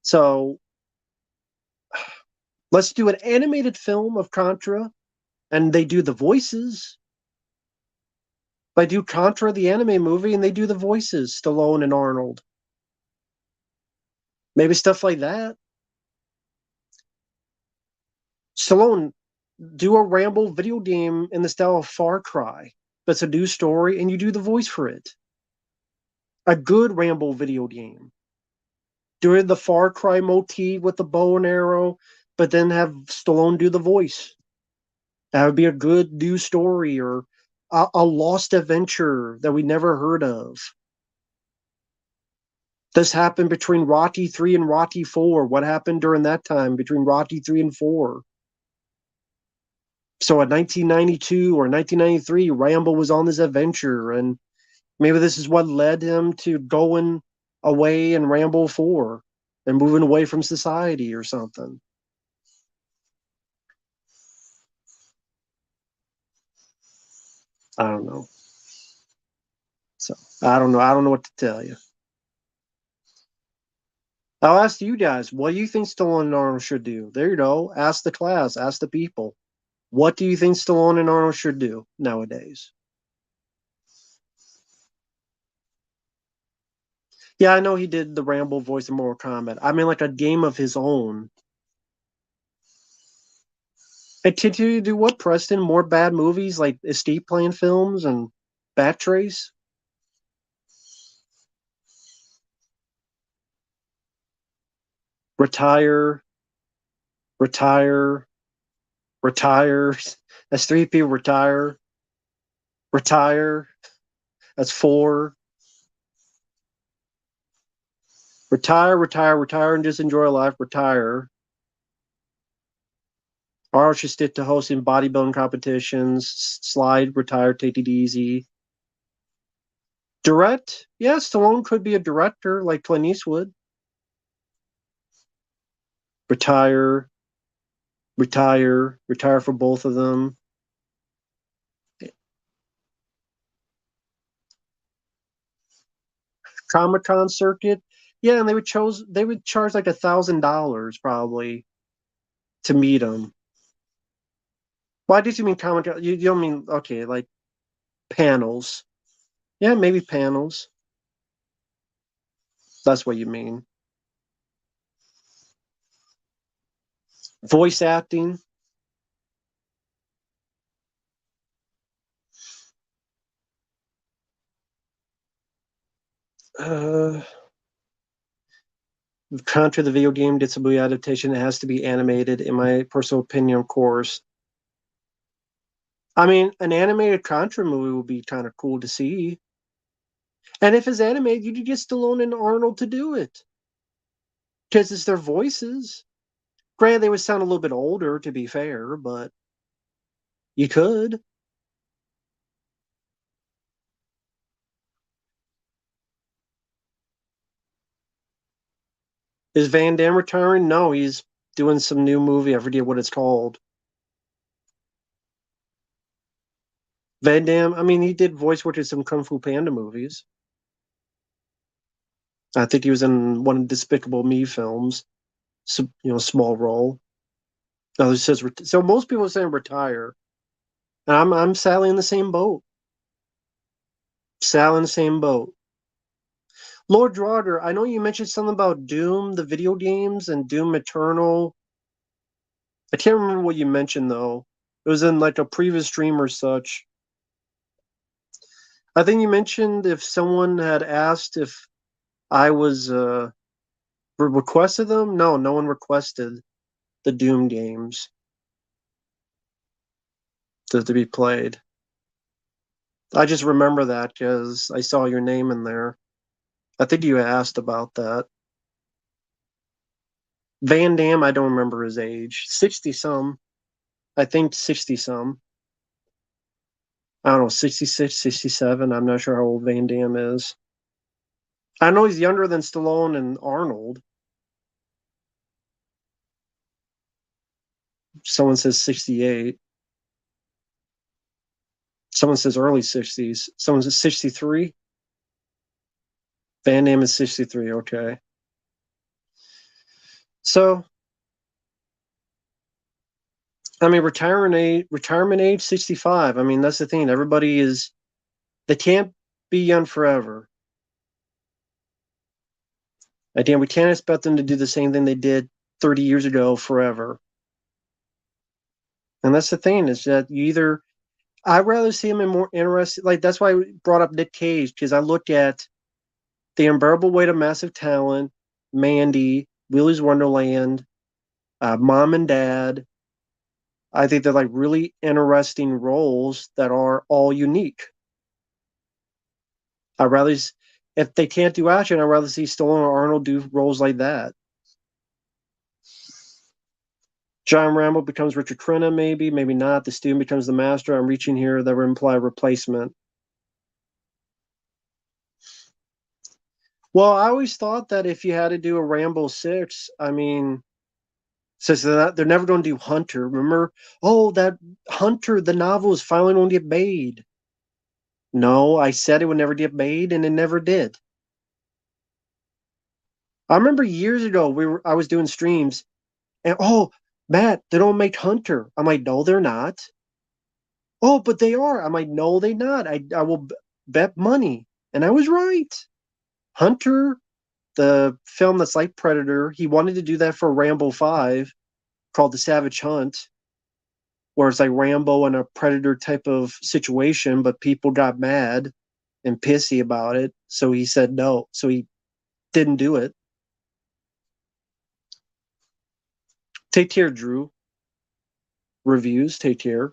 So let's do an animated film of Contra, and they do the voices. They do Contra the anime movie, and they do the voices, Stallone and Arnold. Maybe stuff like that. Stallone, do a Rambo video game in the style of Far Cry. That's a new story, and you do the voice for it. A good Rambo video game. Do the Far Cry motif with the bow and arrow, but then have Stallone do the voice. That would be a good new story, or a lost adventure that we never heard of. This happened between Rocky 3 and Rocky 4. What happened during that time between Rocky 3 and 4? So in 1992 or 1993, Rambo was on this adventure, and maybe this is what led him to going away in Rambo 4 and moving away from society or something. I don't know. So I don't know. I don't know what to tell you. I'll ask you guys, what do you think Stallone and Arnold should do? There you go. Ask the class, ask the people. What do you think Stallone and Arnold should do nowadays? Yeah, I know he did the Rambo voice in Mortal Kombat. I mean, like a game of his own. And continue to do what, Preston? More bad movies like estate plan films and Bat Trace? Retire, retire, retire. That's three people. Retire, retire. That's four. Retire, retire, retire, and just enjoy life. Retire. Arnold should stick to hosting bodybuilding competitions. Slide, retire, take it easy. Direct? Yeah, Stallone could be a director like Clint Eastwood. Retire, retire, retire for both of them. Comic Con circuit? Yeah, and they would charge like $1,000 probably to meet him. Why did you mean Comic Con? You don't mean, okay, like panels. Yeah, maybe panels. That's what you mean. Voice acting. Uh, Contra the video game did some movie adaptation. It has to be animated, in my personal opinion, of course. I mean, an animated Contra movie would be kind of cool to see. And if it's animated, you could get Stallone and Arnold to do it because it's their voices. Granted, they would sound a little bit older, to be fair, but you could. Is Van Damme retiring? No, he's doing some new movie. I forget what it's called. Van Damme, I mean, he did voice work in some Kung Fu Panda movies. I think he was in one of Despicable Me films. So, small role. No, it says so. Most people are saying retire, and I'm sadly in the same boat. Sadly in the same boat. Lord Draughter, I know you mentioned something about Doom, the video games, and Doom Eternal. I can't remember what you mentioned though. It was in like a previous stream or such. I think you mentioned if someone had asked if I was requested them. No, no one requested the Doom games to be played. I just remember that because I saw your name in there. I think you asked about that. Van Damme, I don't remember his age. 60 some. I think 60 some. I don't know, 66, 67. I'm not sure how old Van Damme is. I know he's younger than Stallone and Arnold. Someone says 68. Someone says early 60s. Someone says 63. Van Damme is 63. Okay. So, I mean, retirement age 65. I mean, that's the thing. They can't be young forever. Again, we can't expect them to do the same thing they did 30 years ago forever. And that's the thing is that I'd rather see him in more interesting, like, that's why I brought up Nick Cage, because I look at The Unbearable Weight of Massive Talent, Mandy, Willy's Wonderland, Mom and Dad. I think they're like really interesting roles that are all unique. I'd rather, if they can't do action, I'd rather see Stallone or Arnold do roles like that. John Rambo becomes Richard Crenna, maybe, maybe not. The student becomes the master. I'm reaching here. That would imply replacement. Well, I always thought that if you had to do a Rambo 6, I mean, since they're never going to do Hunter. Remember, oh, that Hunter, the novel is finally going to get made. No, I said it would never get made, and it never did. I remember years ago I was doing streams, and oh, Matt, they don't make Hunter. I'm like, no, they're not. Oh, but they are. I'm like, no, they're not. I will bet money, and I was right. Hunter, the film that's like Predator, he wanted to do that for Rambo 5 called The Savage Hunt, where it's like Rambo in a Predator type of situation, but people got mad and pissy about it. So he said no. So he didn't do it. Take care, Drew. Reviews, take care.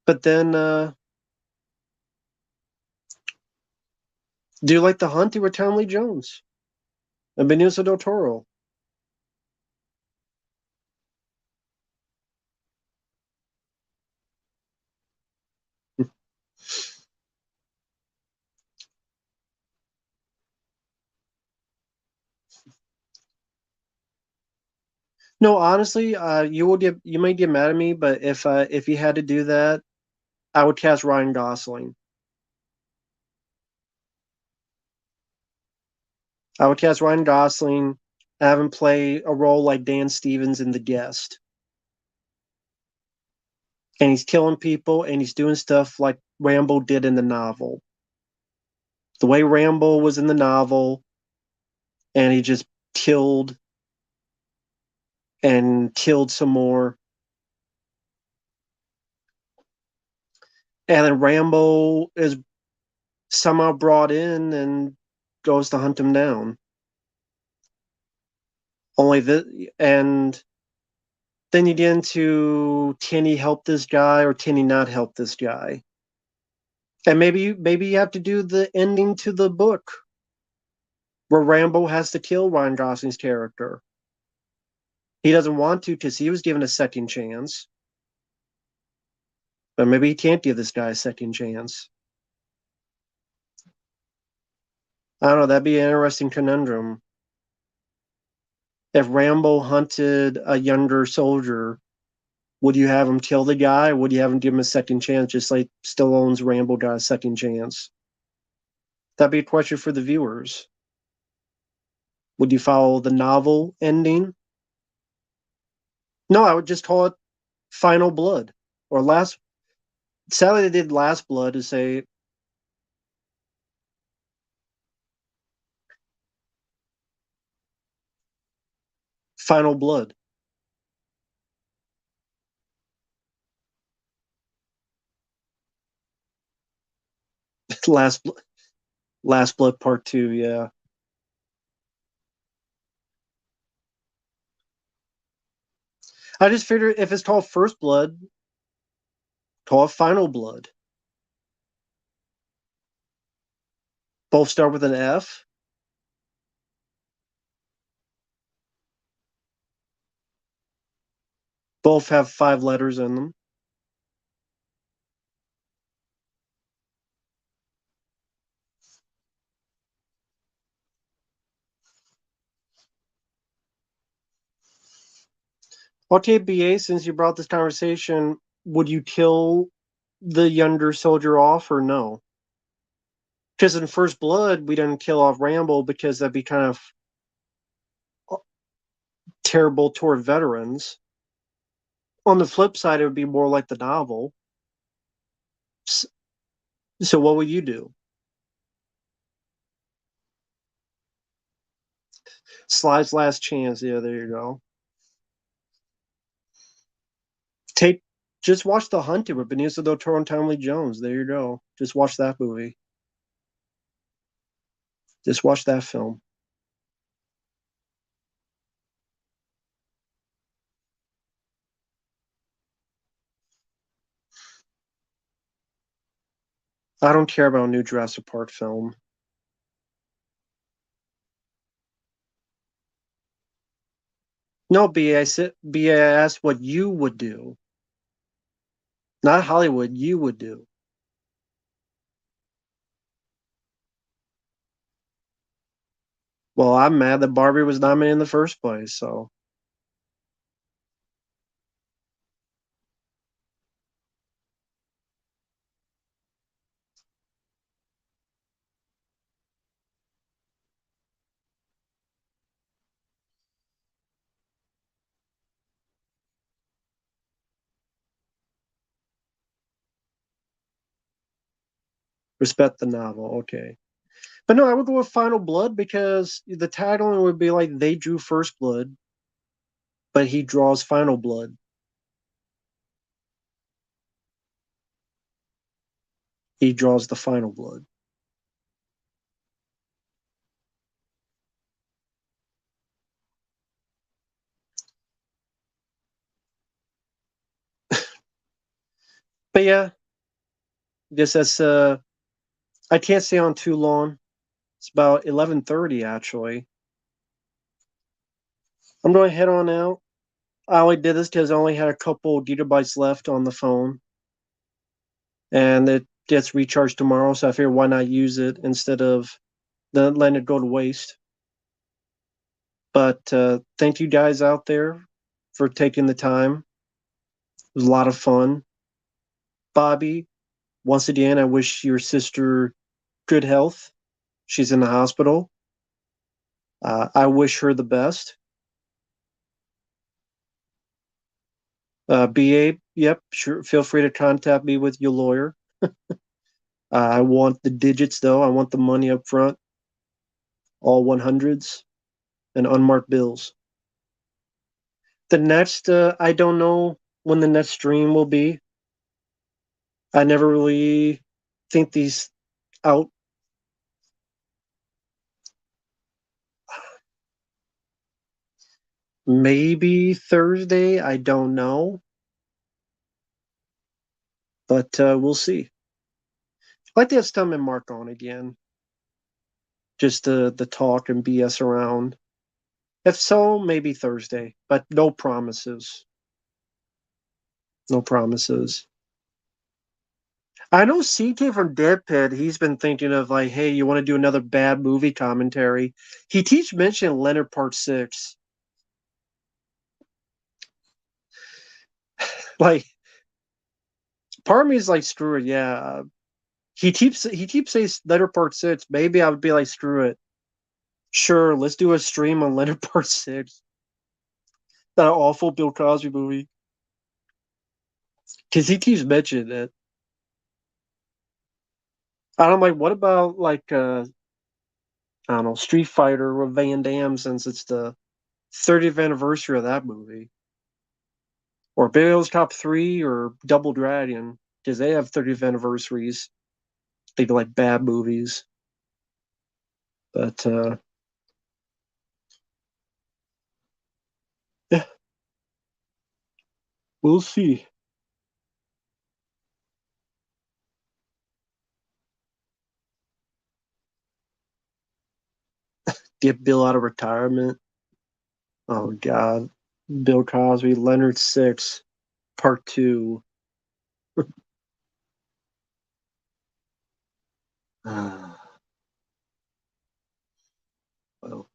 But then, do you like The Hunt with Tom Lee Jones and Benicio del Toro? No, honestly, you might get mad at me, but if you had to do that, I would cast Ryan Gosling. I would cast Ryan Gosling, have him play a role like Dan Stevens in The Guest, and he's killing people and he's doing stuff like Rambo did in the novel. The way Rambo was in the novel, and he just killed and killed some more. And then Rambo is somehow brought in and goes to hunt him down. Only the and then you get into, can he help this guy or can he not help this guy? And maybe you have to do the ending to the book where Rambo has to kill Ryan Gosling's character. He doesn't want to because he was given a second chance. But maybe he can't give this guy a second chance. I don't know. That'd be an interesting conundrum. If Rambo hunted a younger soldier, would you have him kill the guy? Or would you have him give him a second chance, just like Stallone's Rambo got a second chance? That'd be a question for the viewers. Would you follow the novel ending? No, I would just call it Final Blood or Last. Sadly, they did Last Blood to say Final Blood. Last Last Blood Part 2, yeah. I just figured if it's called First Blood, call it Final Blood. Both start with an F. Both have 5 letters in them. Okay, BA, since you brought this conversation, would you kill the younger soldier off or no? Because in First Blood, we didn't kill off Rambo because that'd be kind of terrible toward veterans. On the flip side, it would be more like the novel. So what would you do? Sly's Last Chance. Yeah, there you go. Take just watch The Hunted with Benicio del Toro and Tommy Lee Jones. There you go. Just watch that movie. Just watch that film. I don't care about a new Jurassic Park film. No, BA asked what you would do. Not Hollywood, you would do. Well, I'm mad that Barbie was nominated in the first place, so respect the novel. Okay. But no, I would go with Final Blood because the title would be like they drew First Blood, but he draws Final Blood. He draws the Final Blood. But yeah, guess that's I can't stay on too long. It's about 11:30 actually. I'm going to head on out. I only did this because I only had a couple gigabytes left on the phone, and it gets recharged tomorrow. So I figured why not use it instead of letting it go to waste. But thank you guys out there for taking the time. It was a lot of fun. Bobby, once again, I wish your sister good health. She's in the hospital. I wish her the best. BA, yep, sure. Feel free to contact me with your lawyer. I want the digits though. I want the money up front, all 100s and unmarked bills. The next, I don't know when the next stream will be. I never really think these out. Maybe Thursday. I don't know, but we'll see. I'd like to have Stum and Mark on again, just to talk and BS around. If so, maybe Thursday, but no promises. No promises. I know CK from Deadpit, he's been thinking of like, hey, you want to do another bad movie commentary? He teach mentioned Leonard Part 6. Like, part of me is like, screw it, yeah. He keeps saying Leonard Part 6. Maybe I would be like, screw it. Sure, let's do a stream on Leonard Part 6. That awful Bill Cosby movie. Because he keeps mentioning it. I don't like, what about like I don't know, Street Fighter with Van Damme, since it's the 30th anniversary of that movie? Or Bale's Top 3 or Double Dragon, because they have 30th anniversaries. They do like bad movies. But yeah, we'll see. Get Bill out of retirement. Oh God. Bill Cosby, Leonard Six, Part Two. Well,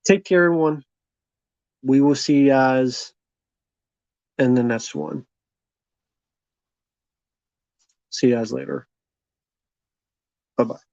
take care, everyone. We will see you guys in the next one. See you guys later. Bye bye.